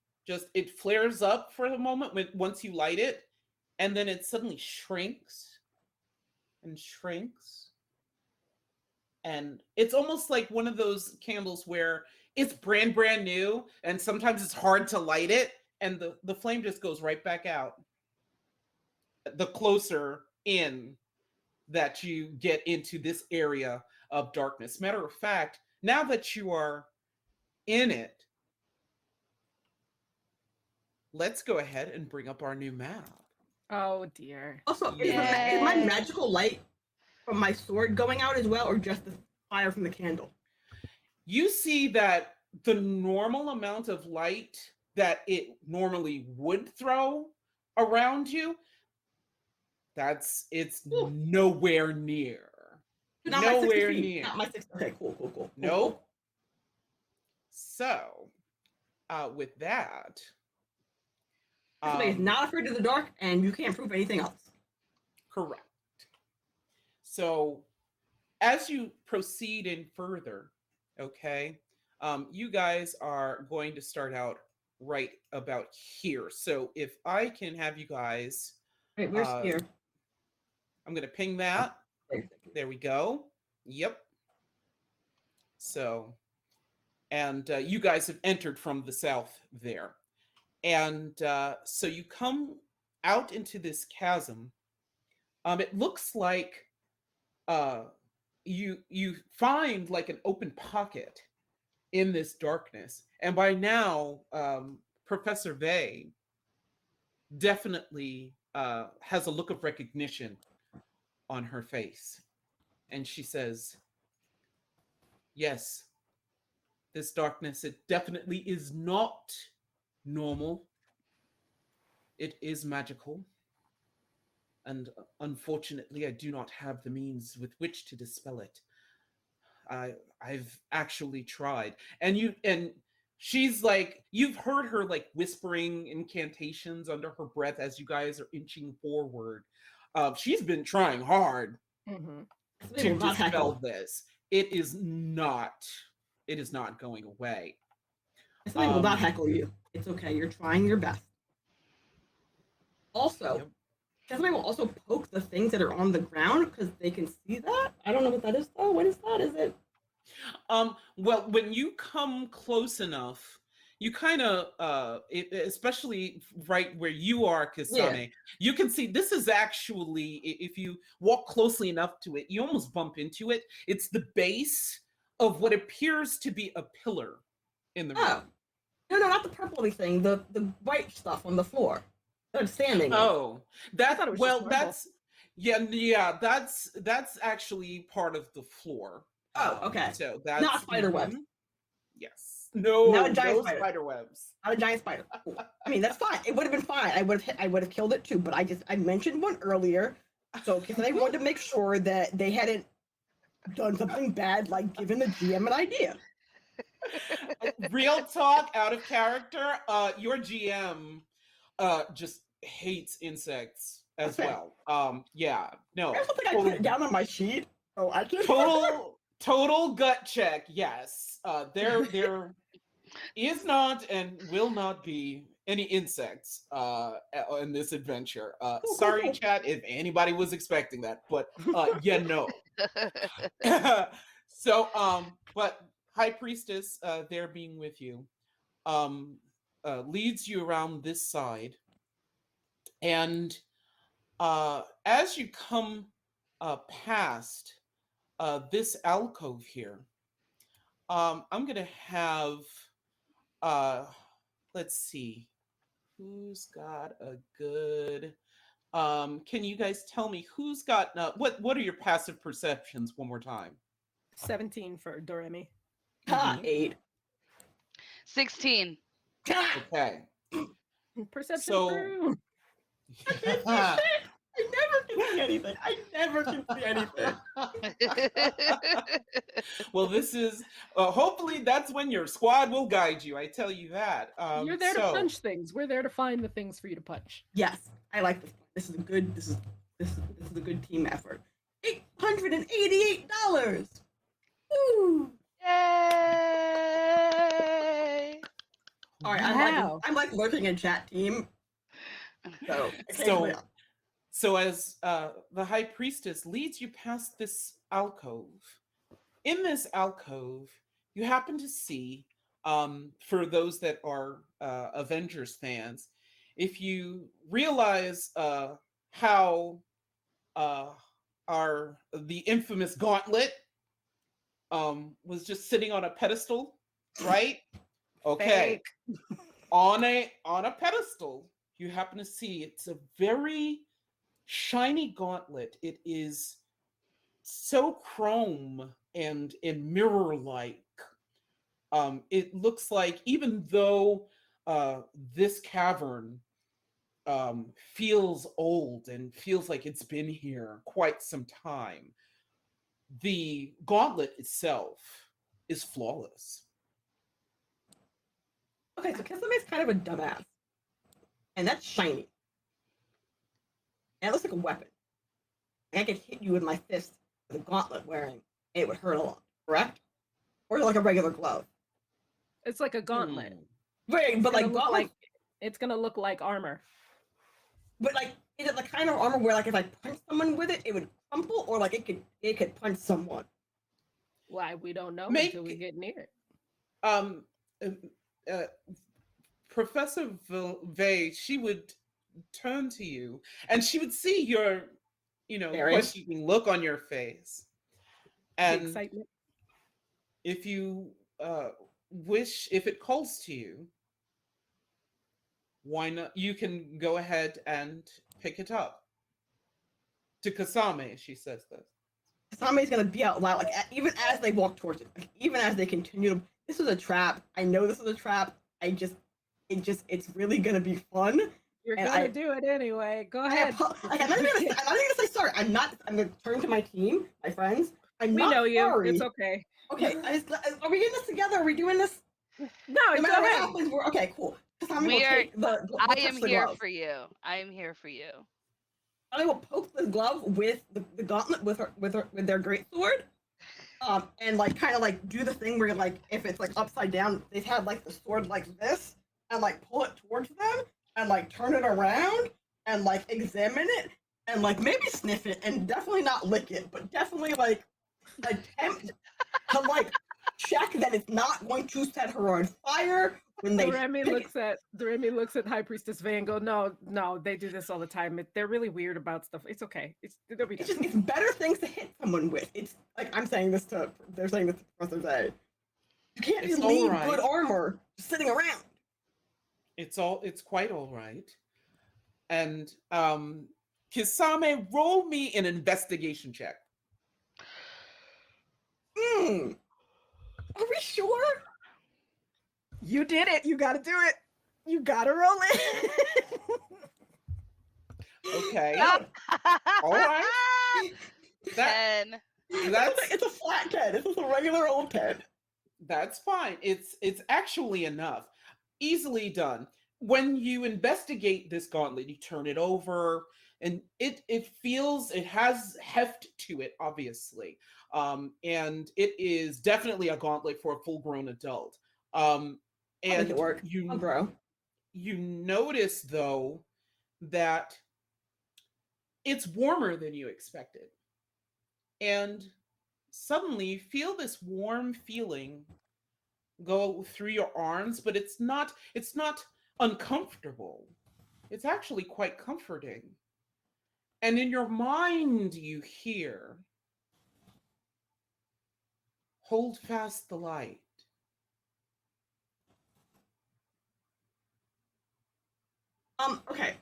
it flares up for a moment once you light it, and then it suddenly shrinks and shrinks. And it's almost like one of those candles where it's brand new, and sometimes it's hard to light it, and the flame just goes right back out. The closer in that you get into this area of darkness. Matter of fact, now that you are in it, let's go ahead and bring up our new map. Oh dear. Also, is my magical light from my sword going out as well, or just the fire from the candle? You see that the normal amount of light that it normally would throw around you, it's nowhere near. Not nowhere my 60 feet. near. Not my 60. Okay, cool. Nope. So, with that, somebody is not afraid of the dark, and you can't prove anything else. Correct. So, as you proceed in further, okay, you guys are going to start out right about here. So, if I can have you guys, Wait, where's here? I'm going to ping that. There we go. Yep. So, and you guys have entered from the south there. And so you come out into this chasm. It looks like you find like an open pocket in this darkness. And by now, Professor Vey definitely has a look of recognition on her face. And she says, "Yes, this darkness, it definitely is not normal. It is magical. And unfortunately, I do not have the means with which to dispel it. I've actually tried." And she's like, you've heard her like whispering incantations under her breath as you guys are inching forward. She's been trying hard to dispel this. It is not going away. Somebody will not heckle you. It's okay. You're trying your best. Also, somebody will also poke the things that are on the ground because they can see that. I don't know what that is though. What is that? Is it? Well, when you come close enough, you kind of, especially right where you are, Kasame, you can see this is actually, if you walk closely enough to it, you almost bump into it. It's the base of what appears to be a pillar in the room. No, not the purpley thing. The white stuff on the floor. They're standing. Oh, that's Yeah, that's actually part of the floor. Oh, okay. So that's Not spider webs. Yes. Not a giant No spider. spider webs. Not a giant spider. Cool. I mean, that's fine. It would have been fine. I would have killed it too. But I mentioned one earlier, so because I wanted to make sure that they hadn't done something bad, like giving the GM an idea. Real talk, out of character. Your GM just hates insects as Okay. well. Yeah, no. I don't think I put it down on my sheet. Oh, I just Total gut check. Yes. There is not and will not be any insects in this adventure. Sorry, chat, if anybody was expecting that, but yeah, no. So, but High Priestess, there being with you, leads you around this side, and as you come past this alcove here, I'm gonna have let's see, who's got a good can you guys tell me who's got what are your passive perceptions one more time? 17 for Doremi. Ha, 8. 16. Okay. Perception So through. I never can see anything. I never can see anything. Well, this is hopefully that's when your squad will guide you. I tell you that. You're there to punch things. We're there to find the things for you to punch. Yes, I like this. This is a good. This is a good team effort. $888. Woo! Yay! All right, Wow. I'm like lurking in chat team. So as the High Priestess leads you past this alcove, in this alcove, you happen to see, for those that are Avengers fans, if you realize how the infamous gauntlet was just sitting on a pedestal, right? Okay. on a pedestal, you happen to see it's a very shiny gauntlet. It is so chrome and mirror-like. It looks like, even though this cavern feels old and feels like it's been here quite some time, the gauntlet itself is flawless. Okay, so Kisame's kind of a dumbass. And that's shiny. And it looks like a weapon. And I could hit you with my fist with a gauntlet wearing, and it would hurt a lot, correct? Or like a regular glove. It's like a gauntlet. Right, but like gauntlet. It's gonna look like armor. But like, is it the kind of armor where like if I punch someone with it, it would crumple, or like it could punch someone? Why, we don't know until we get near it. Professor Vey, she would turn to you and she would see your, questioning look on your face. And excitement. If you wish, if it calls to you, why not? You can go ahead and pick it up. To Kasame, she says this. Kasame's gonna be out loud, like even as they walk towards it, like, even as they continue. This is a trap. I know this is a trap. It's really gonna be fun. You're gonna do it anyway. Go ahead. I'm not even gonna say sorry. I'm gonna turn to my team, my friends. We know you. Sorry. It's okay. Okay. Are we in this together? Are we doing this? No, no matter what happens, we're okay. Cool. I am here for you. I am here for you. I will poke the glove with the gauntlet with their great sword. And like kind of like do the thing where like if it's like upside down, they have like the sword like this and like pull it towards them and like turn it around and like examine it and like maybe sniff it and definitely not lick it, but definitely like attempt to like check that it's not going to set her on fire. When Doremi looks at High Priestess Vey and go, no, they do this all the time. They're really weird about stuff. It's okay. It's better things to hit someone with. It's like they're saying this to Professor Vey. You can't just leave good armor sitting around. It's quite all right. And Kisame, roll me an investigation check. Are we sure? You did it. You got to do it. You got to roll it. Okay. No, All right. That 10. that's it's a flat 10. This is a regular old 10. that's fine. It's actually enough. Easily done. When you investigate this gauntlet, you turn it over, and it feels it has heft to it, obviously. And it is definitely a gauntlet for a full-grown adult. I'll make it And work. I'll grow. you notice though that it's warmer than you expected. And suddenly you feel this warm feeling go through your arms, but it's not uncomfortable. It's actually quite comforting. And in your mind you hear, hold fast the light. Okay.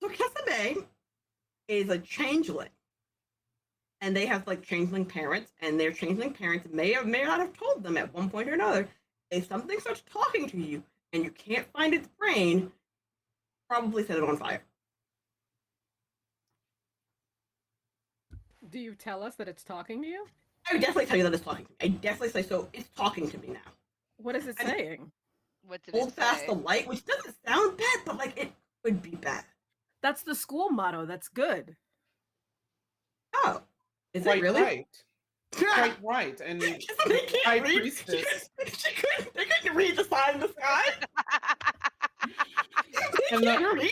So Kesame is a changeling. And they have like changeling parents, and their changeling parents may or may not have told them at one point or another, if something starts talking to you and you can't find its brain, probably set it on fire. Do you tell us that it's talking to you? I would definitely tell you that it's talking to me. I definitely say, so it's talking to me now. What is it And saying? What did it Hold fast the say? light, which doesn't sound bad, but like it could be bad. That's the school motto. That's good. Oh, is Quite it really? right. Quite right. And They High can't read. Priestess They couldn't read the sign in the sky. They and the can't read.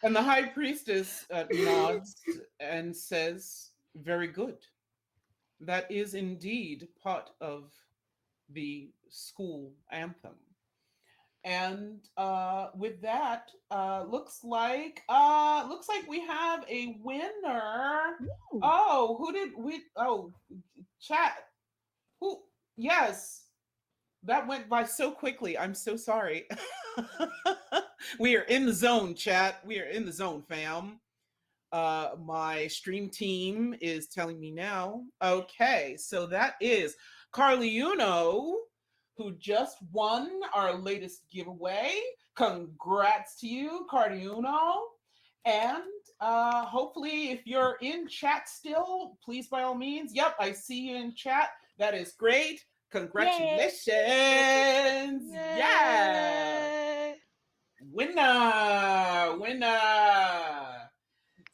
and the High Priestess nods and says, "Very good. That is indeed part of the school anthem." And with that, looks like we have a winner. Ooh. Oh, who did we? Oh, chat. Who? Yes, that went by so quickly. I'm so sorry. We are in the zone, chat. We are in the zone, fam. My stream team is telling me now. Okay, so that is Carly Uno, who just won our latest giveaway. Congrats to you, Carly Uno. And hopefully, if you're in chat still, please by all means. Yep, I see you in chat. That is great. Congratulations. Yeah. Yay! Winner.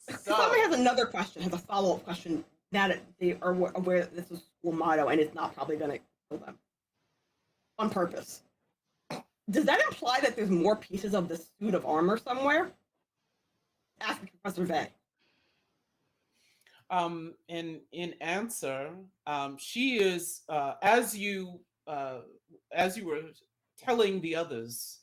Somebody So, has another question, has a follow-up question that they are aware that this is school motto and it's not probably going to kill them on purpose. Does that imply that there's more pieces of the suit of armor somewhere? Ask Professor Vey. in answer, she is as you were telling the others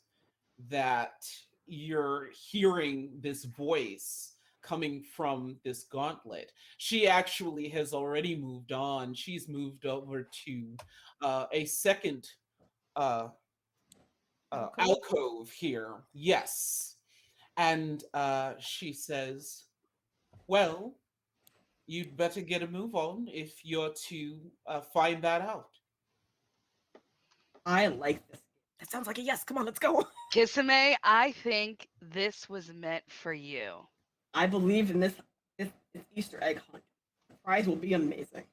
that you're hearing this voice coming from this gauntlet. She actually has already moved on. She's moved over to a second uh, Alcove? alcove here. Yes. And she says, well, you'd better get a move on if you're to find that out. I like this. That sounds like a yes. Come on, let's go. Kisame, I think this was meant for you. I believe in this Easter egg hunt. The prize will be amazing.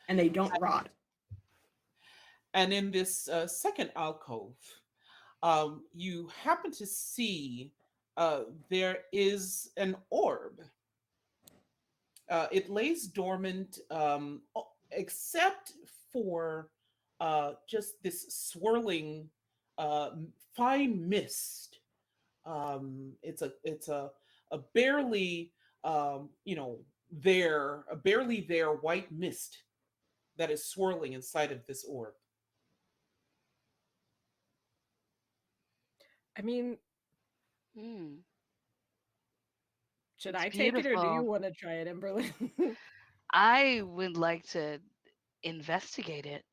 And they don't rot. And in this second alcove, you happen to see there is an orb. It lays dormant, except for just this swirling fine mist. It's a barely a barely there white mist that is swirling inside of this orb. I mean, Mm, should it's I take it or do you beautiful. want to try it, Amberlynn? I would like to investigate it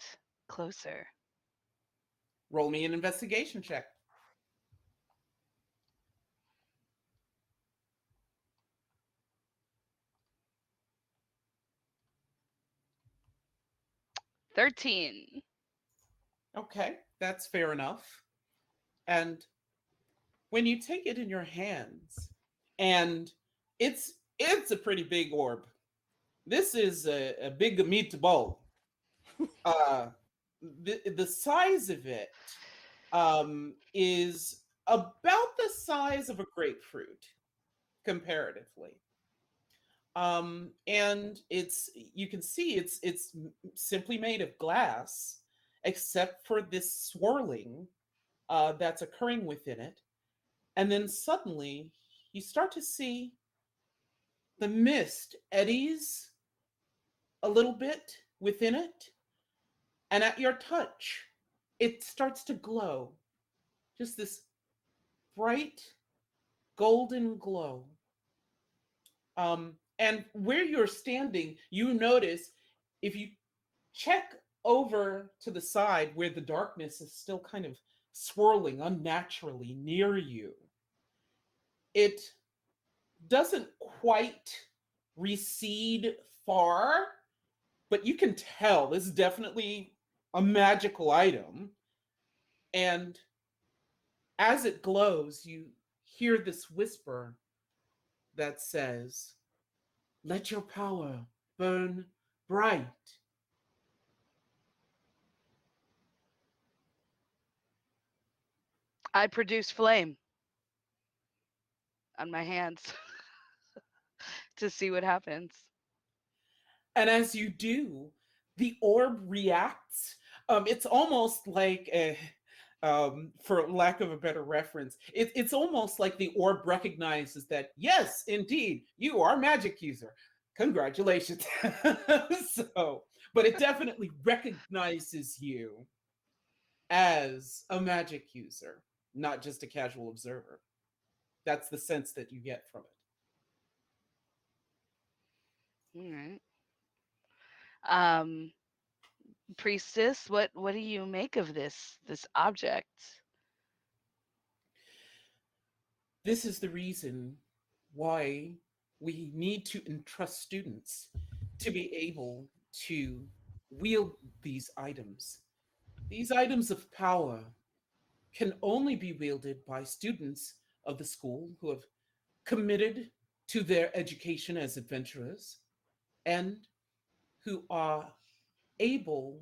closer. Roll me an investigation check. 13. Okay, that's fair enough. And when you take it in your hands, and it's a pretty big orb. This is a big meatball. Uh, the size of it is about the size of a grapefruit comparatively. And it's you can see it's simply made of glass, except for this swirling that's occurring within it. And then suddenly you start to see the mist eddies a little bit within it. And at your touch, it starts to glow. Just this bright golden glow. And where you're standing, you notice if you check over to the side where the darkness is still kind of swirling unnaturally near you, it doesn't quite recede far, but you can tell this is definitely a magical item. And as it glows, you hear this whisper that says, "Let your power burn bright." I produce flame on my hands to see what happens. And as you do, the orb reacts. It's almost like for lack of a better reference, it's almost like the orb recognizes that, yes, indeed, you are a magic user. Congratulations. So, but it definitely recognizes you as a magic user, not just a casual observer. That's the sense that you get from All right. Um, Priestess, what do you make of this object? This is the reason why we need to entrust students to be able to wield these items. These items of power can only be wielded by students of the school who have committed to their education as adventurers and who are able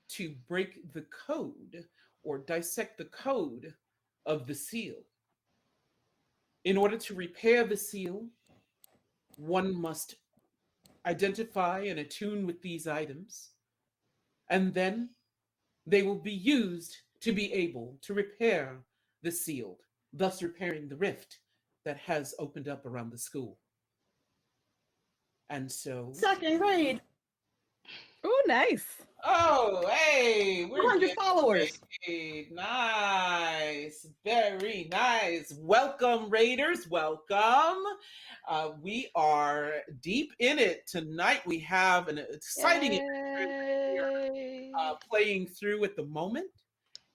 to break the code or dissect the code of the seal. In order to repair the seal, one must identify and attune with these items, and then they will be used to be able to repair the seal, thus repairing the rift that has opened up around the school. And so, Second grade, Oh, nice. oh, hey, we're 200 getting followers. paid. Nice, very nice. Welcome, Raiders. Welcome. We are deep in it tonight. We have an exciting adventure that we are Yay. playing through at the moment.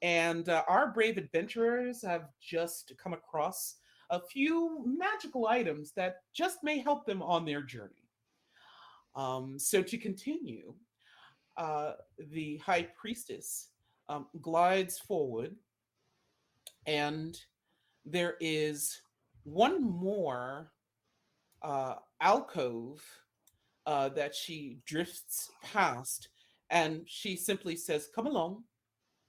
And our brave adventurers have just come across a few magical items that just may help them on their journey. So to continue, the high priestess glides forward, and there is one more alcove that she drifts past, and she simply says, "Come along,"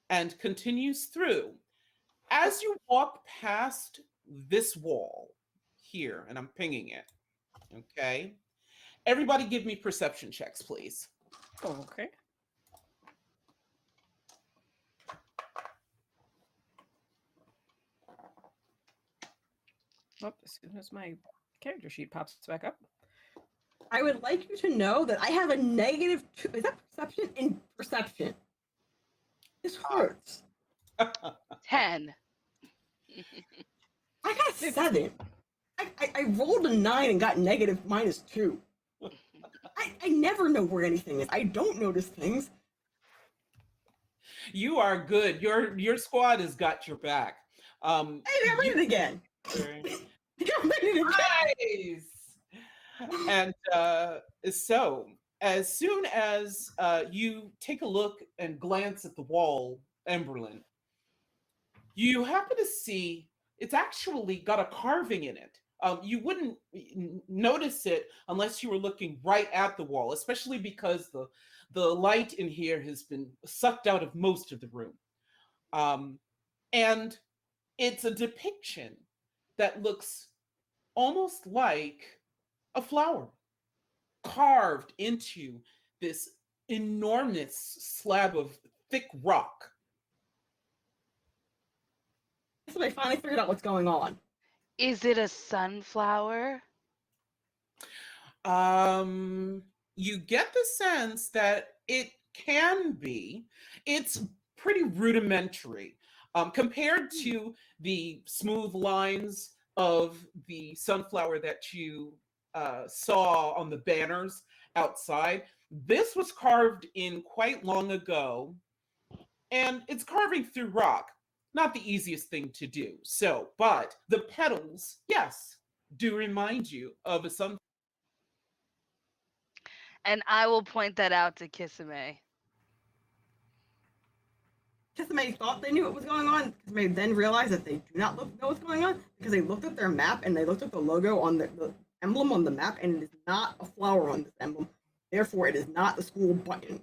and continues through. As you walk past this wall here, and I'm pinging it, okay? Everybody give me perception checks, please. Okay. Oh, as soon as my character sheet pops back up. I would like you to know that I have a negative two. Is that perception? In perception. This hurts. 10. I got a 7. I rolled a 9 and got negative -2. I never know where anything is. I don't notice things. You are good. Your squad has got your back. Hey, I read it again. I read it again. Nice. And so as soon as you take a look and glance at the wall, Emberlyn, you happen to see it's actually got a carving in it. You wouldn't notice it unless you were looking right at the wall, especially because the light in here has been sucked out of most of the room. And it's a depiction that looks almost like a flower carved into this enormous slab of thick rock. So they finally figured out what's going on. Is it a sunflower? You get the sense that it can be. It's pretty rudimentary compared to the smooth lines of the sunflower that you saw on the banners outside. This was carved in quite long ago, and it's carving through rock. Not the easiest thing to do. So, but the petals, yes, do remind you of a sunflower. And I will point that out to Kisame. Kisame thought they knew what was going on. Kisame then realized that they do not know what's going on because they looked at their map and they looked at the logo on the emblem on the map, and it is not a flower on this emblem. Therefore, it is not the school button.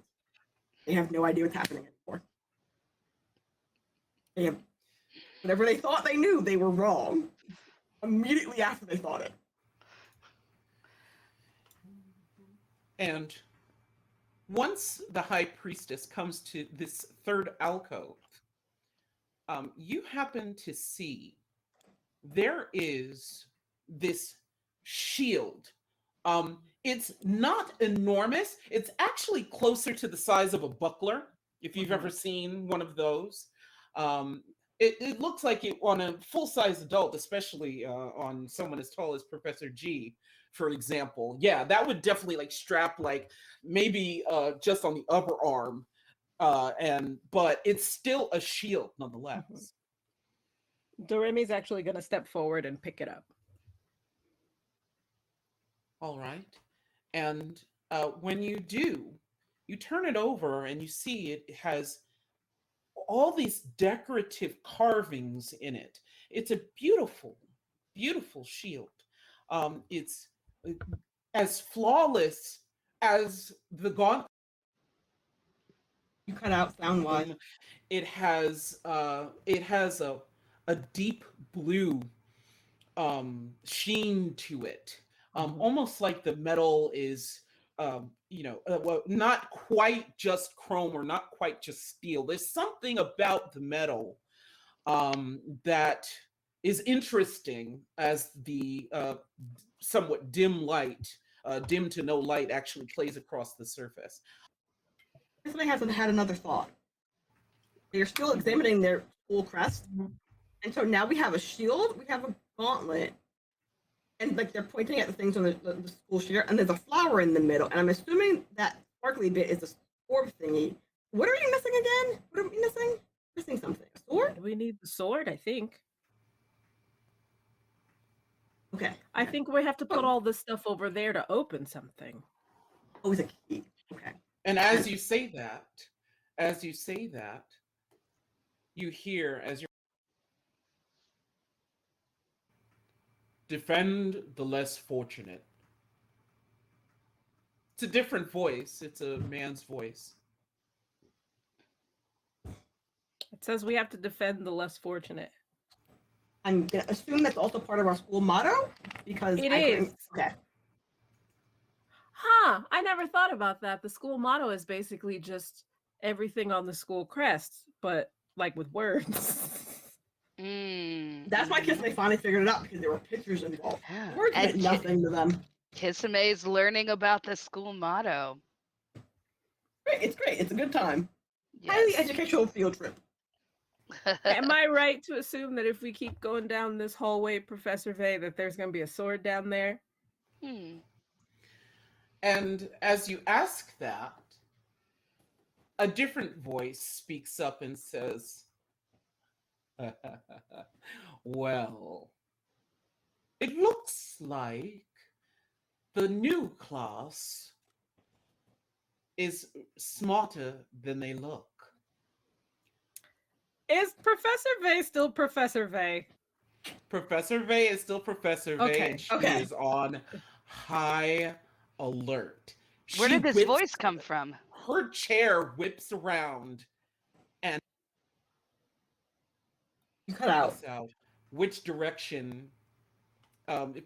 They have no idea what's happening anymore. They have whatever they thought they knew, they were wrong. Immediately after they thought it. And once the high priestess comes to this third alcove, you happen to see there is this shield. It's not enormous. It's actually closer to the size of a buckler, if you've ever seen one of those. It looks like it on a full-size adult, especially on someone as tall as Professor G, for example. Yeah, that would definitely like strap like maybe just on the upper arm, but it's still a shield nonetheless. Doremi's actually going to step forward and pick it up. All right. And when you do, you turn it over and you see it has all these decorative carvings in it. It's a beautiful, beautiful shield. It's as flawless as the gauntlet. You cut out sound wise. It has a deep blue sheen to it, almost like the metal is well, not quite just chrome or not quite just steel. There's something about the metal that is interesting as the somewhat dim light, dim to no light, actually plays across the surface. Somebody hasn't had another thought. They're still examining their school crest, and so now we have a shield, we have a gauntlet, and like they're pointing at the things on the school shield, and there's a flower in the middle, and I'm assuming that sparkly bit is a orb thingy. What are you missing again? What are we missing? Missing something. A sword? We need the sword, I think. Okay. I think we have to put all this stuff over there to open something. Oh, it's a key. Okay. And as you say that, you hear as you're defend the less fortunate. It's a different voice. It's a man's voice. It says we have to defend the less fortunate. I'm gonna assume that's also part of our school motto because It is. Okay. Huh, I never thought about that. The school motto is basically just everything on the school crest, but like with words. That's why Kisame finally figured it out because there were pictures involved. Yeah. Words meant nothing to them. Kisame's learning about the school motto. Great, it's great. It's a good time. Yes. Highly educational field trip. Am I right to assume that if we keep going down this hallway, Professor Vey, that there's going to be a sword down there? And as you ask that, a different voice speaks up and says, well, it looks like the new class is smarter than they look. Is Professor Vey still Professor Vey? Professor Vey is still Professor Vey, Okay, and she okay. is on high alert. Where She did this whips, voice come from? her chair whips around and You cut out. out which direction.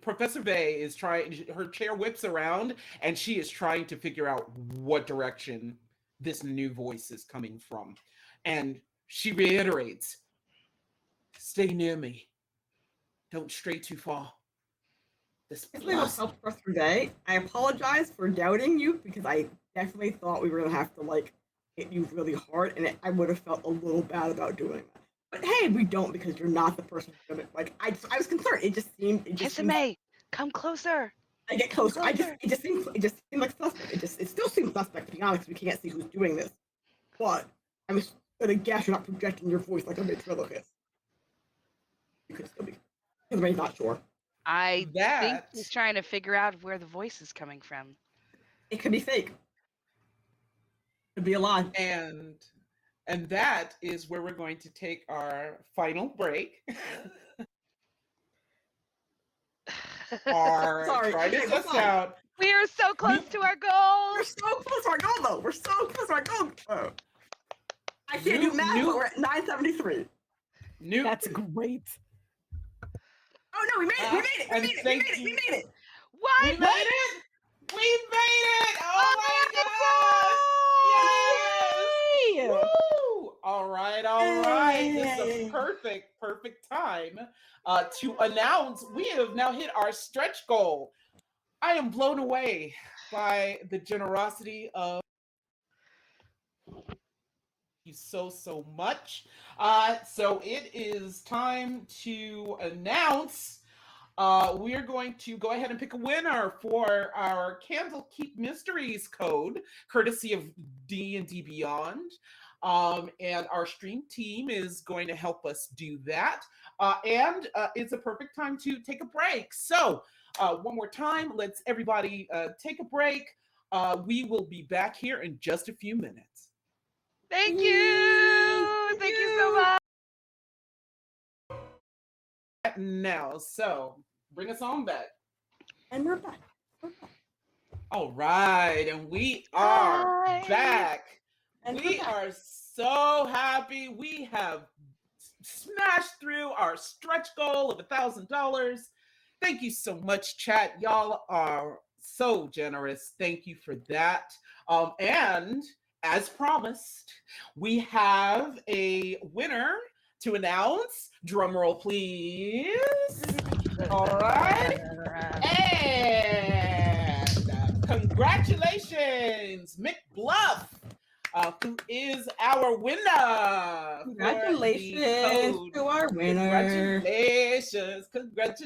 Professor Vey is trying, her chair whips around and she is trying to figure out what direction this new voice is coming from. And she reiterates, stay near me. Don't stray too far. This Basically, what's blast. helped for today. I apologize for doubting you because I definitely thought we were gonna have to like hit you really hard, and I would have felt a little bad about doing that. But hey, we don't because you're not the person who's gonna like. I was concerned. It just seemed. It just seemed. Kisame, come closer. I get Come closer. closer. It just seemed like suspect. It still seems suspect to be honest. We can't see who's doing this, but I'm gonna guess you're not projecting your voice like a ventriloquist. You could still be. Because I'm not sure. I think That he's trying to figure out where the voice is coming from. It could be fake. Could be a lie. and that is where we're going to take our final break. Sorry. Try Okay, this we're us fine. out. We are so close to our goal. We're so close to our goal, though. We're so close to our goal. I can't do math, but we're at 973. That's great. Oh no, we made it! We made it! We And made it! We thank made it! We you. made it! What? We made it! We made it! Oh my gosh! Yes! Woo! All right. This is a perfect time to announce we have now hit our stretch goal. I am blown away by the generosity of you so much. So it is time to announce. We are going to go ahead and pick a winner for our Candlekeep Mysteries code, courtesy of D&D Beyond. And our stream team is going to help us do that. And it's a perfect time to take a break. So one more time, let's everybody take a break. We will be back here in just a few minutes. Thank you. Thank you so much. Now, so bring us on back. And we're back. All right, and we are Hi. back. And We we're back. are so happy. We have smashed through our stretch goal of $1,000. Thank you so much, chat. Y'all are so generous. Thank you for that. And as promised, we have a winner to announce. Drum roll, please. All right. And congratulations, Mick Bluff, who is our winner. Congratulations to our winner. Congratulations. You get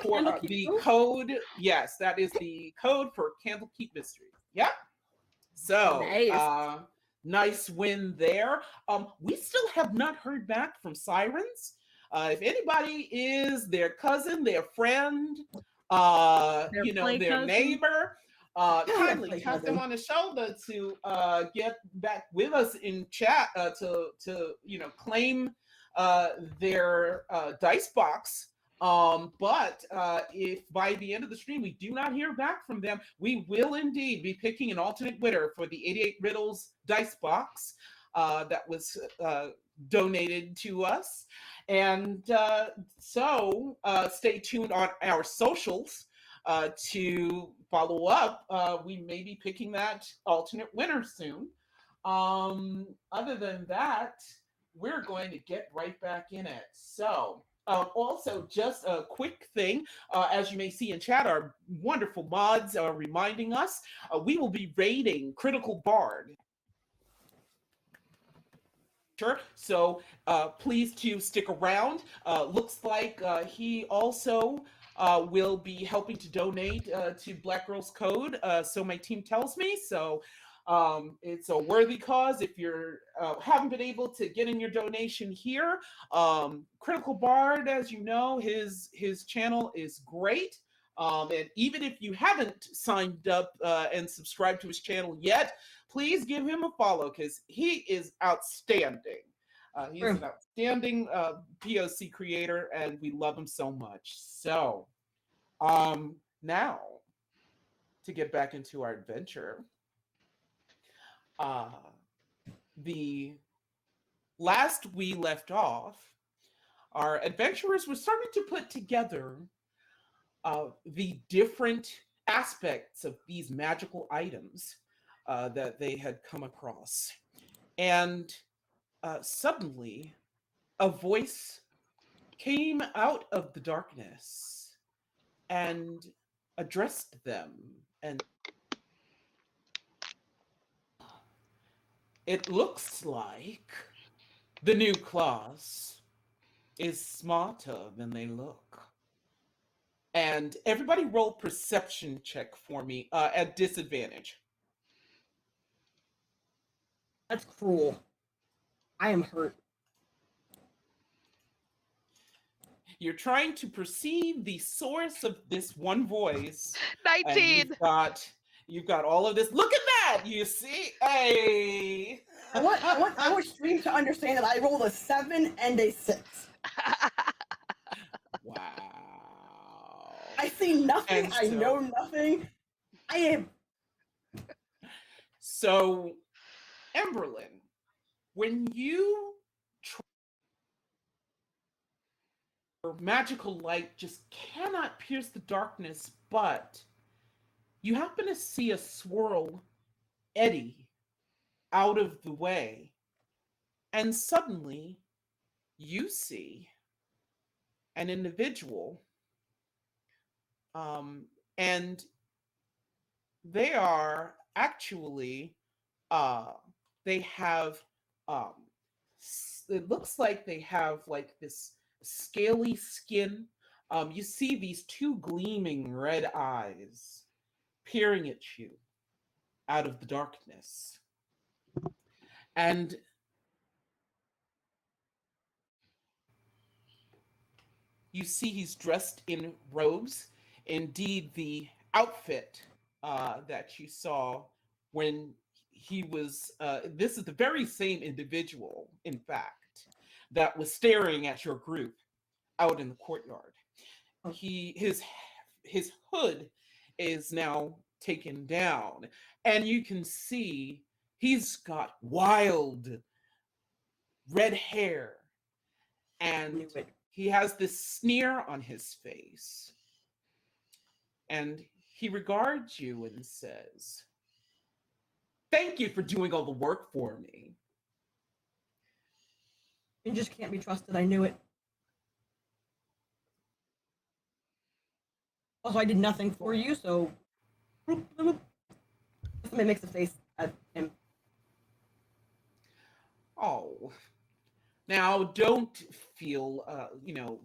For Candlekeep the too? code, yes, that is the code for Candlekeep Mystery. Yeah. So, Nice. nice win there. We still have not heard back from Sirens. If anybody is their cousin, their friend, Their you know, play their cousin? neighbor, kindly play tap them cousin. on the shoulder to get back with us in chat to claim their dice box. But if by the end of the stream we do not hear back from them, we will indeed be picking an alternate winner for the 88 Riddles dice box that was donated to us. And so stay tuned on our socials to follow up. We may be picking that alternate winner soon. Other than that, we're going to get right back in it. So also, just a quick thing, as you may see in chat, our wonderful mods are reminding us we will be raiding Critical Bard. So please to stick around. Looks like he also will be helping to donate to Black Girls Code. So my team tells me. So it's a worthy cause. If you're haven't been able to get in your donation here, Critical Bard, as you know, his channel is great. And even if you haven't signed up and subscribed to his channel yet, please give him a follow because he is outstanding. He's an outstanding POC creator, and we love him so much. So, now to get back into our adventure, the last we left off, our adventurers were starting to put together the different aspects of these magical items that they had come across. And suddenly, a voice came out of the darkness and addressed them. And it looks like the new class is smarter than they look. And everybody roll perception check for me at disadvantage. That's cruel. I am hurt. You're trying to perceive the source of this one voice. 19. And you've got all of this. Look at that! You see? Hey! I want stream to understand that I rolled a 7 and a 6. Wow. I see nothing. And I know nothing. I am. So, Amberlynn, when you your magical light just cannot pierce the darkness, but you happen to see a swirl eddy out of the way, and suddenly you see an individual, and they are actually they have it looks like they have like this scaly skin. You see these two gleaming red eyes peering at you out of the darkness. And you see he's dressed in robes. Indeed, the outfit that you saw when he was, this is the very same individual, in fact, that was staring at your group out in the courtyard. His hood is now taken down, and you can see he's got wild red hair, and he has this sneer on his face, and he regards you and says, "Thank you for doing all the work for me." You just can't be trusted. I knew it. Also, I did nothing for you, so. Somebody makes a face at him. Oh, now don't feel,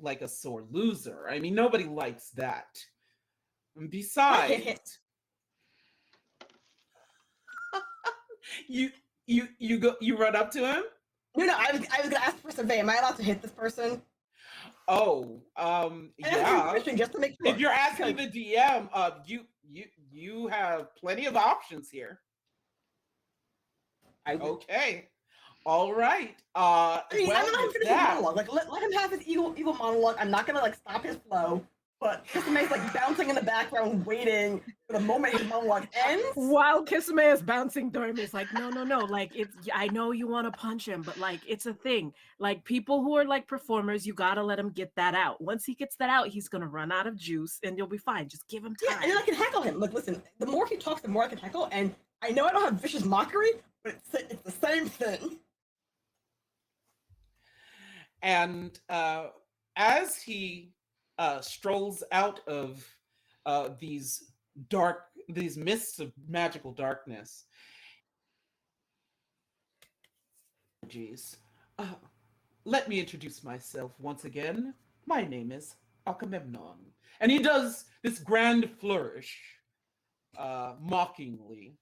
like a sore loser. I mean, nobody likes that. And besides, you run up to him. No, I was gonna ask for survey. Am I allowed to hit this person? Oh, yeah. Just to make sure. If you're asking the DM, you have plenty of options here. Okay. All right. I mean, I'm not finished his monologue. Like, let him have his evil monologue. I'm not gonna stop his flow. But Kisame's bouncing in the background, waiting for the moment his monologue ends. While Kisame is bouncing, Dormy is like, no. Like, I know you want to punch him, but it's a thing. Like, people who are performers, you gotta let him get that out. Once he gets that out, he's gonna run out of juice, and you'll be fine. Just give him time. Yeah, and then I can heckle him. Look, listen. The more he talks, the more I can heckle. And I know I don't have vicious mockery, but it's the same thing. And as he strolls out of these mists of magical darkness. Let me introduce myself once again. My name is Agamemnon. And he does this grand flourish, mockingly.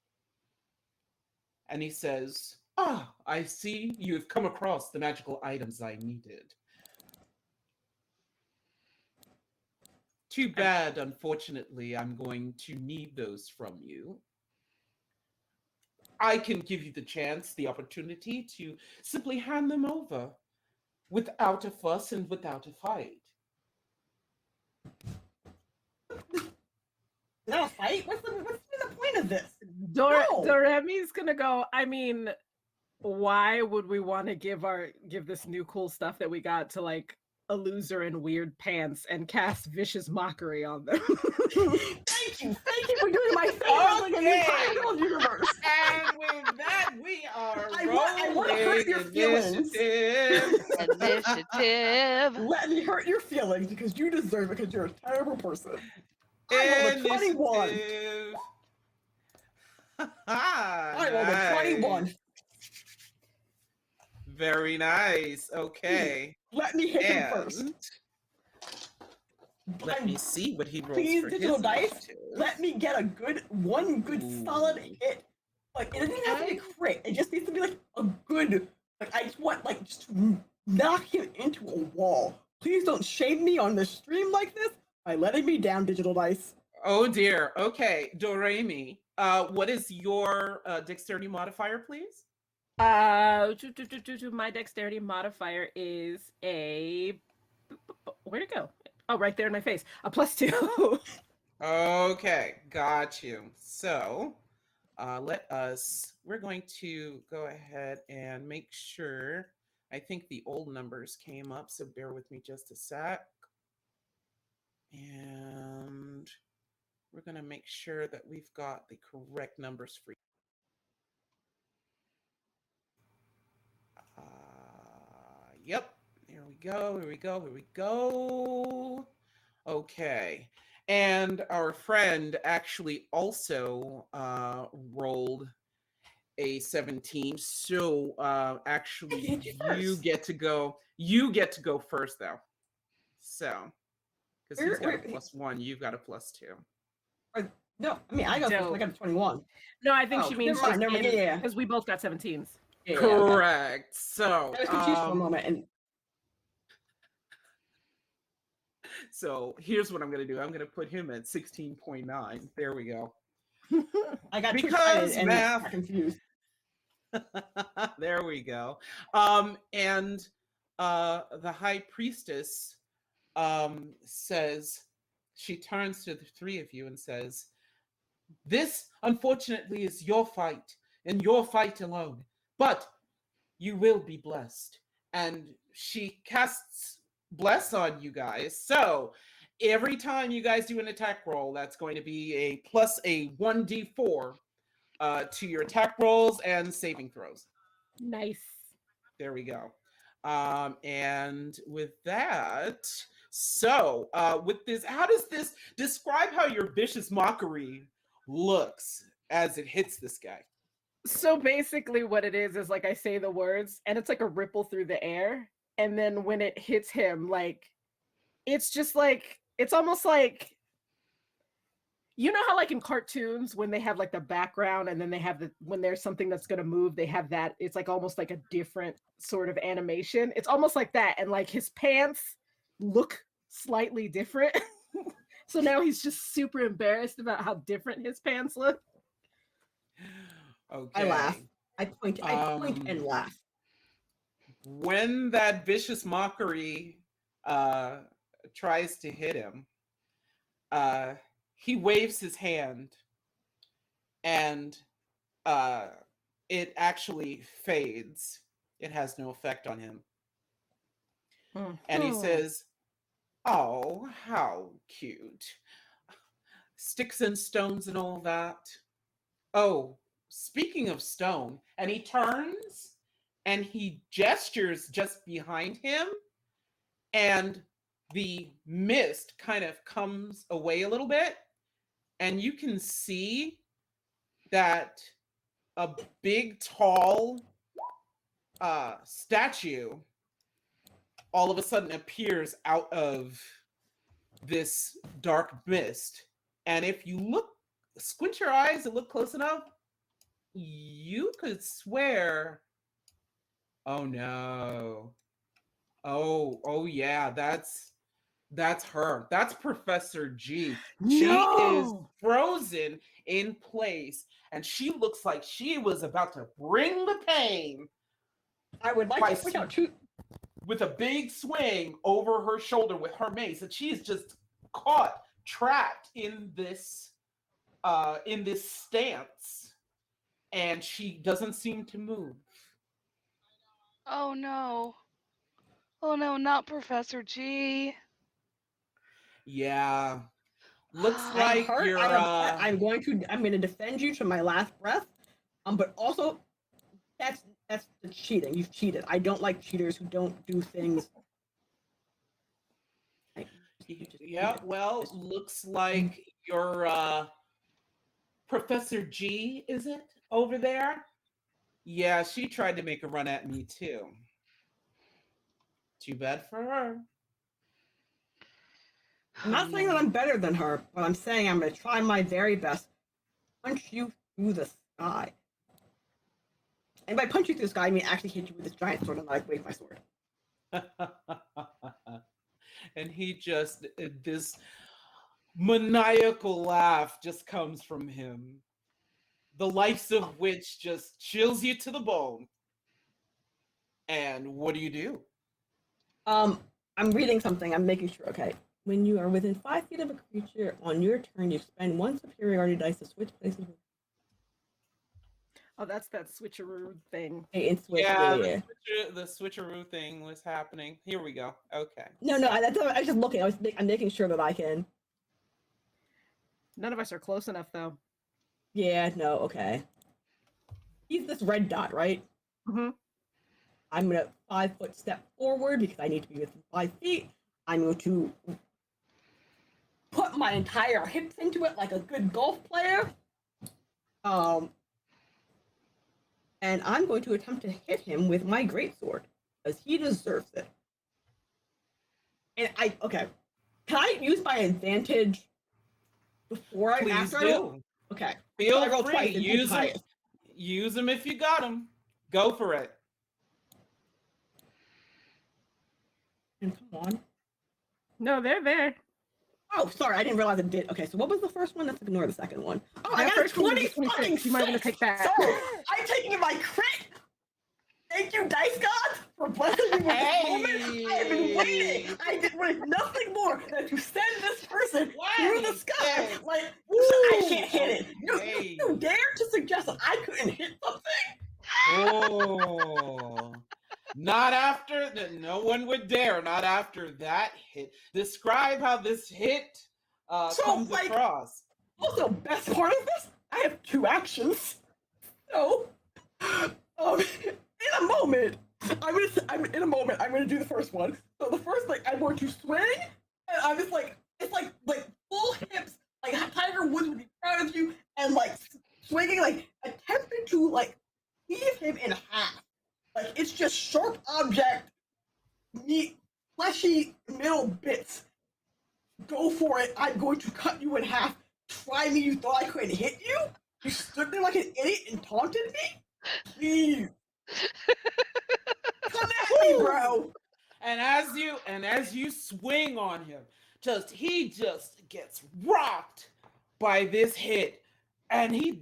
And he says, I see you have come across the magical items I needed. Too bad, unfortunately, I'm going to need those from you. I can give you the chance, the opportunity to simply hand them over without a fuss and without a fight. Not a fight? What's the point of this? No. Doremi's gonna go, I mean, why would we want to give this new cool stuff that we got to like a loser in weird pants and cast vicious mockery on them? Thank you for doing my favorite like in the Untitled universe. And with that, we are I want to hurt your feelings. Initiative. Let me hurt your feelings because you deserve it because you're a terrible person. I rolled a 21. I rolled a 21. Very nice. Okay. Let me hit him first. Let me see what he rolls Please, for digital his dice. initiative. Let me get one good solid hit. Like, it doesn't even have to be a crit. It just needs to be like a good. Like, I just want just to knock him into a wall. Please don't shame me on the stream like this by letting me down, digital dice. Oh dear. Okay, Doremi. What is your dexterity modifier, please? My dexterity modifier is a where'd it go? Oh, right there in my face. A +2. Okay, got you. So we're going to go ahead and make sure. I think the old numbers came up, so bear with me just a sec. And we're going to make sure that we've got the correct numbers for you. Yep. Here we go. Okay. And our friend actually also rolled a 17. So actually you get to go first though. So because he's got a +1, you've got a +2. No, I mean I got a 21. No, I think she means never mind, yeah. because we both got 17s. Yeah, correct. Okay. So I was confused for a moment and so here's what I'm going to do. I'm going to put him at 16.9. There we go. I got too Because excited and got confused. There we go. And the high priestess says, she turns to the three of you and says, "This, unfortunately, is your fight, and your fight alone. But you will be blessed." And she casts bless on you guys. So every time you guys do an attack roll, that's going to be a plus a 1d4 to your attack rolls and saving throws. Nice. There we go. And with that, so with this, how does this describe how your vicious mockery looks as it hits this guy? So basically what it is like I say the words and it's like a ripple through the air. And then when it hits him, like, it's just like, it's almost like, you know how like in cartoons when they have like the background and then they have when there's something that's going to move, they have that, it's like almost like a different sort of animation. It's almost like that. And like his pants look slightly different. So now he's just super embarrassed about how different his pants look. Okay. I laugh. I point and laugh. When that vicious mockery tries to hit him, he waves his hand and it actually fades. It has no effect on him. And he says, "Oh, how cute. Sticks and stones and all that. Oh, speaking of stone," and he turns and he gestures just behind him, and the mist kind of comes away a little bit, and you can see that a big, tall statue all of a sudden appears out of this dark mist. And if you squint your eyes and look close enough, you could swear, oh no. Oh yeah, that's That's her. That's Professor G. She is No. frozen in place, and she looks like she was about to bring the pain I would like by to point out too. with a big swing over her shoulder with her mace, and she's just caught, trapped in this stance, and she doesn't seem to move. Oh no. Oh no, not Professor G. Yeah. Looks I am like hurt. I you're am upset. I'm going to defend you to my last breath. But also, that's the cheating. You've cheated. I don't like cheaters who don't do things. yeah, well, looks like your Professor G, is it over there? Yeah, she tried to make a run at me too. Too bad for her. I'm not saying that I'm better than her, but I'm saying I'm going to try my very best to punch you through the sky. And by punch you through the sky, I mean actually hit you with this giant sword and like wave my sword. And this maniacal laugh just comes from him, the likes of which just chills you to the bone. And what do you do? I'm reading something. I'm making sure. Okay. When you are within 5 feet of a creature on your turn, you spend one superiority dice to switch places with. Oh, that's that switcheroo thing. Hey, and switch. Yeah, Yeah. the switcheroo thing was happening. Here we go. Okay. No, I was just looking. I'm making sure that I can. None of us are close enough, though. Yeah. No. Okay. He's this red dot, right? Mm-hmm. I'm gonna 5-foot step forward because I need to be within 5 feet. I'm going to put my entire hips into it like a good golf player. And I'm going to attempt to hit him with my greatsword because he deserves it. And okay. Can I use my advantage before I Please after do. I roll? Okay. Feel I roll free. twice and Use them. highest. Use them if you got them. Go for it. And come on. No, they're there. Oh, sorry, I didn't realize it did. Okay, so what was the first one? Let's ignore the second one. Oh, I That got a first one was 20 a 26. fucking You might want to 6. take that. So, I'm taking my crit. Thank you, Dice Gods, for blessing me with this moment. I have been waiting. I did with nothing more than to send this person through the sky. Like, I can't hit it. You dare to suggest that I couldn't hit something? Oh. Not after that. No one would dare. Not after that hit. Describe how this hit comes across. Also, best part of this, I have 2 actions. So, in a moment, I'm gonna do the first one. So the first, like, I'm going to swing, and I'm just like, it's like full hips, like Tiger Woods would be proud of you, and like swinging, like attempting to like leave him in half. Like it's just sharp object, meat, fleshy middle bits. Go for it. I'm going to cut you in half. Try me. You thought I couldn't hit you? You stood there like an idiot and taunted me? Please. Come at me, bro. And as you swing on him, he just gets rocked by this hit. And he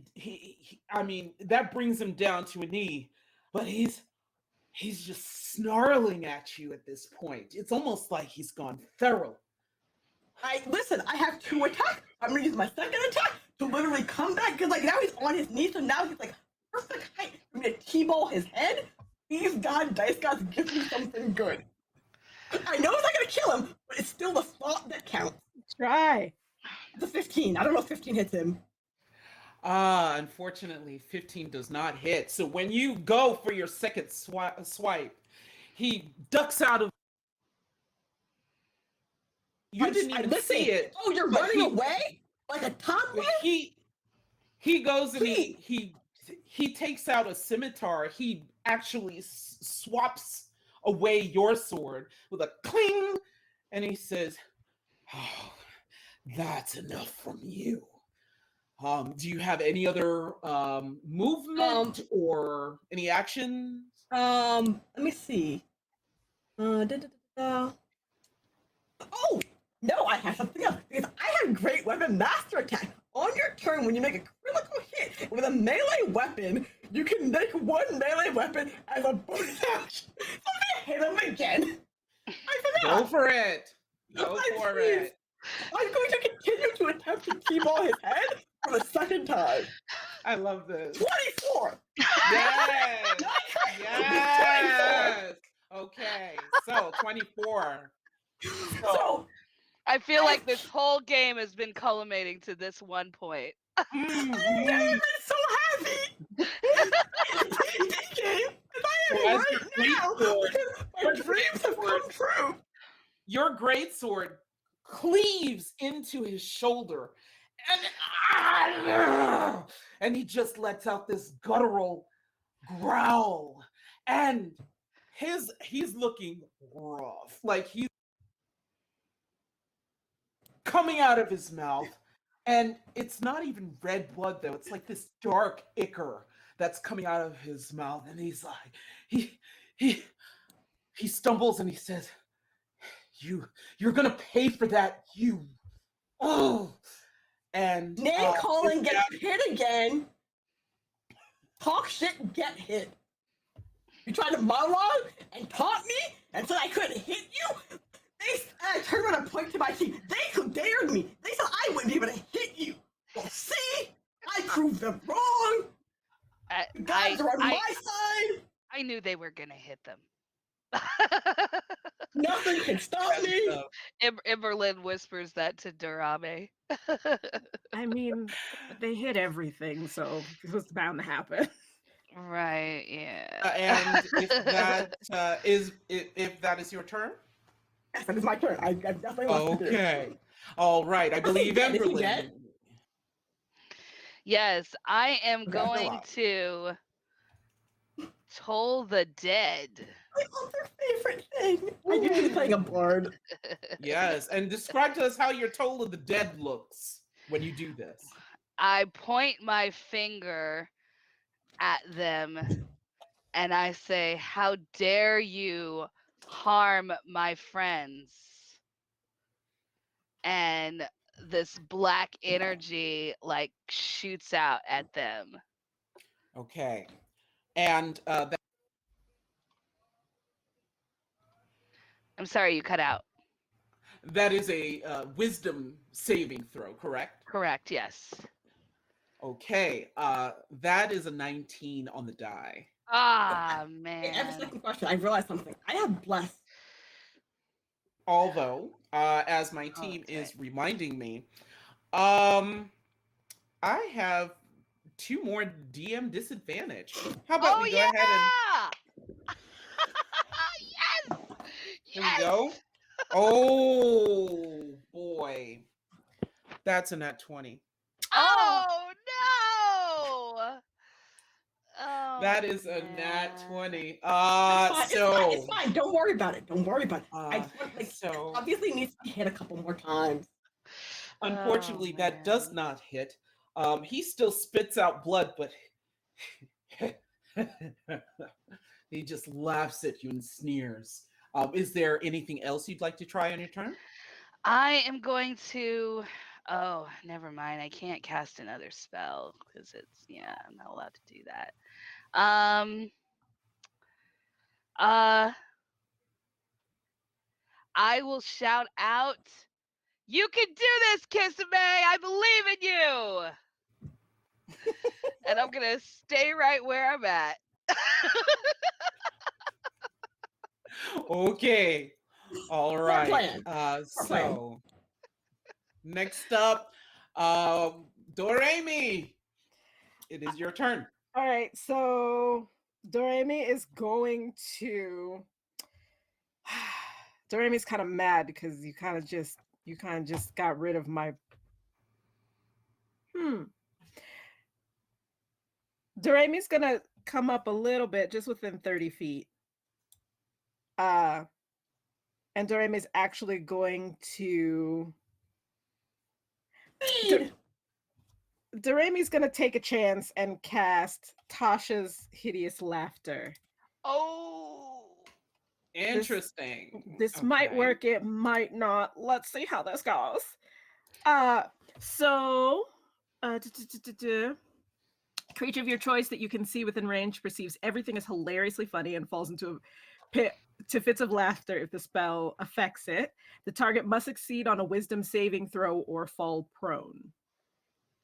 I mean, that brings him down to a knee, but he's just snarling at you at this point. It's almost like he's gone feral. Listen, I have 2 attacks. I'm gonna use my second attack to literally come back because like now he's on his knees, so now he's like perfect height. I'm gonna T-ball his head. Please God, Dice Gods, give me something good. I know it's not gonna kill him, but it's still the thought that counts. Try. It's a 15. I don't know if 15 hits him. Unfortunately, 15 does not hit. So when you go for your second swipe, he ducks out of. You didn't even see it. Oh, you're running away like a toddler? He goes and he takes out a scimitar. He actually swaps away your sword with a cling, and he says, "Oh, that's enough from you." Do you have any other movement or any actions? Let me see. Oh, No, I have something else. Because I have Great Weapon Master Attack. On your turn, when you make a critical hit with a melee weapon, you can make one melee weapon as a bonus action. So I'm gonna hit him again. I forgot. Go for it. Go I for please. it. I'm going to continue to attempt to T-ball his head for the second time. I love this. 24. Yes. Not critical, Yes. Okay. So 24. 24. So I feel like this whole game has been culminating to this one point. Mm, I've mm. never been so happy in a D&D game as I So am as right your now greatsword- because my dreams have come true. Your greatsword cleaves into his shoulder, and he just lets out this guttural growl, and he's looking rough, like he's coming out of his mouth, and it's not even red blood though. It's like this dark ichor that's coming out of his mouth, and he's like he stumbles and he says, You're gonna pay for that, you. Oh, and Name calling his gets dad- hit again. Talk shit, get hit. You tried to monologue and taunt me and said I couldn't hit you. I turned around and pointed to my team. They dared me. They said I wouldn't be able to hit you. Well, see, I proved them wrong. The guys are on my side. I knew they were gonna hit them. Nothing can stop me. Amberlynn whispers that to Durame. I mean, they hit everything, so it was bound to happen. Right, yeah. and if that is your turn, Yes, that is my turn. I definitely want to do. okay, all right. I believe dead? Is he Amberlynn. dead? Yes, I am Okay, going go on. to toll the dead. My other favorite thing. I used to be playing a bard. Yes, and describe to us how your Toll of the Dead looks when you do this. I point my finger at them and I say, "How dare you harm my friends?" And this black energy like shoots out at them. Okay, and I'm sorry, you cut out. that is a wisdom saving throw, correct? Correct, yes. Okay, that is a 19 on the die. Ah, Hey, I have a man. second question. I realized something. I have bless. Although, as my team Okay. is reminding me, I have 2 more DM disadvantage. How about we go ahead and Yes! here we go. Oh boy, that's a nat 20. Oh no! Oh, That is a nat man. 20. It's fine, So it's fine. Don't worry about it. Don't worry about it. I just want, so obviously it needs to be hit a couple more times. unfortunately, Oh, that does man. not hit. He still spits out blood, but he just laughs at you and sneers. Is there anything else you'd like to try on your turn? I am going to. Oh, never mind. I can't cast another spell because I'm not allowed to do that. I will shout out, "You can do this, Kisame! I believe in you!" And I'm gonna stay right where I'm at. Okay. All right. plan. So next up, Doremi. It is your turn. All right, so Doremi is going to. Doremi's kind of mad because you kind of just got rid of my. Doremi's gonna come up a little bit, just within 30 feet. And Doremi's actually going to. Doremi's gonna take a chance and cast Tasha's Hideous Laughter. Oh. Interesting. This might Okay. work, it might not. Let's see how this goes. So creature of your choice that you can see within range perceives everything as hilariously funny and falls into a pit to fits of laughter if the spell affects it. The target must succeed on a wisdom saving throw or fall prone,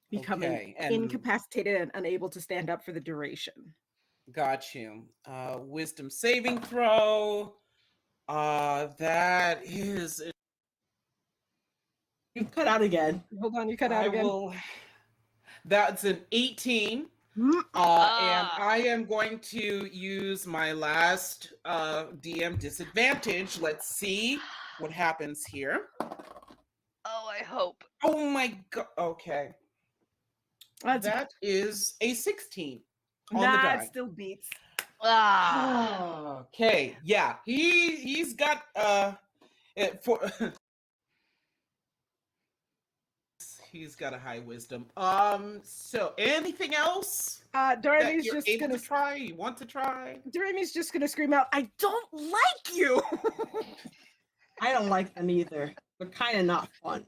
becoming Okay. And incapacitated and unable to stand up for the duration. got you. Wisdom saving throw. That is. You cut out again. Hold on, you cut out I again. will. That's an 18. And I am going to use my last DM disadvantage. Let's see what happens here. Oh, I hope. Oh my god. Okay. That's That is a 16 on the nah, die. it still beats. Ah. Okay. Yeah. He's got for he's got a high wisdom. So anything else that Dorothy's you're just able gonna to try? You want to try? Doremi's just gonna scream out, "I don't like you!" I don't like them either. They're kind of not fun.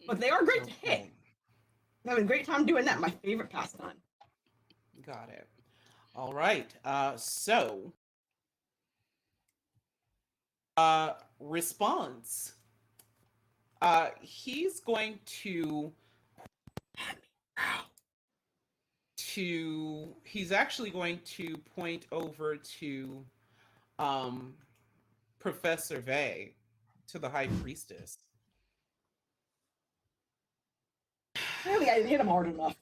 But they are great to hit. Okay. I'm having a great time doing that. My favorite pastime. Got it. All right. So response. He's going to he's actually going to point over to Professor Vey, to the High Priestess. Clearly, I didn't hit him hard enough.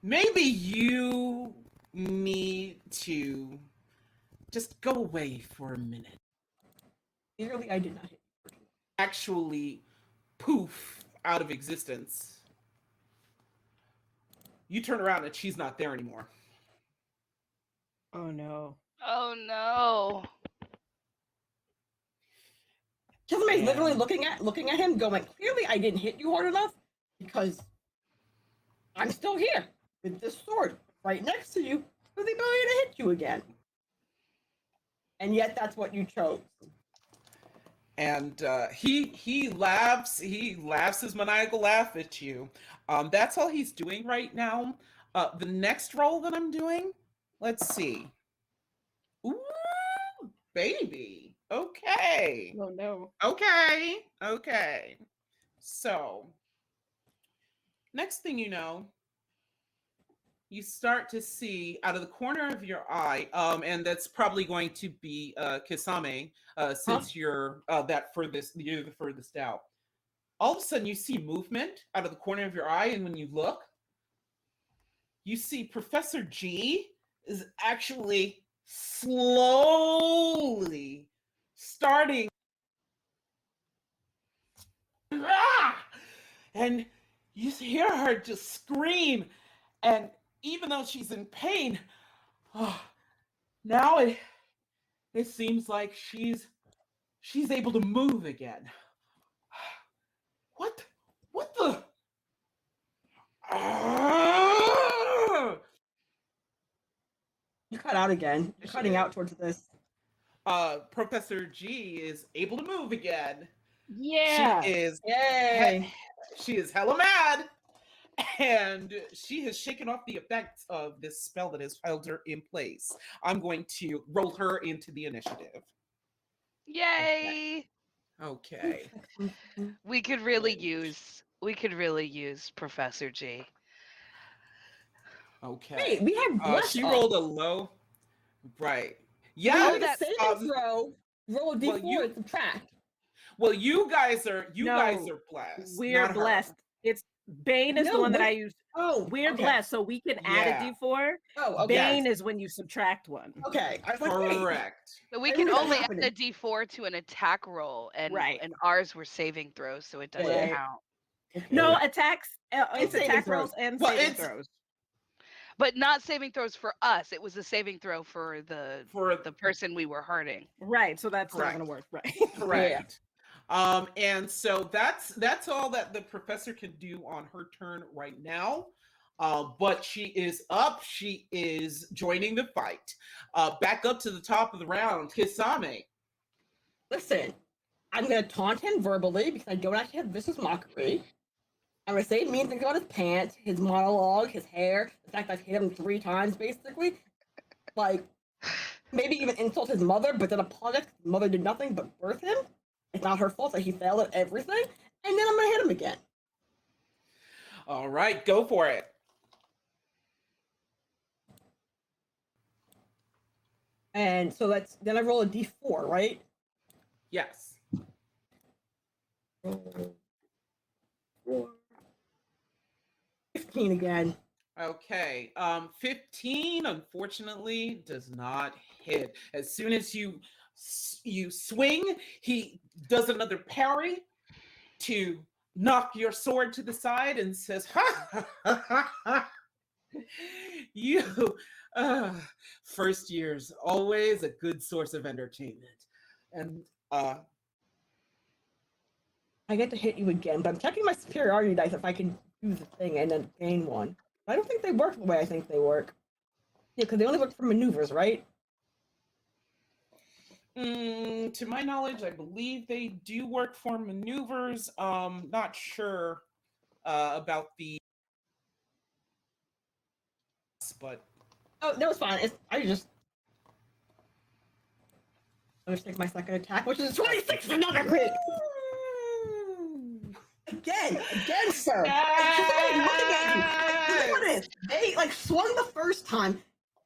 Maybe you need to just go away for a minute. Clearly, I did not hit. Actually poof out of existence. You turn around and she's not there anymore. Oh no. Oh no. Somebody's literally looking at him, going, "Clearly, I didn't hit you hard enough because I'm still here with this sword right next to you with the ability to hit you again." And yet, that's what you chose. And he laughs his maniacal laugh at you. That's all he's doing right now. The next roll that I'm doing, let's see. Ooh, baby. Okay. Oh no. Okay. So, next thing you know, you start to see out of the corner of your eye, and that's probably going to be Kisame, since you're you're the furthest out. All of a sudden, you see movement out of the corner of your eye, and when you look, you see Professor G is actually slowly starting. And you hear her just scream, and even though she's in pain, now it seems like she's able to move again. What the? You cut out again. You're cutting out towards this. Professor G is able to move again. Yeah. Yay! She is hella mad, and she has shaken off the effects of this spell that has held her in place. I'm going to roll her into the initiative. Yay. Okay. We could really use Professor G. Okay. Hey, we have bless she up. rolled a low. Right. Yeah. Yeah, Oh, that's saving throw. Roll a d4 and subtract. Well, you guys are No, blessed. We're not blessed. her. It's Bane is the one that I use. Oh, We're okay. blessed, so we can add Yeah. a d4. Oh, okay. Bane is when you subtract one. Okay, I was like, wait. Correct. But we I can knew that only add happening. a D4 to an attack roll, and Right. and ours were saving throws, so it doesn't Right. count. Okay. No, attacks. It's saving attack throws. rolls and Well, saving it's- throws. But not saving throws for us. It was a saving throw for the For person we were hurting. Right. So that's Correct. not going to work. Right. correct. And so that's all that the professor can do on her turn right now. But she is up. She is joining the fight. Back up to the top of the round, Kisame. Listen, I'm gonna taunt him verbally because I don't actually have vicious mockery. I'm gonna say mean things about his pants, his monologue, his hair, the fact that I've hit him 3 times basically. Like, maybe even insult his mother, but then apologize because his mother did nothing but birth him. It's not her fault that he failed at everything. And then I'm gonna hit him again. All right, go for it. And so then I roll a d4, right? Yes. Roll 4. 15 again. Okay. 15 unfortunately does not hit. As soon as you swing, he does another parry to knock your sword to the side and says, "Ha ha ha ha! You, first year's always a good source of entertainment." And I get to hit you again, but I'm checking my superiority dice if I can do the thing and then gain one. I don't think they work the way I think they work. Yeah, because they only work for maneuvers, right? to my knowledge, I believe they do work for maneuvers. Not sure about the, but Oh, that was fine. I'll just take my second attack, which is 26 for another crit. Again, sir. I'm looking at you. This is what it is. They like swung the first time.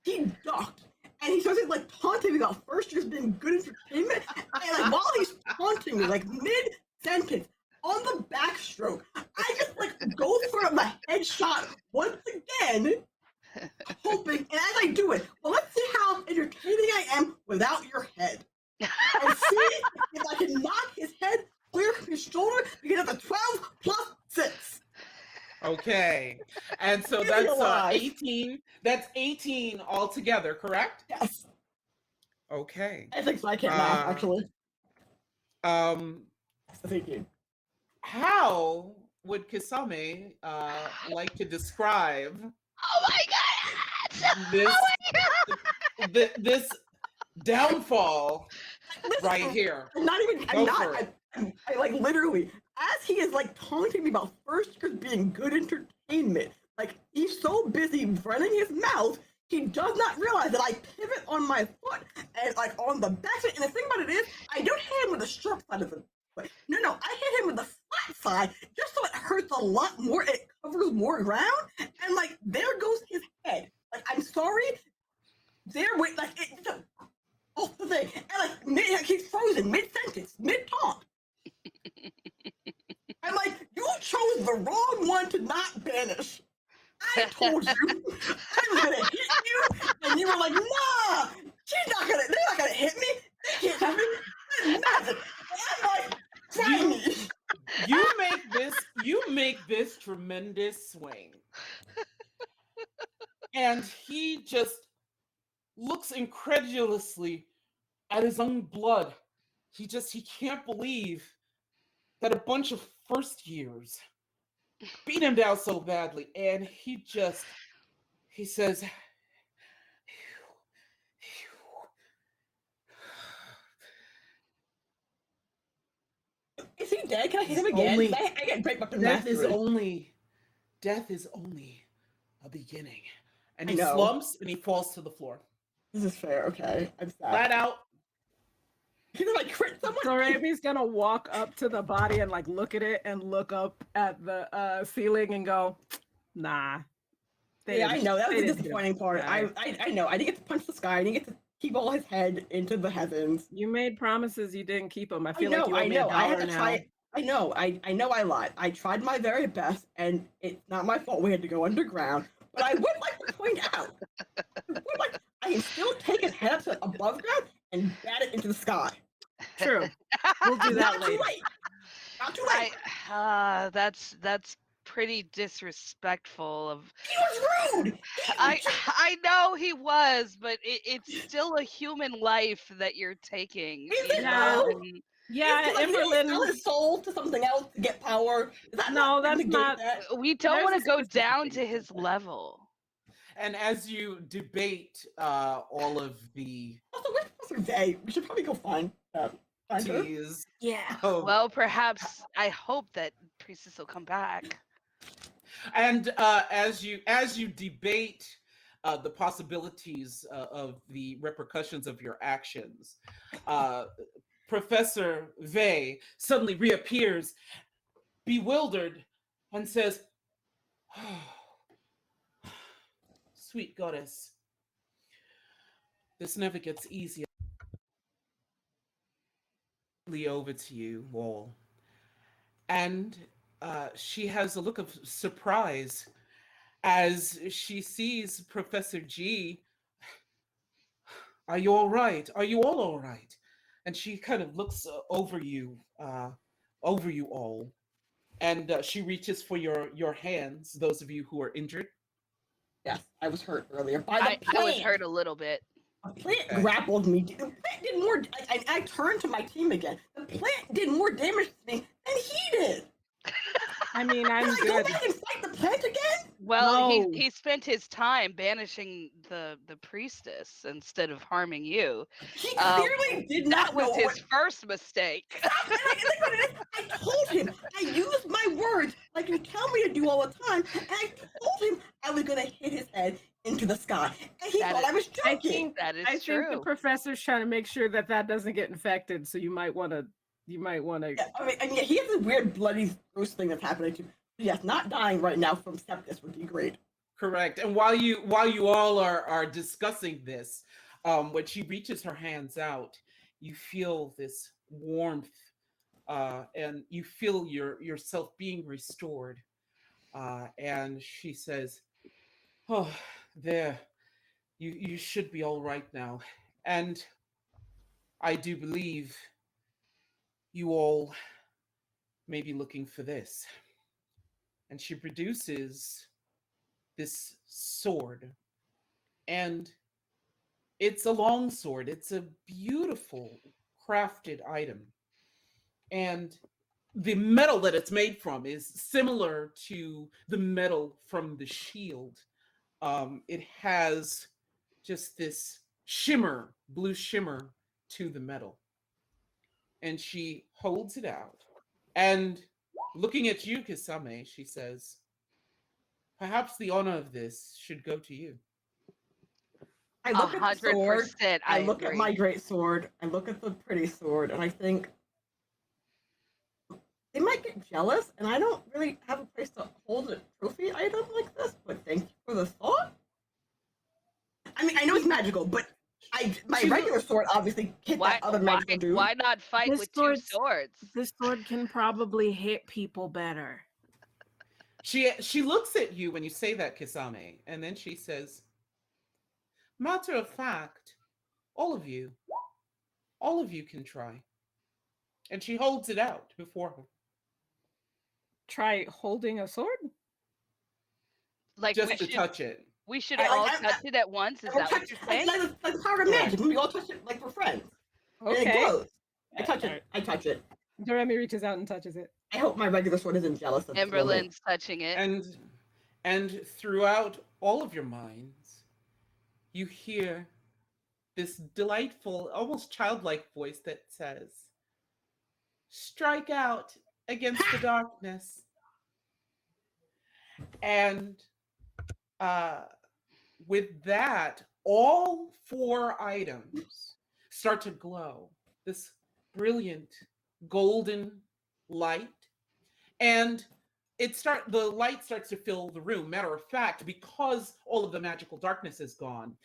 He ducked, and he started like taunting me about first year's being good entertainment. And like while he's taunting me, like mid sentence on the backstroke, I just like go for the headshot once again, hoping. And as I do it, well, let's see how entertaining I am without your head, and see if I can knock his head clear from his shoulder to get up to 12 plus 6. okay. And so He's that's alive. 18. That's 18 altogether, correct? Yes, Okay. I think so. I can't math actually. Um, So thank you. how would Kisame like to describe Oh my god! this Oh my god! this downfall Listen, right here? I'm not even. Go I'm for not. it. I like literally, as he is like taunting me about first year being good entertainment. Like he's so busy running his mouth, he does not realize that I pivot on my foot and like on the back side. And the thing about it is, I don't hit him with the sharp side of the foot. No, I hit him with the flat side just so it hurts a lot more. It covers more ground, and like there goes his head. Like I'm sorry, there wait like it. Off the thing, and like he's frozen mid sentence, mid talk. I'm like, you chose the wrong one to not banish. I told you I was gonna hit you, and you were like, nah, they're not gonna hit me. They can't hit me. There's nothing. And I'm like, try me. You make this tremendous swing. And he just looks incredulously at his own blood. He can't believe that a bunch of first years beat him down so badly. And he says, Is he dead? Can I hit him again? I get break up in death is mastery. only a beginning. And I he know. slumps and he falls to the floor. This is fair, okay. I'm sad. Flat out. He's like, crit someone. So Amy's gonna walk up to the body and like look at it and look up at the ceiling and go, nah. Yeah, I know. That was the disappointing part. Right. I know. I didn't get to punch the sky. I didn't get to keep all his head into the heavens. You made promises you didn't keep them. I feel I know. like you owe me I had $1 to now. try. I know. I know. I lied. I tried my very best, and it's not my fault. We had to go underground. But I would like to point out, I can still take his head up to above ground and bat it into the sky. True. We'll do that Not later. too late. Not too late. That's pretty disrespectful of. He was rude. I know he was, but it's still a human life that you're taking. Is you it know? though? Yeah, Did he sell Amberlynn. his soul to something else to get power? Is that No, that's negate not. that? We don't There's want a to go specific down thing to that says his that. level. And as you debate all of the Also, where's Professor Day? We should probably go find her. teas Yeah. of, Well, perhaps I hope that Priestess will come back. and as you debate the possibilities of the repercussions of your actions, uh, Professor Vey suddenly reappears, bewildered, and says, oh, "Sweet goddess, this never gets easier." Over to you all, and she has a look of surprise as she sees Professor G. "Are you all right? Are you all right?" And she kind of looks over you all, and she reaches for your hands. Those of you who are injured. Yes, I was hurt earlier by the I was plant. hurt a little bit. A plant Okay. grappled me. The plant did more. I turned to my team again. The plant did more damage to me than he did. I mean, Can I'm I go good. back and fight the plant again? Well, No. he spent his time banishing the priestess instead of harming you. He Uh, clearly did that not know was what. his first mistake. I told him. I used my words like you tell me to do all the time, and I told him I was gonna hit his head into the sky, and he That thought is- I was I joking. think That is I think the true. professor's trying to make sure that that doesn't get infected. So you might want to. You might want to. Yeah, I mean, he has a weird bloody gross thing that's happening to him. Yes, not dying right now from sepsis would be great. Correct. And while you all are discussing this, when she reaches her hands out, you feel this warmth, and you feel yourself being restored. And she says, "Oh, there, you should be all right now." And I do believe you all may be looking for this. And she produces this sword, and it's a long sword. It's a beautiful crafted item. And the metal that it's made from is similar to the metal from the shield. It has just this shimmer, blue shimmer to the metal. And she holds it out. And looking at you, Kisame, she says, "Perhaps the honor of this should go to you." I look at the sword. 100%. I I look at my agree. great sword. I look at the pretty sword, and I think they might get jealous, and I don't really have a place to hold a trophy item like this. But thank you for the thought. I mean, I know it's magical, but my She regular sword obviously hit Why that other why magical dude. why not fight This with two sword's- swords? This sword can probably hit people better. She looks at you when you say that, Kisame, and then she says, "Matter of fact, all of you can try." And she holds it out before her, Try holding a sword. Like just to touch it. we should I- all I- touch it at once. Is that what you're saying? Like the power of magic. When we all touch it like we're friends. And it Okay. glows. I touch it. I touch it. Doremi reaches out and touches it. I hope my regular sword isn't jealous of Amberlynn's touching it. And throughout all of your minds, you hear this delightful, almost childlike voice that says, "Strike out against the darkness." And with that, all four items start to glow. This brilliant golden light. And the light starts to fill the room. Matter of fact, because all of the magical darkness is gone,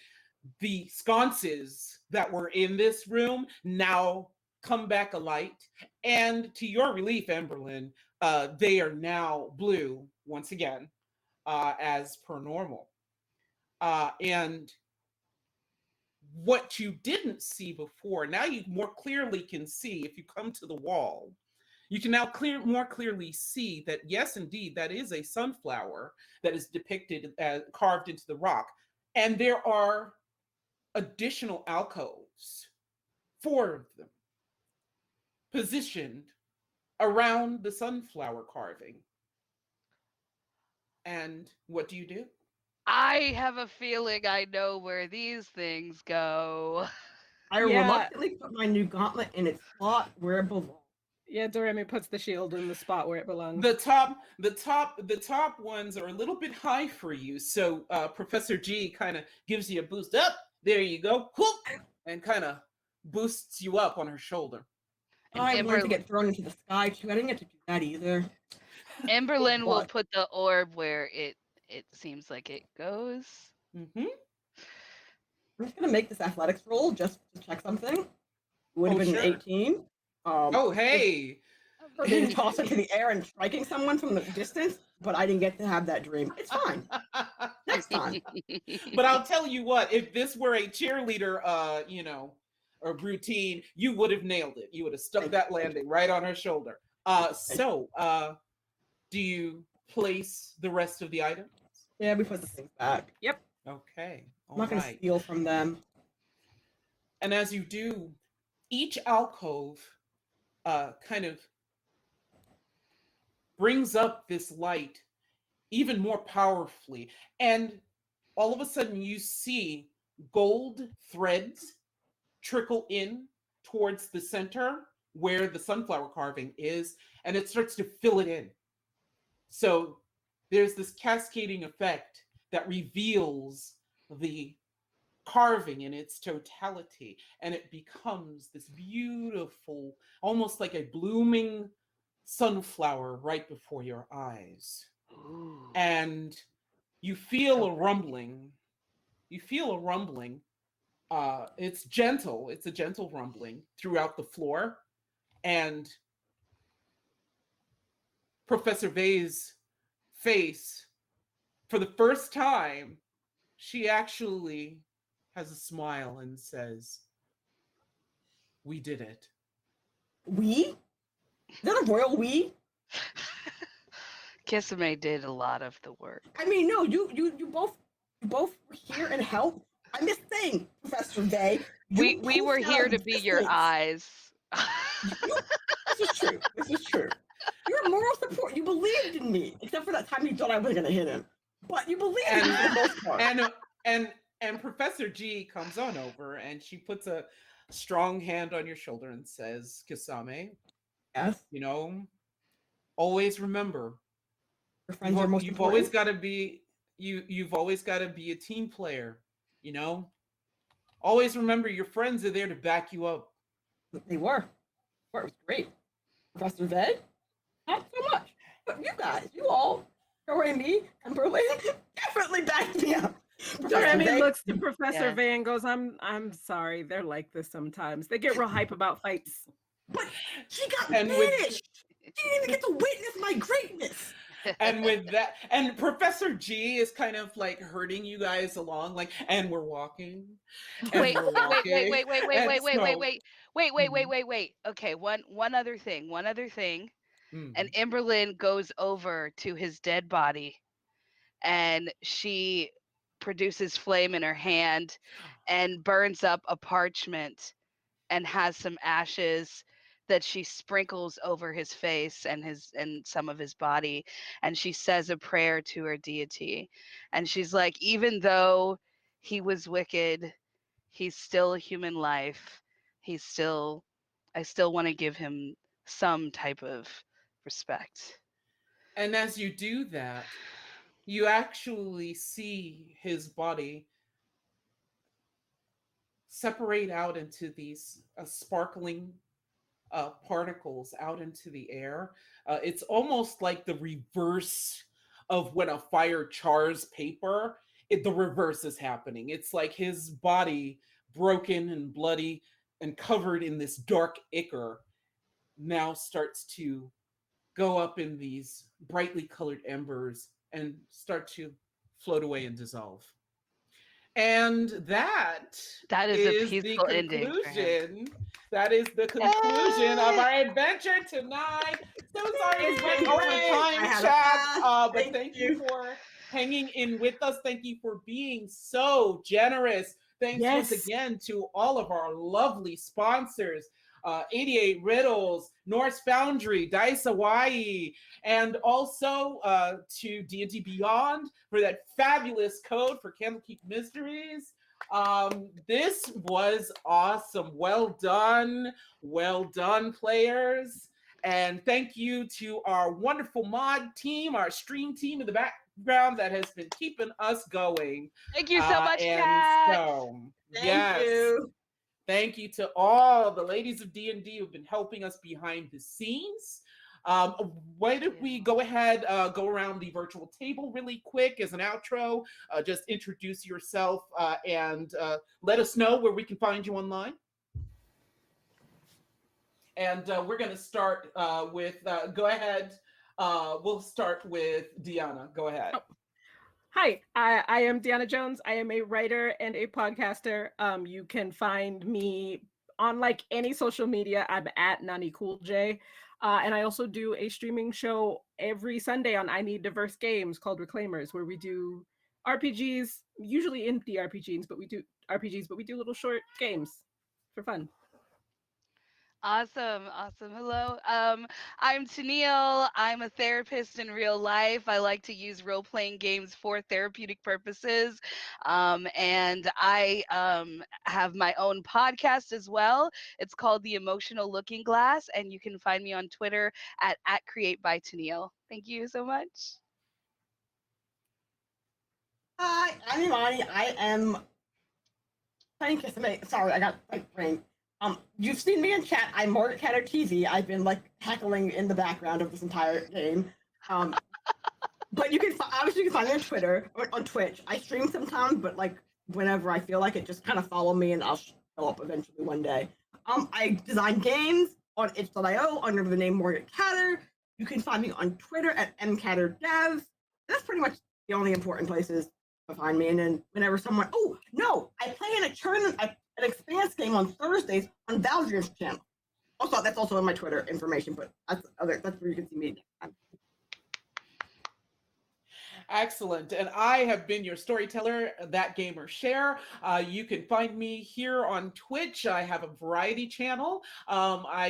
the sconces that were in this room now come back alight. And to your relief, Amberlynn, they are now blue once again, as per normal. And what you didn't see before, now you more clearly can see if you come to the wall. You can now more clearly see that, yes, indeed, that is a sunflower that is depicted as carved into the rock. And there are additional alcoves, 4 of them. positioned around the sunflower carving. And what do you do? I have a feeling I know where these things go. I Yeah. reluctantly put my new gauntlet in its slot where it belongs. Yeah, Doremi puts the shield in the spot where it belongs. The top ones are a little bit high for you, so Professor G kind of gives you a boost up. There you go, whoop, and kind of boosts you up on her shoulder. And I've learned to get thrown into the sky too. I didn't get to do that either. Amberlynn will But put the orb where it seems like it goes. Mm-hmm. I'm just gonna make this athletics roll just to check something. Would have Oh, been sure. an 18. Oh, hey. For being tossed into the air and striking someone from the distance, but I didn't get to have that dream. It's fine. Next time. But I'll tell you what, if this were a cheerleader, a routine, you would have nailed it. You would have stuck that landing right on her shoulder. Do you place the rest of the items? Yeah, we put the things back. Yep. Okay. I'm not gonna steal from them. And as you do, each alcove kind of brings up this light even more powerfully. And all of a sudden, you see gold threads trickle in towards the center where the sunflower carving is, and it starts to fill it in. So there's this cascading effect that reveals the carving in its totality, and it becomes this beautiful, almost like a blooming sunflower right before your eyes. Ooh. And you feel a rumbling. It's gentle. It's a gentle rumbling throughout the floor. And Professor Vay's face, for the first time, she actually has a smile and says, "We did it." We? Is that a royal we? Kisame did a lot of the work. I mean, no, you both were here and helped. I'm just saying, Professor Vay. We were here to be your eyes. This is true. This is true. You're a moral support. You believed in me, except for that time you thought I wasn't gonna hit him. But you believed in me for the most part. And Professor G comes on over and she puts a strong hand on your shoulder and says, "Kisame, Yes. Always remember, Your friends are most you've important. always got to be you've always got to be a team player. Always remember your friends are there to back you up." They were. It was great. Professor Vay, not so much. But you guys, you all, me, and Berlin, definitely backed me up. Doremi looks to Professor Yeah. Vay and goes, I'm sorry, they're like this sometimes. They get real hype about fights. But she got And banished. She didn't even get to witness my greatness. And with that, and Professor G is kind of like herding you guys along, like, and we're walking. And Wait, we're wait, walking. wait, wait, wait, wait, And wait, wait, so- wait, wait. Okay, one other thing. Mhm. And Amberlynn goes over to his dead body and she produces flame in her hand and burns up a parchment and has some ashes that she sprinkles over his face and some of his body, and she says a prayer to her deity, and she's like, even though he was wicked, he's still a human life. I still want to give him some type of respect. And as you do that, you actually see his body separate out into these sparkling particles out into the air. It's almost like the reverse of when a fire chars paper. The reverse is happening. It's like his body, broken and bloody and covered in this dark ichor, now starts to go up in these brightly colored embers and start to float away and dissolve. And that That is a is the peaceful ending for him. conclusion. That is the conclusion of our adventure tonight. So sorry it's went over time, I had a chat. blast. But thank you for hanging in with us. Thank you for being so generous. Thanks once Yes. again to all of our lovely sponsors. 88 Riddles, Norse Foundry, Dice Hawaii, and also to D&D Beyond for that fabulous code for Candlekeep Mysteries. This was awesome. Well done, players. And thank you to our wonderful mod team, our stream team in the background that has been keeping us going. Thank you so much, And Kat. so, Thank yes. you. Thank you to all the ladies of D&D who've been helping us behind the scenes. Why don't we go ahead, go around the virtual table really quick as an outro. Just introduce yourself and let us know where we can find you online. And we're going to start with, go ahead. We'll start with Deanna. Go ahead. Oh. Hi, I am Deanna Jones. I am a writer and a podcaster. You can find me on like any social media. I'm at Nani Cool J. And I also do a streaming show every Sunday on I Need Diverse Games called Reclaimers, where we do RPGs, usually indie RPGs, but we do little short games for fun. Awesome. Hello. I'm Tennille. I'm a therapist in real life. I like to use role-playing games for therapeutic purposes. And I have my own podcast as well. It's called The Emotional Looking Glass, and you can find me on Twitter at @CreateByTennille. Thank you so much. Hi, I'm Imani. I am playing Kisame. Sorry, I got brain. You've seen me in chat. I'm Margaret Catter TV. I've been like heckling in the background of this entire game. But you can obviously you can find me on Twitter or on Twitch. I stream sometimes, but like whenever I feel like it, just kind of follow me and I'll show up eventually one day. I design games on itch.io under the name Margaret Catter. You can find me on Twitter at mcatterdev. That's pretty much the only important places to find me. And then whenever someone, oh no, I play in a tournament, an Expanse game on Thursdays on Valdir's channel. Also, that's also in my Twitter information, but that's where you can see me. Excellent. And I have been your storyteller, That Gamer Share. You can find me here on Twitch. I have a variety channel. I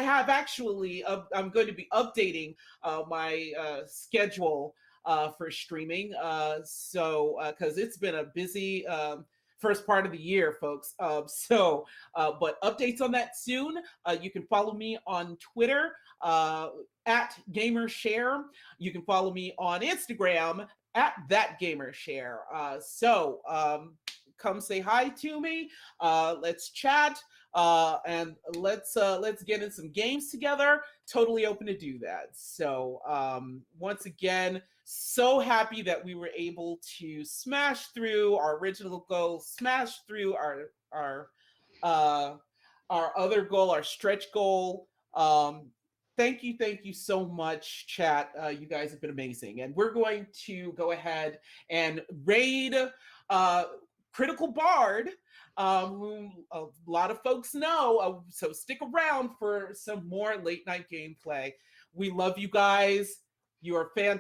have actually, I'm going to be updating my schedule for streaming. Because it's been a busy first part of the year, folks. But updates on that soon. You can follow me on Twitter at GamerShare. You can follow me on Instagram at ThatGamerShare. Come say hi to me. Let's chat. And let's get in some games together. Totally open to do that. So once again, so happy that we were able to smash through our original goal, smash through our other goal, our stretch goal. Thank you so much, chat. You guys have been amazing. And we're going to go ahead and raid Critical Bard, whom a lot of folks know. So stick around for some more late night gameplay. We love you guys. You are fantastic.